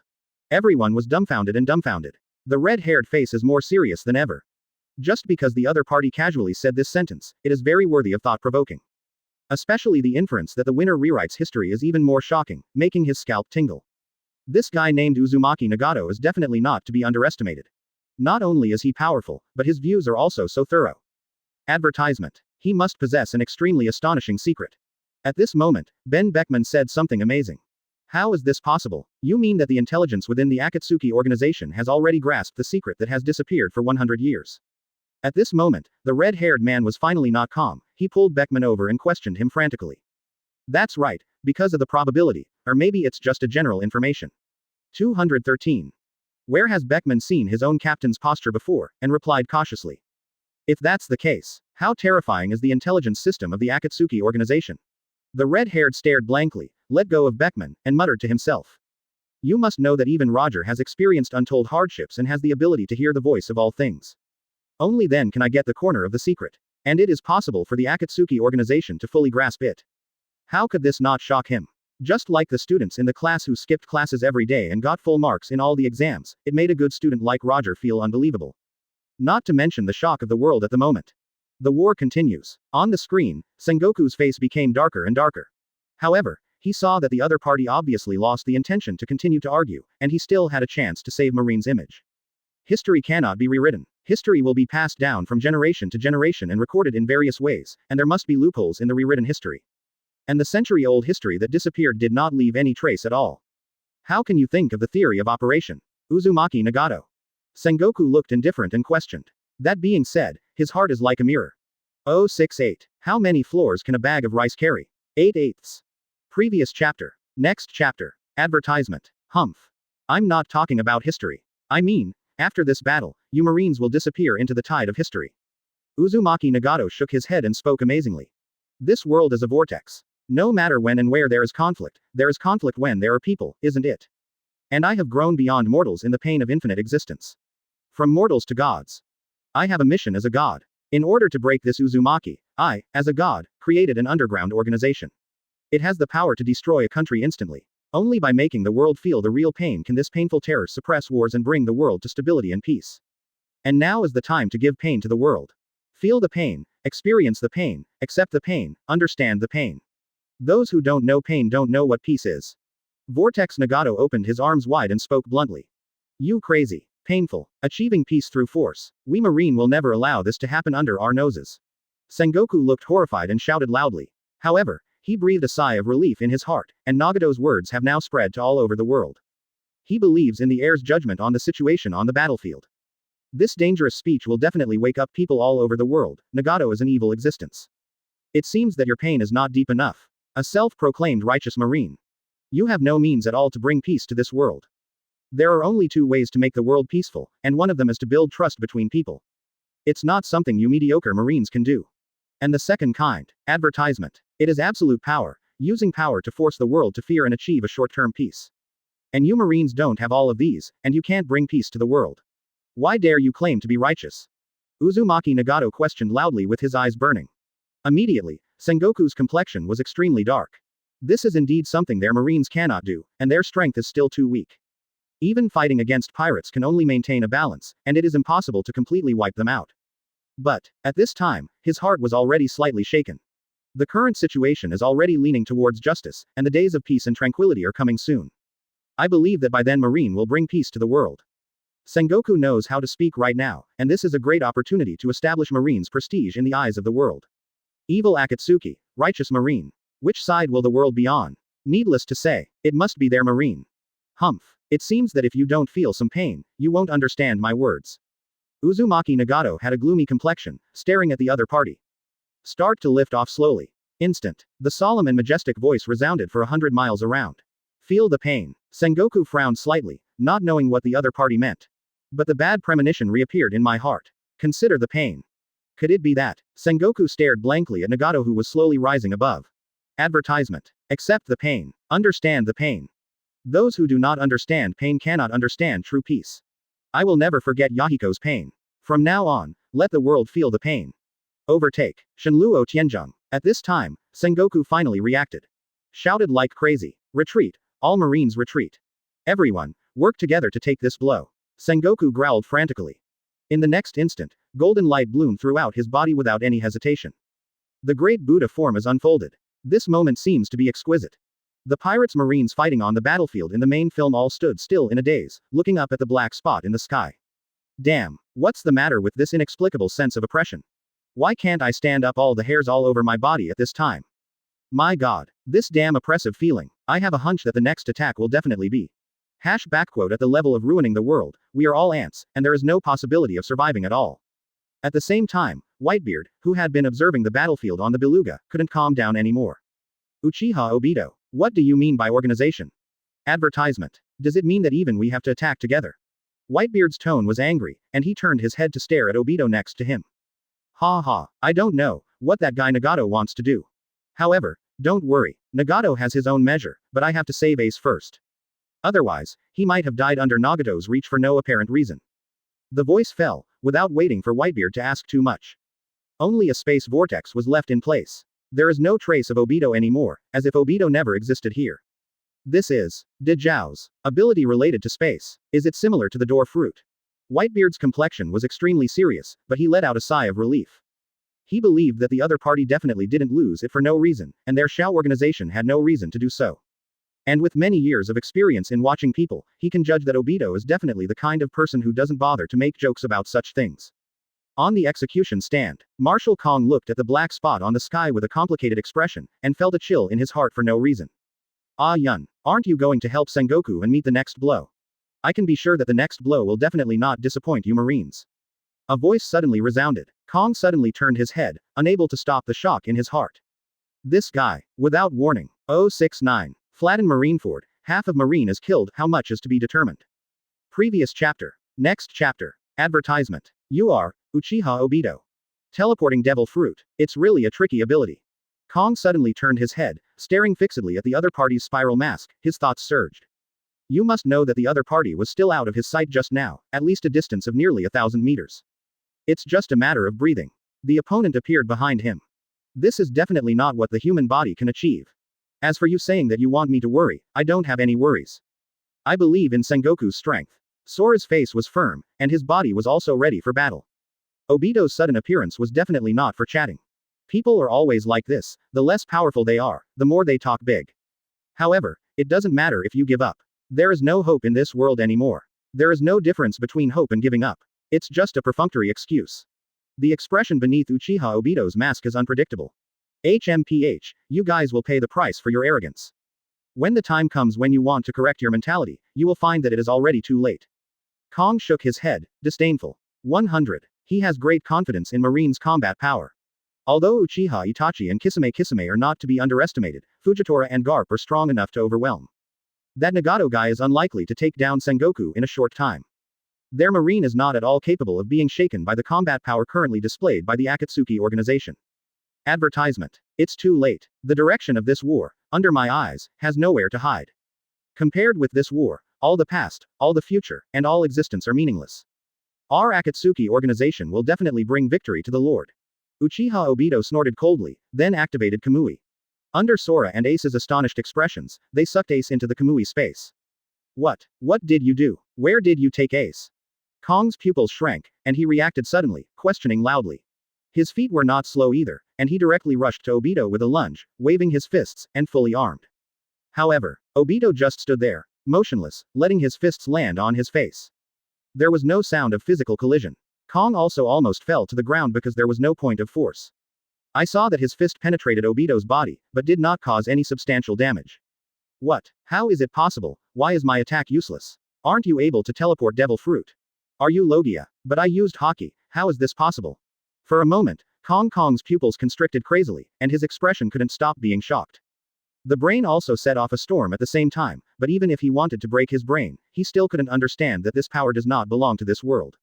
Everyone was dumbfounded and dumbfounded. The red-haired face is more serious than ever. Just because the other party casually said this sentence, it is very worthy of thought-provoking. Especially the inference that the winner rewrites history is even more shocking, making his scalp tingle. This guy named Uzumaki Nagato is definitely not to be underestimated. Not only is he powerful, but his views are also so thorough. Advertisement. He must possess an extremely astonishing secret. At this moment, Ben Beckman said something amazing. How is this possible? You mean that the intelligence within the Akatsuki organization has already grasped the secret that has disappeared for 100 years? At this moment, the red-haired man was finally not calm. He pulled Beckman over and questioned him frantically. That's right, because of the probability, or maybe it's just a general information. 213. Where has Beckman seen his own captain's posture before, and replied cautiously. If that's the case, how terrifying is the intelligence system of the Akatsuki organization? The red-haired stared blankly, let go of Beckman, and muttered to himself. You must know that even Roger has experienced untold hardships and has the ability to hear the voice of all things. Only then can I get the corner of the secret. And it is possible for the Akatsuki organization to fully grasp it. How could this not shock him? Just like the students in the class who skipped classes every day and got full marks in all the exams, it made a good student like Roger feel unbelievable. Not to mention the shock of the world at the moment. The war continues. On the screen, Sengoku's face became darker and darker. However, he saw that the other party obviously lost the intention to continue to argue, and he still had a chance to save Marine's image. History cannot be rewritten. History will be passed down from generation to generation and recorded in various ways, and there must be loopholes in the rewritten history. And the century-old history that disappeared did not leave any trace at all. How can you think of the theory of operation? Uzumaki Nagato. Sengoku looked indifferent and questioned. That being said, his heart is like a mirror. 068. How many floors can a bag of rice carry? 8/8. Previous chapter. Next chapter. Advertisement. Humph. I'm not talking about history. I mean, after this battle, you Marines will disappear into the tide of history. Uzumaki Nagato shook his head and spoke amazingly. This world is a vortex. No matter when and where there is conflict when there are people, isn't it? And I have grown beyond mortals in the pain of infinite existence. From mortals to gods. I have a mission as a god. In order to break this Uzumaki, I, as a god, created an underground organization. It has the power to destroy a country instantly. Only by making the world feel the real pain can this painful terror suppress wars and bring the world to stability and peace. And now is the time to give pain to the world. Feel the pain, experience the pain, accept the pain, understand the pain. Those who don't know pain don't know what peace is. Vortex Nagato opened his arms wide and spoke bluntly. You crazy. Painful. Achieving peace through force. We Marine will never allow this to happen under our noses. Sengoku looked horrified and shouted loudly. However, he breathed a sigh of relief in his heart, and Nagato's words have now spread to all over the world. He believes in the heir's judgment on the situation on the battlefield. This dangerous speech will definitely wake up people all over the world. Nagato is an evil existence. It seems that your pain is not deep enough. A self-proclaimed righteous Marine. You have no means at all to bring peace to this world. There are only two ways to make the world peaceful, and one of them is to build trust between people. It's not something you mediocre Marines can do. And the second kind, advertisement. It is absolute power, using power to force the world to fear and achieve a short-term peace. And you Marines don't have all of these, and you can't bring peace to the world. Why dare you claim to be righteous? Uzumaki Nagato questioned loudly with his eyes burning. Immediately, Sengoku's complexion was extremely dark. This is indeed something their Marines cannot do, and their strength is still too weak. Even fighting against pirates can only maintain a balance, and it is impossible to completely wipe them out. But, at this time, his heart was already slightly shaken. The current situation is already leaning towards justice, and the days of peace and tranquility are coming soon. I believe that by then Marine will bring peace to the world. Sengoku knows how to speak right now, and this is a great opportunity to establish Marine's prestige in the eyes of the world. Evil Akatsuki, righteous Marine. Which side will the world be on? Needless to say, it must be their Marine. Humph. It seems that if you don't feel some pain, you won't understand my words. Uzumaki Nagato had a gloomy complexion, staring at the other party. Start to lift off slowly. Instant. The solemn and majestic voice resounded for 100 miles around. Feel the pain. Sengoku frowned slightly, not knowing what the other party meant. But the bad premonition reappeared in my heart. Consider the pain. Could it be that? Sengoku stared blankly at Nagato, who was slowly rising above. Advertisement. Accept the pain. Understand the pain. Those who do not understand pain cannot understand true peace. I will never forget Yahiko's pain. From now on, let the world feel the pain. Overtake. Shenluo Tianzhong. At this time, Sengoku finally reacted. Shouted like crazy. Retreat. All Marines retreat. Everyone, work together to take this blow. Sengoku growled frantically. In the next instant, golden light bloomed throughout his body without any hesitation. The great Buddha form is unfolded. This moment seems to be exquisite. The pirates' marines fighting on the battlefield in the main film all stood still in a daze, looking up at the black spot in the sky. Damn, what's the matter with this inexplicable sense of oppression? Why can't I stand up? All the hairs all over my body at this time. My god, this damn oppressive feeling. I have a hunch that the next attack will definitely be. At the level of ruining the world, we are all ants, and there is no possibility of surviving at all. At the same time, Whitebeard, who had been observing the battlefield on the Beluga, couldn't calm down anymore. Uchiha Obito, what do you mean by organization? Advertisement. Does it mean that even we have to attack together? Whitebeard's tone was angry, and he turned his head to stare at Obito next to him. Ha ha, I don't know what that guy Nagato wants to do. However, don't worry, Nagato has his own measure, but I have to save Ace first. Otherwise, he might have died under Nagato's reach for no apparent reason. The voice fell, without waiting for Whitebeard to ask too much. Only a space vortex was left in place. There is no trace of Obito anymore, as if Obito never existed here. This is Dejiao's ability related to space. Is it similar to the door fruit? Whitebeard's complexion was extremely serious, but he let out a sigh of relief. He believed that the other party definitely didn't lose it for no reason, and their Shao organization had no reason to do so. And with many years of experience in watching people, he can judge that Obito is definitely the kind of person who doesn't bother to make jokes about such things. On the execution stand, Marshal Kong looked at the black spot on the sky with a complicated expression, and felt a chill in his heart for no reason. Ah Yun, aren't you going to help Sengoku and meet the next blow? I can be sure that the next blow will definitely not disappoint you Marines. A voice suddenly resounded. Kong suddenly turned his head, unable to stop the shock in his heart. This guy, without warning. 069. Flatten Marineford, half of Marine is killed, how much is to be determined. Previous chapter. Next chapter. Advertisement. You are Uchiha Obito. Teleporting devil fruit. It's really a tricky ability. Kong suddenly turned his head, staring fixedly at the other party's spiral mask, his thoughts surged. You must know that the other party was still out of his sight just now, at least a distance of nearly 1,000 meters. It's just a matter of breathing. The opponent appeared behind him. This is definitely not what the human body can achieve. As for you saying that you want me to worry, I don't have any worries. I believe in Sengoku's strength. Sora's face was firm, and his body was also ready for battle. Obito's sudden appearance was definitely not for chatting. People are always like this, the less powerful they are, the more they talk big. However, it doesn't matter if you give up. There is no hope in this world anymore. There is no difference between hope and giving up. It's just a perfunctory excuse. The expression beneath Uchiha Obito's mask is unpredictable. HMPH, you guys will pay the price for your arrogance. When the time comes when you want to correct your mentality, you will find that it is already too late. Kong shook his head, disdainful. 100. He has great confidence in Marine's combat power. Although Uchiha Itachi and Kisame are not to be underestimated, Fujitora and Garp are strong enough to overwhelm. That Nagato guy is unlikely to take down Sengoku in a short time. Their marine is not at all capable of being shaken by the combat power currently displayed by the Akatsuki organization. Advertisement. It's too late. The direction of this war, under my eyes, has nowhere to hide. Compared with this war, all the past, all the future, and all existence are meaningless. Our Akatsuki organization will definitely bring victory to the Lord. Uchiha Obito snorted coldly, then activated Kamui. Under Sora and Ace's astonished expressions, they sucked Ace into the Kamui space. What? What did you do? Where did you take Ace? Kong's pupils shrank, and he reacted suddenly, questioning loudly. His feet were not slow either, and he directly rushed to Obito with a lunge, waving his fists, and fully armed. However, Obito just stood there, motionless, letting his fists land on his face. There was no sound of physical collision. Kong also almost fell to the ground because there was no point of force. I saw that his fist penetrated Obito's body, but did not cause any substantial damage. What? How is it possible? Why is my attack useless? Aren't you able to teleport devil fruit? Are you Logia? But I used Haki, how is this possible? For a moment, Kong's pupils constricted crazily, and his expression couldn't stop being shocked. The brain also set off a storm at the same time, but even if he wanted to break his brain, he still couldn't understand that this power does not belong to this world.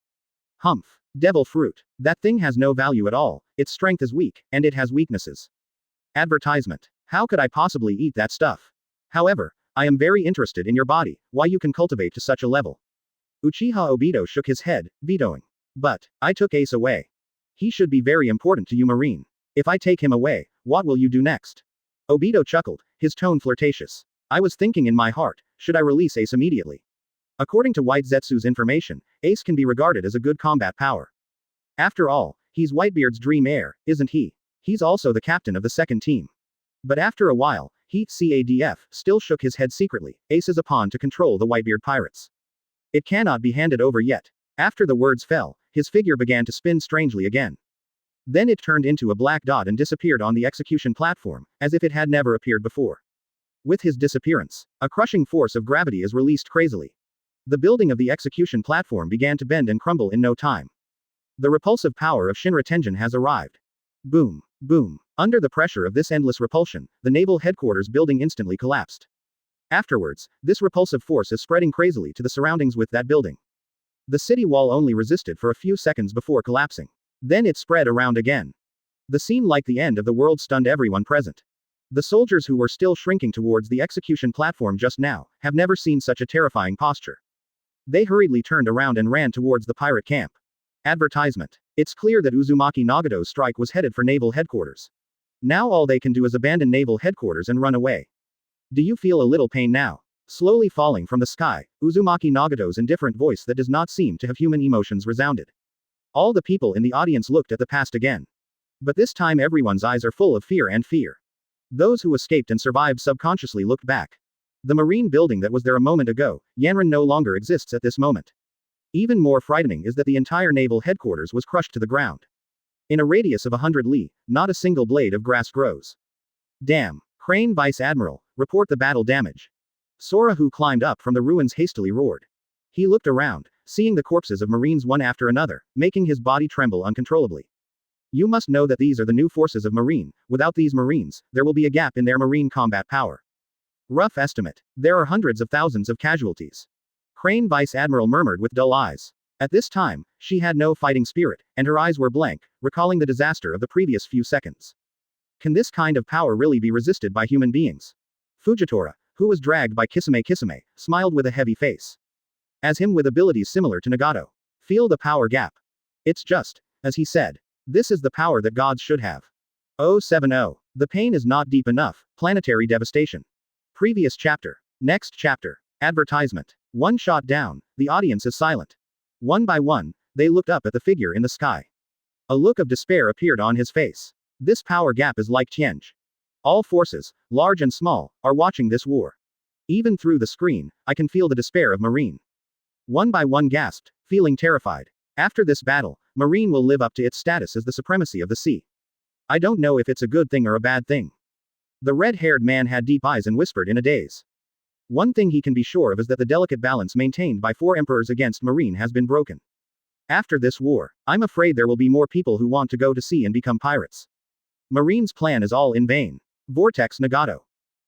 Humph. Devil fruit. That thing has no value at all, its strength is weak, and it has weaknesses. Advertisement. How could I possibly eat that stuff? However, I am very interested in your body, why you can cultivate to such a level. Uchiha Obito shook his head, vetoing. But, I took Ace away. He should be very important to you Marine. If I take him away, what will you do next? Obito chuckled, his tone flirtatious. I was thinking in my heart, should I release Ace immediately? According to White Zetsu's information, Ace can be regarded as a good combat power. After all, he's Whitebeard's dream heir, isn't he? He's also the captain of the second team. But after a while, Heat CADF still shook his head secretly. Ace is a pawn to control the Whitebeard pirates. It cannot be handed over yet. After the words fell, his figure began to spin strangely again. Then it turned into a black dot and disappeared on the execution platform, as if it had never appeared before. With his disappearance, a crushing force of gravity is released crazily. The building of the execution platform began to bend and crumble in no time. The repulsive power of Shinra Tenjin has arrived. Boom, boom. Under the pressure of this endless repulsion, the naval headquarters building instantly collapsed. Afterwards, this repulsive force is spreading crazily to the surroundings with that building. The city wall only resisted for a few seconds before collapsing. Then it spread around again. The scene like the end of the world stunned everyone present. The soldiers who were still shrinking towards the execution platform just now, have never seen such a terrifying posture. They hurriedly turned around and ran towards the pirate camp. Advertisement. It's clear that Uzumaki Nagato's strike was headed for naval headquarters. Now all they can do is abandon naval headquarters and run away. Do you feel a little pain now? Slowly falling from the sky, Uzumaki Nagato's indifferent voice that does not seem to have human emotions resounded. All the people in the audience looked at the past again. But this time everyone's eyes are full of fear and fear. Those who escaped and survived subconsciously looked back. The marine building that was there a moment ago, Yanran no longer exists at this moment. Even more frightening is that the entire naval headquarters was crushed to the ground. In a radius of 100 li, not a single blade of grass grows. Damn. Crane Vice Admiral, report the battle damage. Sora, who climbed up from the ruins, hastily roared. He looked around, seeing the corpses of Marines one after another, making his body tremble uncontrollably. You must know that these are the new forces of Marine. Without these Marines, there will be a gap in their Marine combat power. Rough estimate. There are hundreds of thousands of casualties. Crane Vice Admiral murmured with dull eyes. At this time, she had no fighting spirit, and her eyes were blank, recalling the disaster of the previous few seconds. Can this kind of power really be resisted by human beings? Fujitora, who was dragged by Kisame, smiled with a heavy face. As him with abilities similar to Nagato. Feel the power gap. It's just, as he said. This is the power that gods should have. 070. The pain is not deep enough. Planetary Devastation. Previous chapter. Next chapter. Advertisement. One shot down, the audience is silent. One by one, they looked up at the figure in the sky. A look of despair appeared on his face. This power gap is like Tianj. All forces, large and small, are watching this war. Even through the screen, I can feel the despair of Marine. One by one gasped, feeling terrified. After this battle, Marine will live up to its status as the supremacy of the sea. I don't know if it's a good thing or a bad thing. The red-haired man had deep eyes and whispered in a daze. One thing he can be sure of is that the delicate balance maintained by 4 emperors against Marine has been broken. After this war, I'm afraid there will be more people who want to go to sea and become pirates. Marine's plan is all in vain. Vortex Nagato.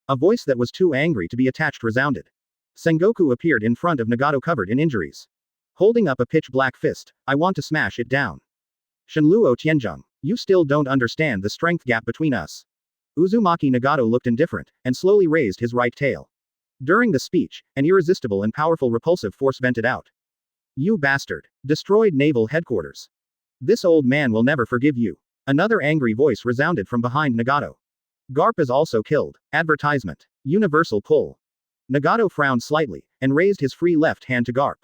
A voice that was too angry to be attached resounded. Sengoku appeared in front of Nagato covered in injuries. Holding up a pitch-black fist, I want to smash it down. Shenluo Tianzheng, you still don't understand the strength gap between us. Uzumaki Nagato looked indifferent, and slowly raised his right tail. During the speech, an irresistible and powerful repulsive force vented out. You bastard. Destroyed naval headquarters. This old man will never forgive you. Another angry voice resounded from behind Nagato. Garp is also killed. Advertisement. Universal pull. Nagato frowned slightly, and raised his free left hand to Garp.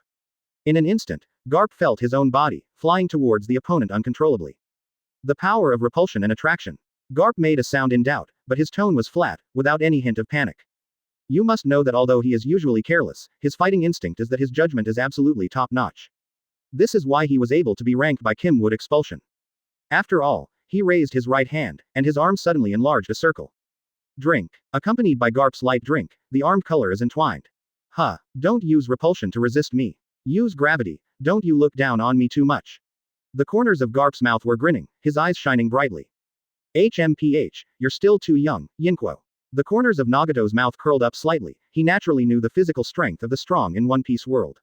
In an instant, Garp felt his own body, flying towards the opponent uncontrollably. The power of repulsion and attraction. Garp made a sound in doubt, but his tone was flat, without any hint of panic. You must know that although he is usually careless, his fighting instinct is that his judgment is absolutely top-notch. This is why he was able to be ranked by Kim Wood expulsion. After all, he raised his right hand, and his arm suddenly enlarged a circle. Drink. Accompanied by Garp's light drink, the armed color is entwined. Huh. Don't use repulsion to resist me. Use gravity. Don't you look down on me too much. The corners of Garp's mouth were grinning, his eyes shining brightly. HMPH, you're still too young, Yinquo. The corners of Nagato's mouth curled up slightly. He naturally knew the physical strength of the strong in One Piece world.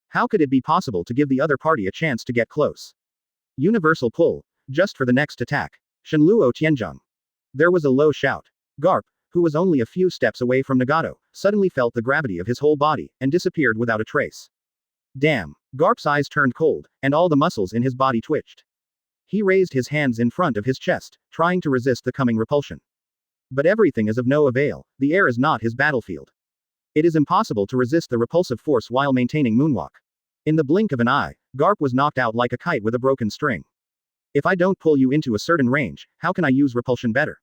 How could it be possible to give the other party a chance to get close? Universal pull, just for the next attack. Shenluo Tianzheng. There was a low shout. Garp, who was only a few steps away from Nagato, suddenly felt the gravity of his whole body, and disappeared without a trace. Damn. Garp's eyes turned cold, and all the muscles in his body twitched. He raised his hands in front of his chest, trying to resist the coming repulsion. But everything is of no avail. The air is not his battlefield. It is impossible to resist the repulsive force while maintaining moonwalk. In the blink of an eye, Garp was knocked out like a kite with a broken string. If I don't pull you into a certain range, how can I use repulsion better?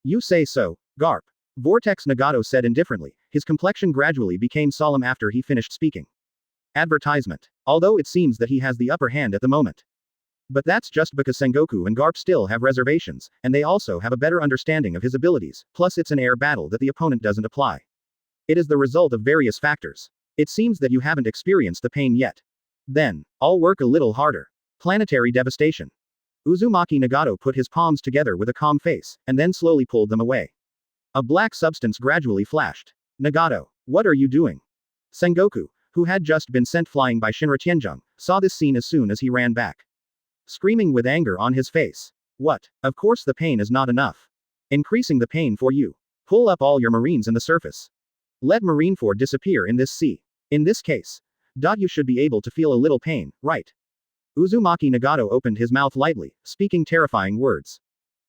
You say so, Garp. Vortex, Nagato said indifferently. His complexion gradually became solemn after he finished speaking. Advertisement. Although it seems that he has the upper hand at the moment. But that's just because Sengoku and Garp still have reservations, and they also have a better understanding of his abilities, plus it's an air battle that the opponent doesn't apply. It is the result of various factors. It seems that you haven't experienced the pain yet. Then, I'll work a little harder. Planetary Devastation. Uzumaki Nagato put his palms together with a calm face, and then slowly pulled them away. A black substance gradually flashed. Nagato, what are you doing? Sengoku, who had just been sent flying by Shinra Tianzhong, saw this scene as soon as he ran back. Screaming with anger on his face. What? Of course the pain is not enough. Increasing the pain for you. Pull up all your marines in the surface. Let Marineford disappear in this sea. In this case. You should be able to feel a little pain, right? Uzumaki Nagato opened his mouth lightly, speaking terrifying words.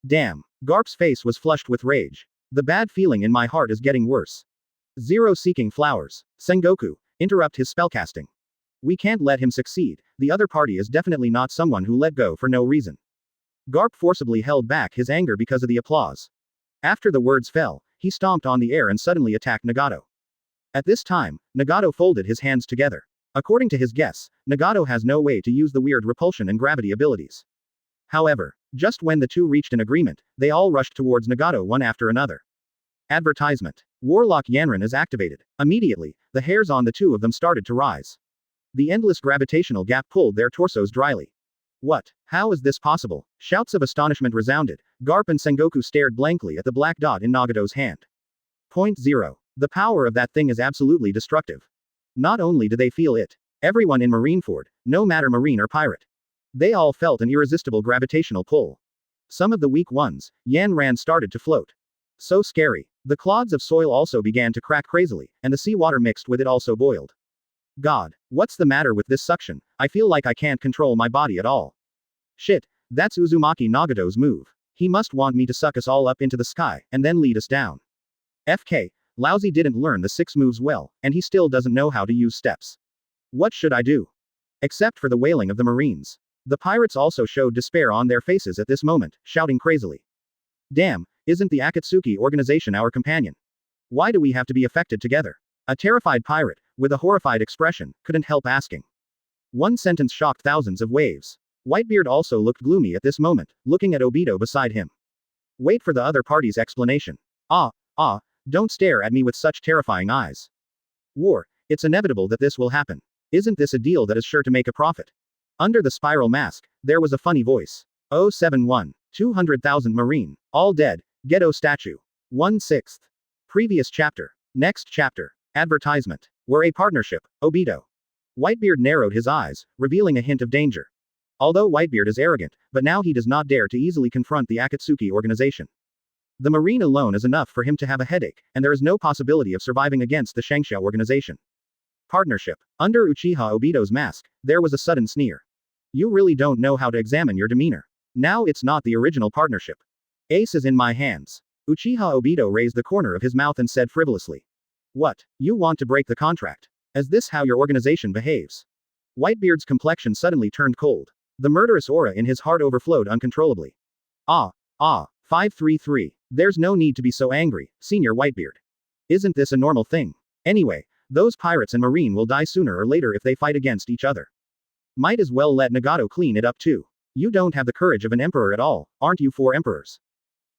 Damn. Garp's face was flushed with rage. The bad feeling in my heart is getting worse. Zero seeking flowers. Sengoku, interrupt his spellcasting. We can't let him succeed. The other party is definitely not someone who let go for no reason. Garp forcibly held back his anger because of the applause. After the words fell, he stomped on the air and suddenly attacked Nagato. At this time, Nagato folded his hands together. According to his guess, Nagato has no way to use the weird repulsion and gravity abilities. However, just when the two reached an agreement, they all rushed towards Nagato one after another. Advertisement. Warlock Yanran is activated. Immediately, the hairs on the two of them started to rise. The endless gravitational gap pulled their torsos dryly. What? How is this possible? Shouts of astonishment resounded. Garp and Sengoku stared blankly at the black dot in Nagato's hand. Point 0. The power of that thing is absolutely destructive. Not only do they feel it, everyone in Marineford, no matter marine or pirate. They all felt an irresistible gravitational pull. Some of the weak ones, Yanran started to float. So scary. The clods of soil also began to crack crazily, and the seawater mixed with it also boiled. God, what's the matter with this suction? I feel like I can't control my body at all. Shit, that's Uzumaki Nagato's move. He must want me to suck us all up into the sky, and then lead us down. FK, Lousy didn't learn the 6 moves well, and he still doesn't know how to use steps. What should I do? Except for the wailing of the Marines. The pirates also showed despair on their faces at this moment, shouting crazily. Damn, isn't the Akatsuki organization our companion? Why do we have to be affected together? A terrified pirate, with a horrified expression, couldn't help asking. One sentence shocked thousands of waves. Whitebeard also looked gloomy at this moment, looking at Obito beside him. Wait for the other party's explanation. Don't stare at me with such terrifying eyes. War, it's inevitable that this will happen. Isn't this a deal that is sure to make a profit? Under the spiral mask, there was a funny voice. 071. 200,000 Marine. All dead. Ghetto statue. 1/6. Previous chapter. Next chapter. Advertisement. We're a partnership, Obito. Whitebeard narrowed his eyes, revealing a hint of danger. Although Whitebeard is arrogant, but now he does not dare to easily confront the Akatsuki organization. The Marine alone is enough for him to have a headache, and there is no possibility of surviving against the Shanks organization. Partnership. Under Uchiha Obito's mask, there was a sudden sneer. You really don't know how to examine your demeanor. Now it's not the original partnership. Ace is in my hands. Uchiha Obito raised the corner of his mouth and said frivolously. What? You want to break the contract? Is this how your organization behaves? Whitebeard's complexion suddenly turned cold. The murderous aura in his heart overflowed uncontrollably. 533. There's no need to be so angry, Senior Whitebeard. Isn't this a normal thing? Anyway, those pirates and marine will die sooner or later if they fight against each other. Might as well let Nagato clean it up too. You don't have the courage of an emperor at all, aren't you 4 emperors?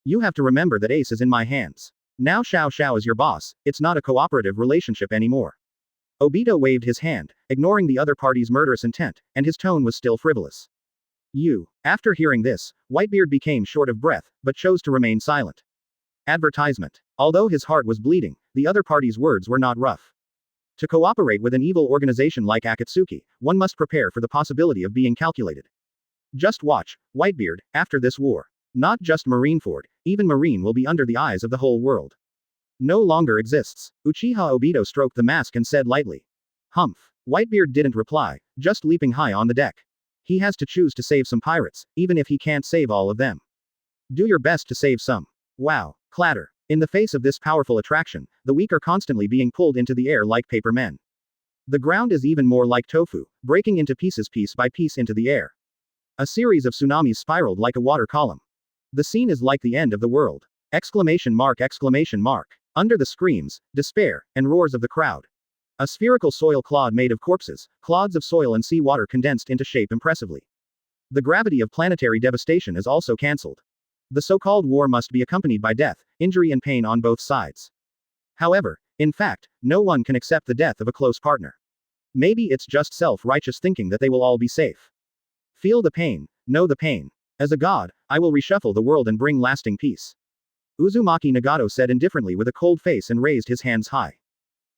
You have to remember that Ace is in my hands. Now Xiao Xiao is your boss, it's not a cooperative relationship anymore. Obito waved his hand, ignoring the other party's murderous intent, and his tone was still frivolous. After hearing this, Whitebeard became short of breath, but chose to remain silent. Advertisement. Although his heart was bleeding, the other party's words were not rough. To cooperate with an evil organization like Akatsuki, one must prepare for the possibility of being calculated. Just watch, Whitebeard, after this war. Not just Marineford, even Marine will be under the eyes of the whole world. No longer exists. Uchiha Obito stroked the mask and said lightly. Humph. Whitebeard didn't reply, just leaping high on the deck. He has to choose to save some pirates, even if he can't save all of them. Do your best to save some. Wow. Clatter. In the face of this powerful attraction, the weak are constantly being pulled into the air like paper men. The ground is even more like tofu, breaking into pieces piece by piece into the air. A series of tsunamis spiraled like a water column. The scene is like the end of the world. Exclamation mark, exclamation mark. Under the screams, despair, and roars of the crowd. A spherical soil clod made of corpses, clods of soil and seawater condensed into shape impressively. The gravity of planetary devastation is also cancelled. The so-called war must be accompanied by death, injury and pain on both sides. However, in fact, no one can accept the death of a close partner. Maybe it's just self-righteous thinking that they will all be safe. Feel the pain, know the pain. As a god, I will reshuffle the world and bring lasting peace. Uzumaki Nagato said indifferently with a cold face and raised his hands high.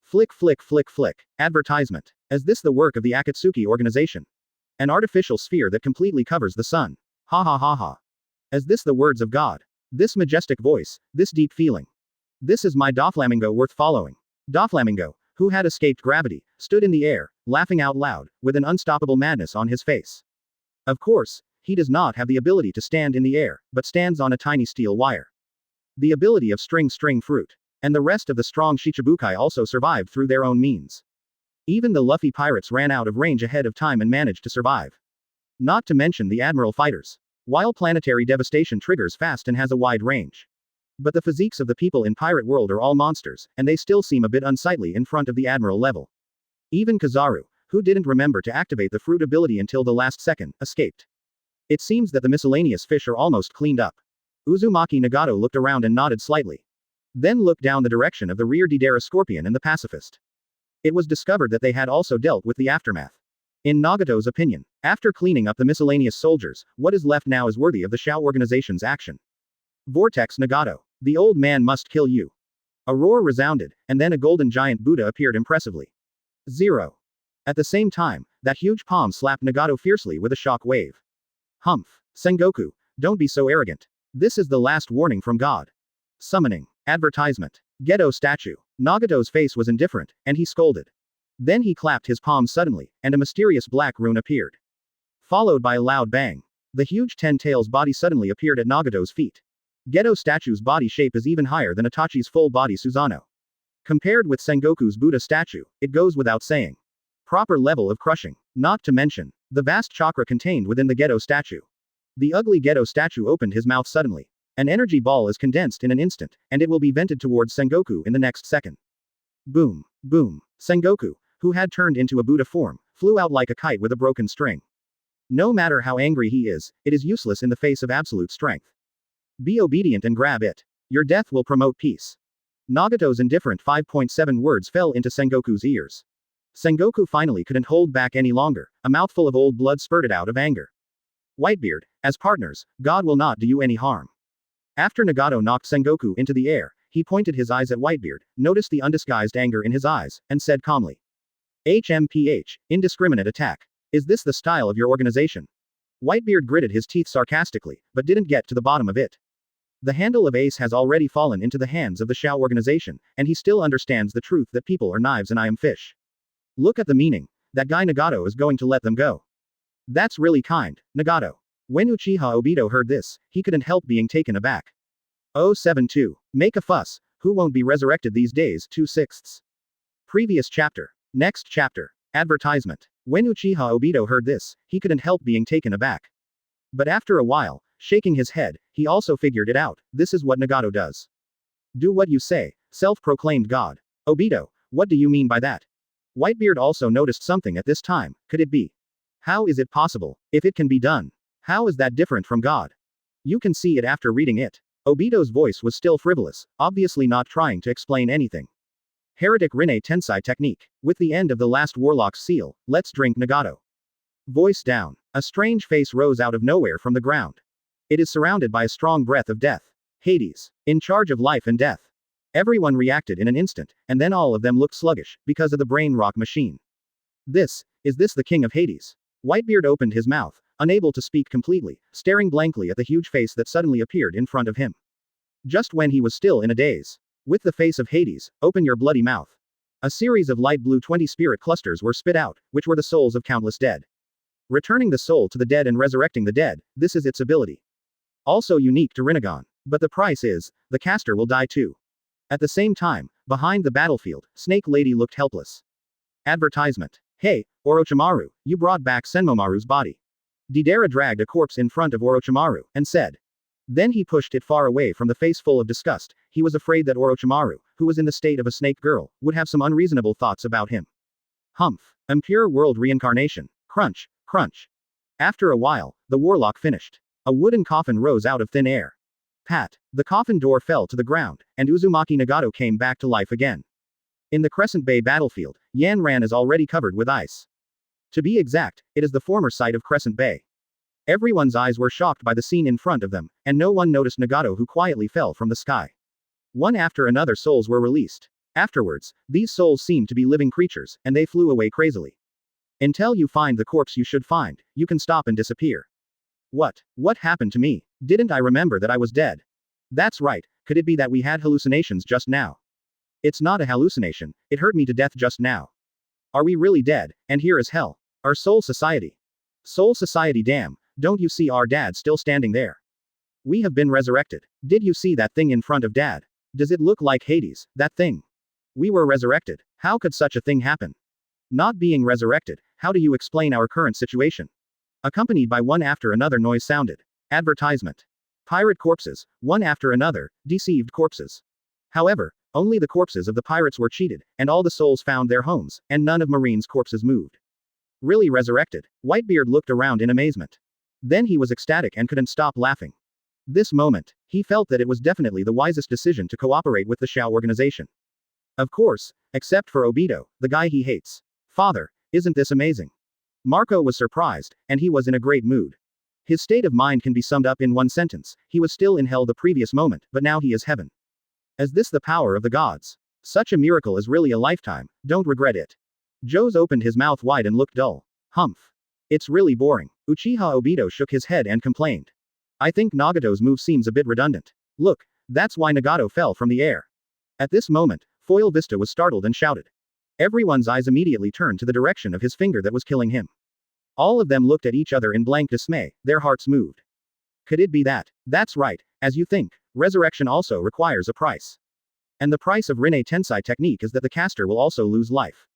Flick flick flick flick. Advertisement. Is this the work of the Akatsuki organization? An artificial sphere that completely covers the sun. Ha ha ha ha. Is this the words of God? This majestic voice, this deep feeling. This is my Doflamingo worth following. Doflamingo, who had escaped gravity, stood in the air, laughing out loud, with an unstoppable madness on his face. Of course, he does not have the ability to stand in the air, but stands on a tiny steel wire. The ability of string fruit. And the rest of the strong Shichibukai also survived through their own means. Even the Luffy pirates ran out of range ahead of time and managed to survive. Not to mention the Admiral fighters. While planetary devastation triggers fast and has a wide range. But the physiques of the people in Pirate World are all monsters, and they still seem a bit unsightly in front of the Admiral level. Even Kizaru, who didn't remember to activate the fruit ability until the last second, escaped. It seems that the miscellaneous fish are almost cleaned up. Uzumaki Nagato looked around and nodded slightly. Then looked down the direction of the rear Deidara Scorpion and the pacifist. It was discovered that they had also dealt with the aftermath. In Nagato's opinion, after cleaning up the miscellaneous soldiers, what is left now is worthy of the Shao organization's action. Vortex Nagato. The old man must kill you. A roar resounded, and then a golden giant Buddha appeared impressively. 0. At the same time, that huge palm slapped Nagato fiercely with a shock wave. Humph. Sengoku, don't be so arrogant. This is the last warning from God. Summoning. Advertisement. Ghetto statue. Nagato's face was indifferent, and he scolded. Then he clapped his palms suddenly, and a mysterious black rune appeared. Followed by a loud bang. The huge 10 tails body suddenly appeared at Nagato's feet. Ghetto statue's body shape is even higher than Itachi's full body Susanoo. Compared with Sengoku's Buddha statue, it goes without saying. Proper level of crushing. Not to mention, the vast chakra contained within the Ghetto statue. The ugly Ghetto statue opened his mouth suddenly. An energy ball is condensed in an instant, and it will be vented towards Sengoku in the next second. Boom. Boom. Sengoku, who had turned into a Buddha form, flew out like a kite with a broken string. No matter how angry he is, it is useless in the face of absolute strength. Be obedient and grab it. Your death will promote peace. Nagato's indifferent 5.7 words fell into Sengoku's ears. Sengoku finally couldn't hold back any longer, a mouthful of old blood spurted out of anger. Whitebeard, as partners, God will not do you any harm. After Nagato knocked Sengoku into the air, he pointed his eyes at Whitebeard, noticed the undisguised anger in his eyes, and said calmly. HMPH, indiscriminate attack. Is this the style of your organization? Whitebeard gritted his teeth sarcastically, but didn't get to the bottom of it. The handle of Ace has already fallen into the hands of the Shao organization, and he still understands the truth that people are knives and I am fish. Look at the meaning. That guy Nagato is going to let them go. That's really kind, Nagato. When Uchiha Obito heard this, he couldn't help being taken aback. 072. Make a fuss, who won't be resurrected these days, 2/6. Previous chapter. Next chapter. Advertisement. When Uchiha Obito heard this, he couldn't help being taken aback. But after a while, shaking his head, he also figured it out. This is what Nagato does. Do what you say, self-proclaimed God. Obito, what do you mean by that? Whitebeard also noticed something at this time. Could it be? How is it possible, if it can be done? How is that different from God? You can see it after reading it. Obito's voice was still frivolous, obviously not trying to explain anything. Heretic Rinne Tensai technique. With the end of the last Warlock's seal, let's drink Nagato. Voice down. A strange face rose out of nowhere from the ground. It is surrounded by a strong breath of death. Hades. In charge of life and death. Everyone reacted in an instant, and then all of them looked sluggish, because of the brain rock machine. Is this the king of Hades? Whitebeard opened his mouth, unable to speak completely, staring blankly at the huge face that suddenly appeared in front of him. Just when he was still in a daze. With the face of Hades, open your bloody mouth. A series of light blue 20 spirit clusters were spit out, which were the souls of countless dead. Returning the soul to the dead and resurrecting the dead, this is its ability. Also unique to Rinnegan. But the price is, the caster will die too. At the same time, behind the battlefield, Snake Lady looked helpless. Advertisement. Hey, Orochimaru, you brought back Senmomaru's body. Deidara dragged a corpse in front of Orochimaru, and said. Then he pushed it far away from the face full of disgust. He was afraid that Orochimaru, who was in the state of a snake girl, would have some unreasonable thoughts about him. Humph. Impure world reincarnation. Crunch, crunch. After a while, the warlock finished. A wooden coffin rose out of thin air. Pat. The coffin door fell to the ground, and Uzumaki Nagato came back to life again. In the Crescent Bay battlefield, Yanran is already covered with ice. To be exact, it is the former site of Crescent Bay. Everyone's eyes were shocked by the scene in front of them, and no one noticed Nagato, who quietly fell from the sky. One after another souls were released. Afterwards, these souls seemed to be living creatures, and they flew away crazily. Until you find the corpse you should find, you can stop and disappear. What happened to me? Didn't I remember that I was dead? That's right, could it be that we had hallucinations just now? It's not a hallucination, it hurt me to death just now. Are we really dead, and here is hell? Our soul society. Soul society, damn, don't you see our dad still standing there? We have been resurrected. Did you see that thing in front of dad? Does it look like Hades, that thing? We were resurrected. How could such a thing happen? Not being resurrected, how do you explain our current situation? Accompanied by one after another noise sounded. Advertisement. Pirate corpses, one after another, deceived corpses. However, only the corpses of the pirates were cheated, and all the souls found their homes, and none of Marine's corpses moved. Really resurrected? Whitebeard looked around in amazement. Then he was ecstatic and couldn't stop laughing. This moment, he felt that it was definitely the wisest decision to cooperate with the Shao organization. Of course, except for Obito, the guy he hates. Father, isn't this amazing? Marco was surprised, and he was in a great mood. His state of mind can be summed up in one sentence: he was still in hell the previous moment, but now he is heaven. Is this the power of the gods? Such a miracle is really a lifetime, don't regret it. Joes opened his mouth wide and looked dull. Humph. It's really boring. Uchiha Obito shook his head and complained. I think Nagato's move seems a bit redundant. Look, that's why Nagato fell from the air. At this moment, Foil Vista was startled and shouted. Everyone's eyes immediately turned to the direction of his finger that was killing him. All of them looked at each other in blank dismay, their hearts moved. Could it be that? That's right, as you think, resurrection also requires a price. And the price of Rinne Tensei technique is that the caster will also lose life.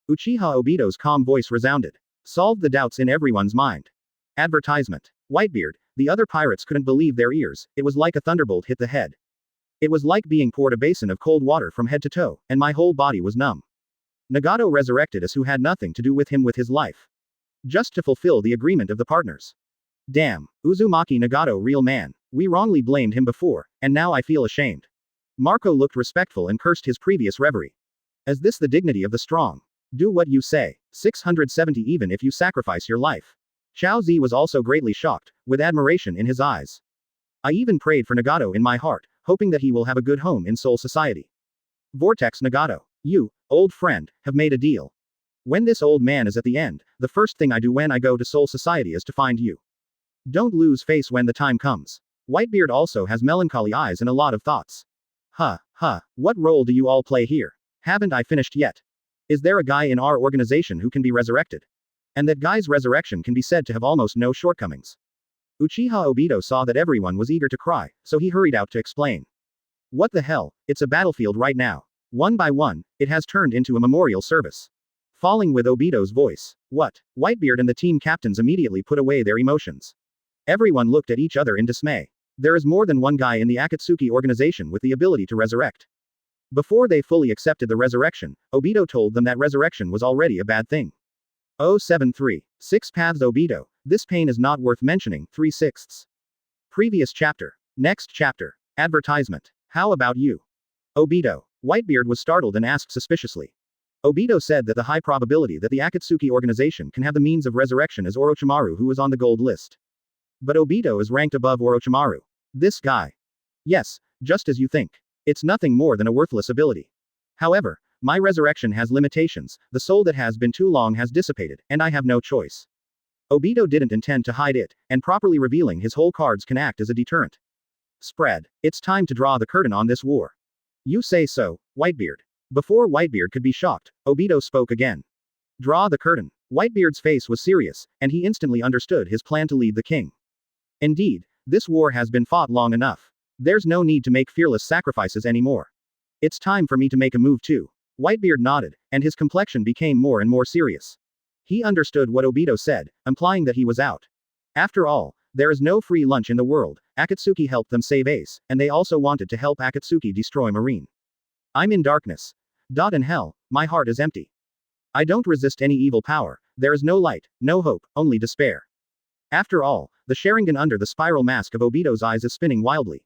Uchiha Obito's calm voice resounded. Solved the doubts in everyone's mind. Advertisement. Whitebeard, the other pirates couldn't believe their ears, it was like a thunderbolt hit the head. It was like being poured a basin of cold water from head to toe, and my whole body was numb. Nagato resurrected us who had nothing to do with him with his life. Just to fulfill the agreement of the partners. Damn, Uzumaki Nagato real man, we wrongly blamed him before, and now I feel ashamed. Marco looked respectful and cursed his previous reverie. Is this the dignity of the strong? Do what you say. 670 even if you sacrifice your life. Chao Zi was also greatly shocked, with admiration in his eyes. I even prayed for Nagato in my heart, hoping that he will have a good home in Soul Society. Vortex Nagato, you, old friend, have made a deal. When this old man is at the end, the first thing I do when I go to Soul Society is to find you. Don't lose face when the time comes. Whitebeard also has melancholy eyes and a lot of thoughts. What role do you all play here? Haven't I finished yet? Is there a guy in our organization who can be resurrected? And that guy's resurrection can be said to have almost no shortcomings. Uchiha Obito saw that everyone was eager to cry, so he hurried out to explain. What the hell, it's a battlefield right now. One by one, it has turned into a memorial service. Falling with Obito's voice. What? Whitebeard and the team captains immediately put away their emotions. Everyone looked at each other in dismay. There is more than one guy in the Akatsuki organization with the ability to resurrect. Before they fully accepted the resurrection, Obito told them that resurrection was already a bad thing. 073. 6 Paths Obito, this pain is not worth mentioning, 3/6. Previous chapter. Next chapter. Advertisement. How about you? Obito. Whitebeard was startled and asked suspiciously. Obito said that the high probability that the Akatsuki organization can have the means of resurrection is Orochimaru, who is on the gold list. But Obito is ranked above Orochimaru. This guy. Yes, just as you think. It's nothing more than a worthless ability. However, my resurrection has limitations, the soul that has been too long has dissipated, and I have no choice. Obito didn't intend to hide it, and properly revealing his whole cards can act as a deterrent. Spread. It's time to draw the curtain on this war. You say so, Whitebeard. Before Whitebeard could be shocked, Obito spoke again. Draw the curtain. Whitebeard's face was serious, and he instantly understood his plan to lead the king. Indeed, this war has been fought long enough. There's no need to make fearless sacrifices anymore. It's time for me to make a move too. Whitebeard nodded, and his complexion became more and more serious. He understood what Obito said, implying that he was out. After all, There is no free lunch in the world. Akatsuki helped them save Ace, and they also wanted to help Akatsuki destroy Marine. I'm in darkness. In hell, my heart is empty. I don't resist any evil power. There is no light, no hope, only despair. After all, the Sharingan under the spiral mask of Obito's eyes is spinning wildly.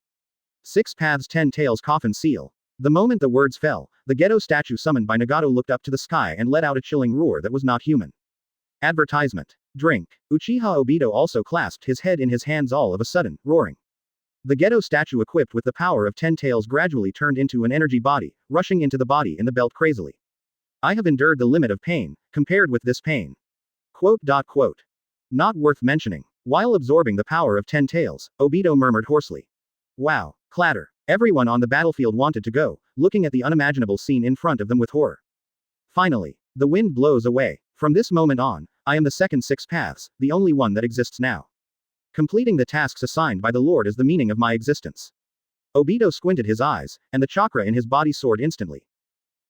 6 paths 10 tails coffin seal. The moment the words fell, the ghetto statue summoned by Nagato looked up to the sky and let out a chilling roar that was not human. Advertisement. Drink. Uchiha Obito also clasped his head in his hands all of a sudden, roaring. The ghetto statue equipped with the power of 10 tails gradually turned into an energy body, rushing into the body in the belt crazily. I have endured the limit of pain, compared with this pain. Quote. Not worth mentioning. While absorbing the power of 10 tails, Obito murmured hoarsely. Wow. Clatter. Everyone on the battlefield wanted to go, looking at the unimaginable scene in front of them with horror. Finally, the wind blows away. From this moment on, I am the second 6 paths, the only one that exists now. Completing the tasks assigned by the Lord is the meaning of my existence. Obito squinted his eyes, and the chakra in his body soared instantly.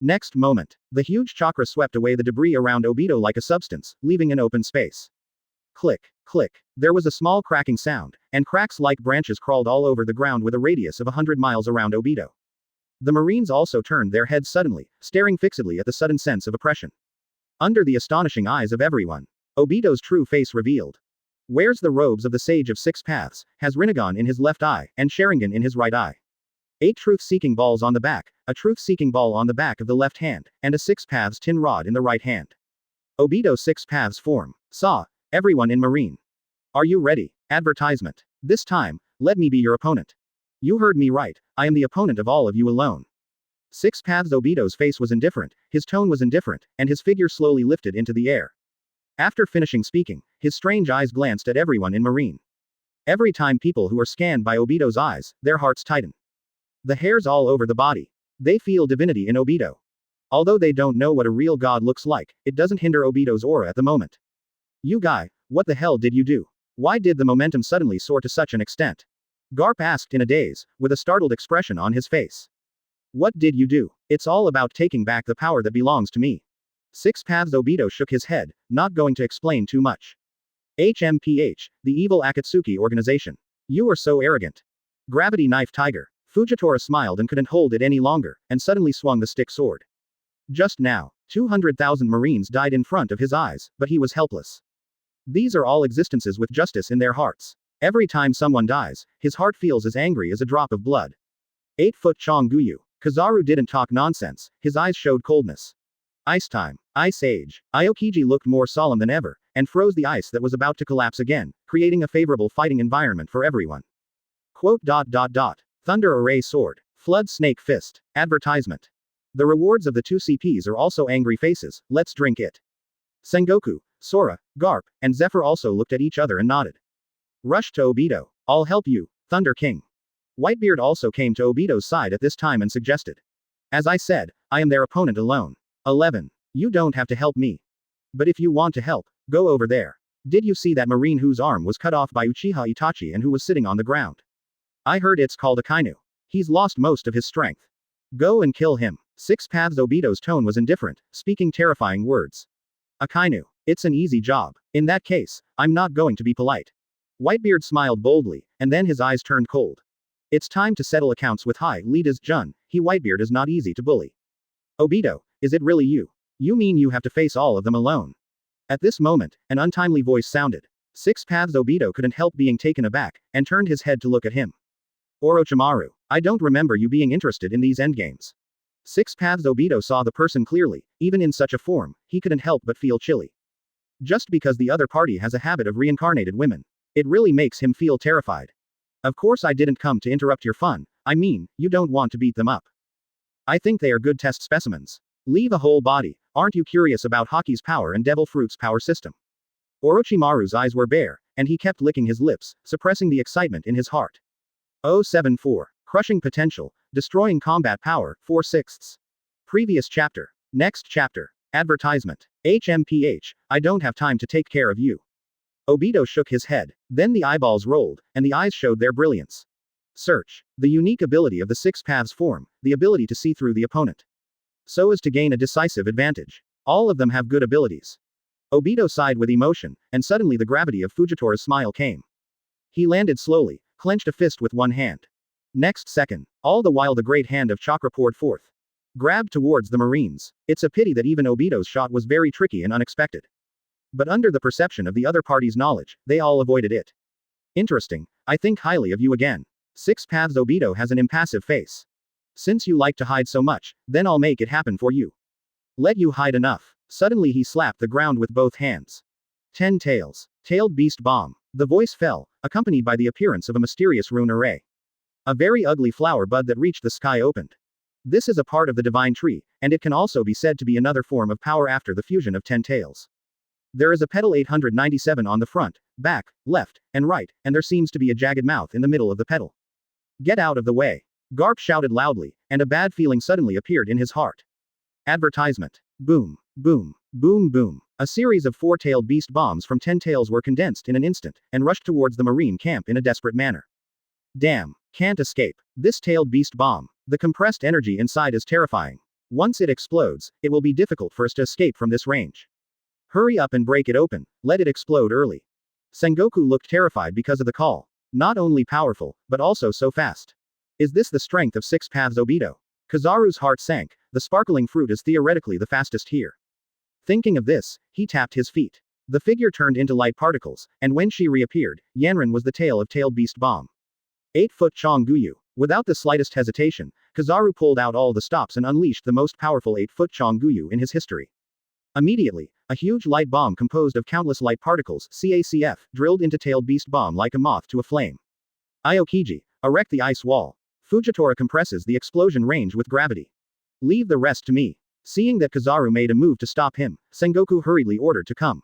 Next moment, the huge chakra swept away the debris around Obito like a substance, leaving an open space. Click, click. There was a small cracking sound, and cracks like branches crawled all over the ground with a radius of 100 miles around Obito. The Marines also turned their heads suddenly, staring fixedly at the sudden sense of oppression. Under the astonishing eyes of everyone, Obito's true face revealed. Wears the robes of the Sage of 6 Paths, has Rinnegan in his left eye, and Sharingan in his right eye. 8 truth-seeking balls on the back, a truth-seeking ball on the back of the left hand, and a 6 Paths tin rod in the right hand. Obito 6 Paths form. Saw. Everyone in Marine. Are you ready? Advertisement. This time, let me be your opponent. You heard me right, I am the opponent of all of you alone. 6 Paths Obito's face was indifferent, his tone was indifferent, and his figure slowly lifted into the air. After finishing speaking, his strange eyes glanced at everyone in Marine. Every time people who are scanned by Obito's eyes, their hearts tighten. The hairs all over the body. They feel divinity in Obito. Although they don't know what a real god looks like, it doesn't hinder Obito's aura at the moment. You guy, what the hell did you do? Why did the momentum suddenly soar to such an extent? Garp asked in a daze, with a startled expression on his face. What did you do? It's all about taking back the power that belongs to me. 6 Paths Obito shook his head, not going to explain too much. HMPH, the evil Akatsuki organization. You are so arrogant. Gravity Knife Tiger. Fujitora smiled and couldn't hold it any longer, and suddenly swung the stick sword. Just now, 200,000 Marines died in front of his eyes, but he was helpless. These are all existences with justice in their hearts. Every time someone dies, his heart feels as angry as a drop of blood. 8-foot Chong Guyu. Kizaru didn't talk nonsense, his eyes showed coldness. Ice time. Ice Age. Aokiji looked more solemn than ever, and froze the ice that was about to collapse again, creating a favorable fighting environment for everyone. Quote. Thunder Array Sword. Flood Snake Fist. Advertisement. The rewards of the 2 CPs are also angry faces, let's drink it. Sengoku, Sora, Garp, and Zephyr also looked at each other and nodded. Rushed to Obito. I'll help you, Thunder King. Whitebeard also came to Obito's side at this time and suggested. As I said, I am their opponent alone. 11. You don't have to help me. But if you want to help, go over there. Did you see that Marine whose arm was cut off by Uchiha Itachi and who was sitting on the ground? I heard it's called Akainu. He's lost most of his strength. Go and kill him. 6 Paths Obito's tone was indifferent, speaking terrifying words. Akainu. It's an easy job. In that case, I'm not going to be polite. Whitebeard smiled boldly, and then his eyes turned cold. It's time to settle accounts with High Leaders Jun. Whitebeard is not easy to bully. Obito, is it really you? You mean you have to face all of them alone? At this moment, an untimely voice sounded. 6 Paths Obito couldn't help being taken aback, and turned his head to look at him. Orochimaru, I don't remember you being interested in these endgames. 6 Paths Obito saw the person clearly, even in such a form, he couldn't help but feel chilly. Just because the other party has a habit of reincarnated women. It really makes him feel terrified. Of course I didn't come to interrupt your fun, I mean, you don't want to beat them up. I think they are good test specimens. Leave a whole body, aren't you curious about Haki's power and Devil Fruit's power system? Orochimaru's eyes were bare, and he kept licking his lips, suppressing the excitement in his heart. 074. Crushing Potential, Destroying Combat Power, 4/6. Previous chapter. Next chapter. Advertisement. HMPH, I don't have time to take care of you. Obito shook his head. Then the eyeballs rolled, and the eyes showed their brilliance. Search. The unique ability of the 6 Paths form, the ability to see through the opponent. So as to gain a decisive advantage. All of them have good abilities. Obito sighed with emotion, and suddenly the gravity of Fujitora's smile came. He landed slowly, clenched a fist with one hand. Next second, all the while the great hand of chakra poured forth. Grabbed towards the Marines. It's a pity that even Obito's shot was very tricky and unexpected. But under the perception of the other party's knowledge, they all avoided it. Interesting. I think highly of you again. Six Paths Obito has an impassive face. Since you like to hide so much, then I'll make it happen for you. Let you hide enough. Suddenly he slapped the ground with both hands. 10 tails. Tailed beast bomb. The voice fell, accompanied by the appearance of a mysterious rune array. A very ugly flower bud that reached the sky opened. This is a part of the divine tree, and it can also be said to be another form of power after the fusion of 10 tails. There is a petal 897 on the front, back, left, and right, and there seems to be a jagged mouth in the middle of the petal. Get out of the way. Garp shouted loudly, and a bad feeling suddenly appeared in his heart. Advertisement. Boom, boom, boom, boom. A series of 4-tailed beast bombs from 10 tails were condensed in an instant, and rushed towards the marine camp in a desperate manner. Damn, can't escape. This tailed beast bomb. The compressed energy inside is terrifying. Once it explodes, it will be difficult for us to escape from this range. Hurry up and break it open, let it explode early. Sengoku looked terrified because of the call. Not only powerful, but also so fast. Is this the strength of Six Paths Obito? Kizaru's heart sank, the sparkling fruit is theoretically the fastest here. Thinking of this, he tapped his feet. The figure turned into light particles, and when she reappeared, Yanran was the tail of tailed beast bomb. 8-foot Chong Guyu. Without the slightest hesitation, Kizaru pulled out all the stops and unleashed the most powerful 8-foot Chong Guyu in his history. Immediately, a huge light bomb composed of countless light particles, CACF, drilled into tailed beast bomb like a moth to a flame. Aokiji, erect the ice wall. Fujitora compresses the explosion range with gravity. Leave the rest to me. Seeing that Kizaru made a move to stop him, Sengoku hurriedly ordered to come.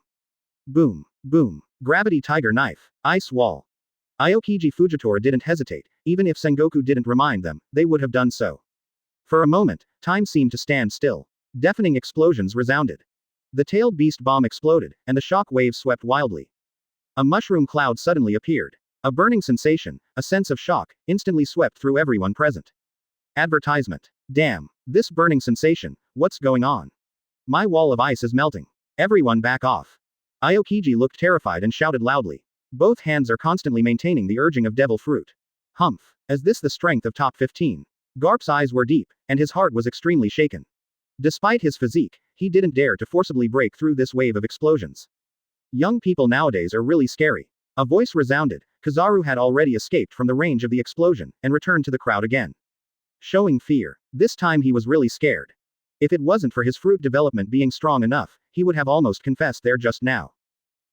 Boom, boom. Gravity tiger knife. Ice wall. Aokiji Fujitora didn't hesitate, even if Sengoku didn't remind them, they would have done so. For a moment, time seemed to stand still. Deafening explosions resounded. The tailed beast bomb exploded, and the shock waves swept wildly. A mushroom cloud suddenly appeared. A burning sensation, a sense of shock, instantly swept through everyone present. Advertisement. Damn, this burning sensation, what's going on? My wall of ice is melting. Everyone back off. Aokiji looked terrified and shouted loudly. Both hands are constantly maintaining the urging of devil fruit. Humph. Is this the strength of top 15? Garp's eyes were deep, and his heart was extremely shaken. Despite his physique, he didn't dare to forcibly break through this wave of explosions. Young people nowadays are really scary. A voice resounded. Kizaru had already escaped from the range of the explosion, and returned to the crowd again. Showing fear. This time he was really scared. If it wasn't for his fruit development being strong enough, he would have almost confessed there just now.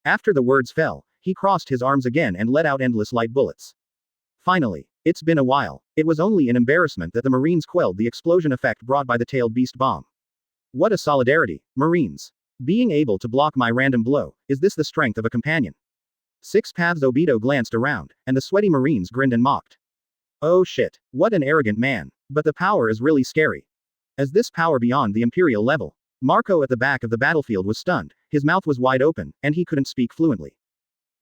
After the words fell, he crossed his arms again and let out endless light bullets. Finally, it's been a while. It was only in embarrassment that the Marines quelled the explosion effect brought by the tailed beast bomb. What a solidarity, Marines. Being able to block my random blow, is this the strength of a companion? Six Paths Obito glanced around, and the sweaty Marines grinned and mocked. Oh shit, what an arrogant man. But the power is really scary. Is this power beyond the Imperial level? Marco at the back of the battlefield was stunned, his mouth was wide open, and he couldn't speak fluently.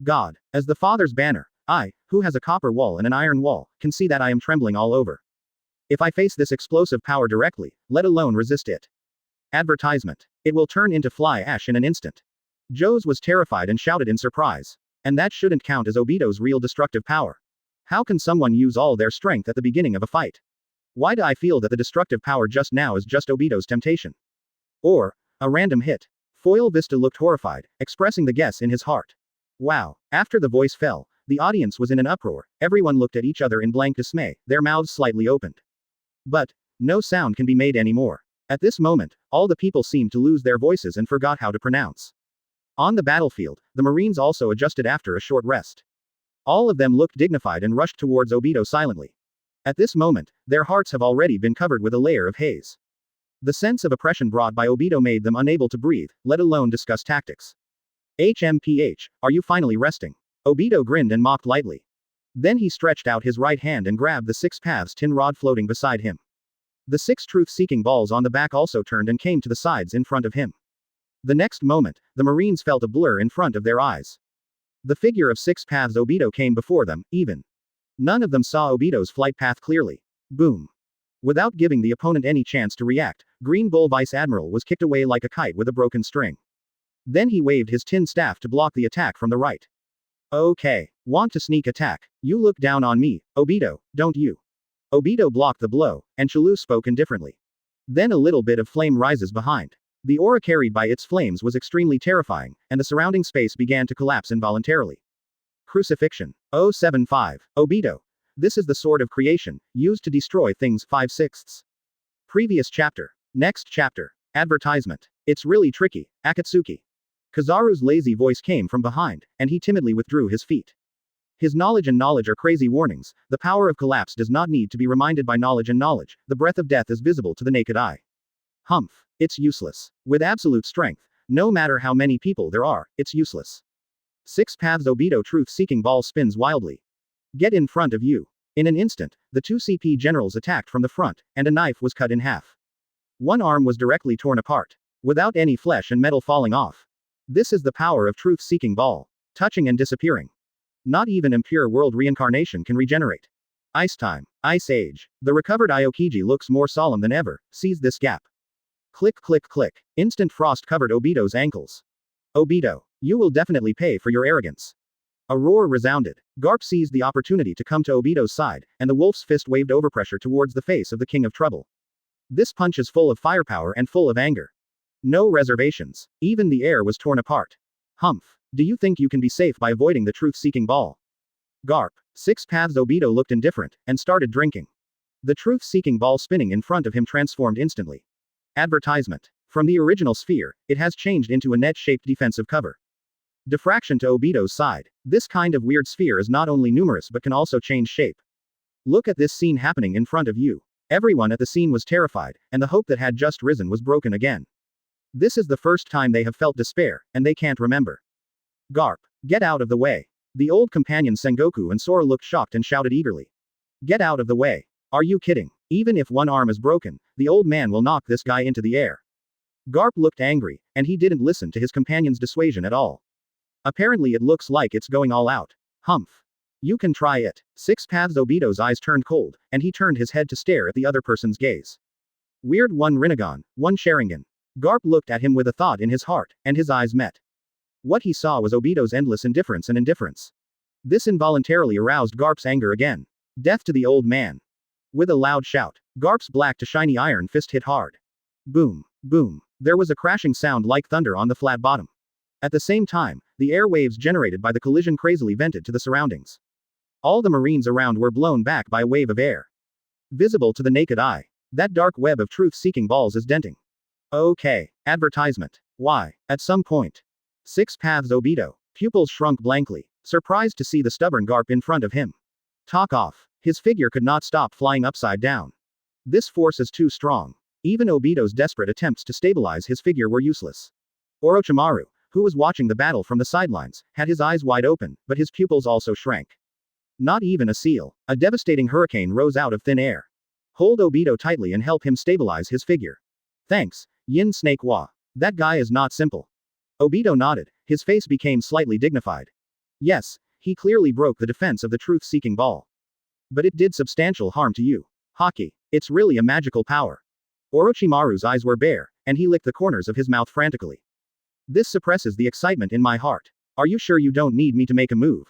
God, as the Father's banner, I, who has a copper wall and an iron wall, can see that I am trembling all over. If I face this explosive power directly, let alone resist it. Advertisement. It will turn into fly ash in an instant. Joes was terrified and shouted in surprise. And that shouldn't count as Obito's real destructive power. How can someone use all their strength at the beginning of a fight? Why do I feel that the destructive power just now is just Obito's temptation? Or, a random hit? Foil Vista looked horrified, expressing the guess in his heart. Wow. After the voice fell, the audience was in an uproar, everyone looked at each other in blank dismay, their mouths slightly opened. But, no sound can be made anymore. At this moment, all the people seemed to lose their voices and forgot how to pronounce. On the battlefield, the Marines also adjusted after a short rest. All of them looked dignified and rushed towards Obito silently. At this moment, their hearts have already been covered with a layer of haze. The sense of oppression brought by Obito made them unable to breathe, let alone discuss tactics. HMPH, are you finally resting? Obito grinned and mocked lightly. Then he stretched out his right hand and grabbed the Six Paths tin rod floating beside him. The 6 truth-seeking balls on the back also turned and came to the sides in front of him. The next moment, the Marines felt a blur in front of their eyes. The figure of Six Paths Obito came before them, even. None of them saw Obito's flight path clearly. Boom. Without giving the opponent any chance to react, Green Bull Vice Admiral was kicked away like a kite with a broken string. Then he waved his tin staff to block the attack from the right. Okay. Want to sneak attack? You look down on me, Obito, don't you? Obito blocked the blow, and Chalu spoke indifferently. Then a little bit of flame rises behind. The aura carried by its flames was extremely terrifying, and the surrounding space began to collapse involuntarily. Crucifixion. 075. Obito. This is the sword of creation, used to destroy things 5/6. Previous chapter. Next chapter. Advertisement. It's really tricky, Akatsuki. Kizaru's lazy voice came from behind, and he timidly withdrew his feet. His knowledge and knowledge are crazy warnings. The power of collapse does not need to be reminded by knowledge and knowledge. The breath of death is visible to the naked eye. Humph. It's useless. With absolute strength, no matter how many people there are, it's useless. 6 paths. Obito truth-seeking ball spins wildly. Get in front of you. In an instant, the two CP generals attacked from the front, and a knife was cut in half. One arm was directly torn apart, without any flesh and metal falling off. This is the power of truth-seeking ball. Touching and disappearing. Not even impure world reincarnation can regenerate. Ice time. Ice age. The recovered Aokiji looks more solemn than ever. Seize this gap. Click click click. Instant frost covered Obito's ankles. Obito, you will definitely pay for your arrogance. A roar resounded. Garp seized the opportunity to come to Obito's side, and the wolf's fist waved overpressure towards the face of the King of Trouble. This punch is full of firepower and full of anger. No reservations. Even the air was torn apart. Humph. Do you think you can be safe by avoiding the truth-seeking ball? Garp. 6 paths. Obito looked indifferent, and started drinking. The truth-seeking ball spinning in front of him transformed instantly. Advertisement. From the original sphere, it has changed into a net-shaped defensive cover. Diffraction to Obito's side. This kind of weird sphere is not only numerous but can also change shape. Look at this scene happening in front of you. Everyone at the scene was terrified, and the hope that had just risen was broken again. This is the first time they have felt despair, and they can't remember. Garp. Get out of the way. The old companions Sengoku and Sora looked shocked and shouted eagerly. Get out of the way. Are you kidding? Even if one arm is broken, the old man will knock this guy into the air. Garp looked angry, and he didn't listen to his companion's dissuasion at all. Apparently it looks like it's going all out. Humph. You can try it. 6 paths. Obito's eyes turned cold, and he turned his head to stare at the other person's gaze. Weird. One Rinnegan, one Sharingan. Garp looked at him with a thought in his heart, and his eyes met. What he saw was Obito's endless indifference and indifference. This involuntarily aroused Garp's anger again. Death to the old man. With a loud shout, Garp's black to shiny iron fist hit hard. Boom. Boom. There was a crashing sound like thunder on the flat bottom. At the same time, the air waves generated by the collision crazily vented to the surroundings. All the marines around were blown back by a wave of air. Visible to the naked eye, that dark web of truth-seeking balls is denting. Okay. Advertisement. Why? At some point. 6 paths. Obito. Pupils shrunk blankly, surprised to see the stubborn Garp in front of him. Talk off. His figure could not stop flying upside down. This force is too strong. Even Obito's desperate attempts to stabilize his figure were useless. Orochimaru, who was watching the battle from the sidelines, had his eyes wide open, but his pupils also shrank. Not even a seal. A devastating hurricane rose out of thin air. Hold Obito tightly and help him stabilize his figure. Thanks, Yin Snake Wa. That guy is not simple. Obito nodded, his face became slightly dignified. Yes, he clearly broke the defense of the truth-seeking ball. But it did substantial harm to you. Haki. It's really a magical power. Orochimaru's eyes were bare, and he licked the corners of his mouth frantically. This suppresses the excitement in my heart. Are you sure you don't need me to make a move?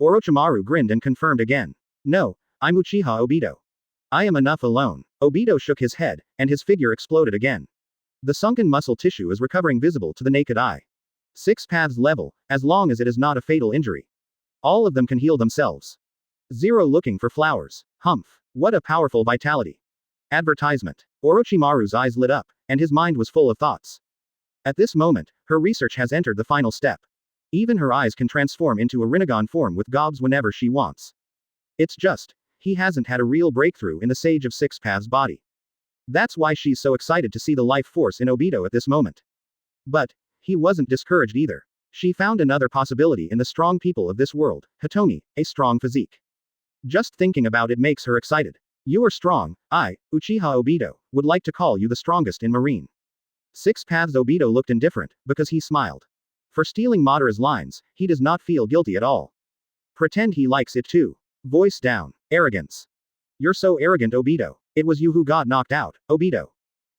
Orochimaru grinned and confirmed again. No, I'm Uchiha Obito. I am enough alone. Obito shook his head, and his figure exploded again. The sunken muscle tissue is recovering visible to the naked eye. 6 paths level, as long as it is not a fatal injury. All of them can heal themselves. 0 looking for flowers. Humph. What a powerful vitality. Advertisement. Orochimaru's eyes lit up, and his mind was full of thoughts. At this moment, her research has entered the final step. Even her eyes can transform into a Rinnegan form with gobs whenever she wants. It's just, he hasn't had a real breakthrough in the Sage of 6 Paths body. That's why she's so excited to see the life force in Obito at this moment. But, he wasn't discouraged either. She found another possibility in the strong people of this world, Hitomi, a strong physique. Just thinking about it makes her excited. You are strong, I, Uchiha Obito, would like to call you the strongest in Marine. 6 Paths. Obito looked indifferent, because he smiled. For stealing Madara's lines, he does not feel guilty at all. Pretend he likes it too. Voice down. Arrogance. You're so arrogant, Obito. It was you who got knocked out, Obito.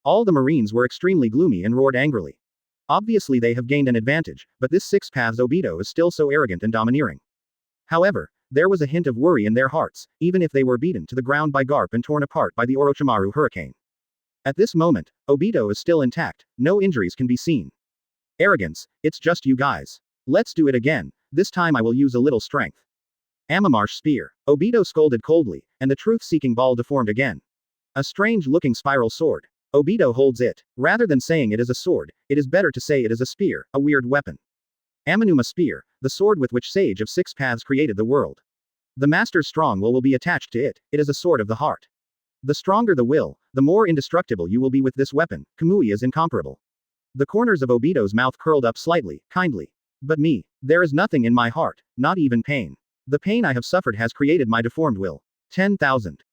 All the Marines were extremely gloomy and roared angrily. Obviously they have gained an advantage, but this 6 Paths Obito is still so arrogant and domineering. However, there was a hint of worry in their hearts, even if they were beaten to the ground by Garp and torn apart by the Orochimaru hurricane. At this moment, Obito is still intact, no injuries can be seen. Arrogance, it's just you guys. Let's do it again, this time I will use a little strength. Amamarsh spear. Obito scolded coldly, and the truth-seeking ball deformed again. A strange-looking spiral sword. Obito holds it. Rather than saying it is a sword, it is better to say it is a spear, a weird weapon. Amanuma spear, the sword with which Sage of Six Paths created the world. The master's strong will be attached to it, it is a sword of the heart. The stronger the will, the more indestructible you will be with this weapon, Kamui is incomparable. The corners of Obito's mouth curled up slightly, kindly. But me, there is nothing in my heart, not even pain. The pain I have suffered has created my deformed will. 10,000.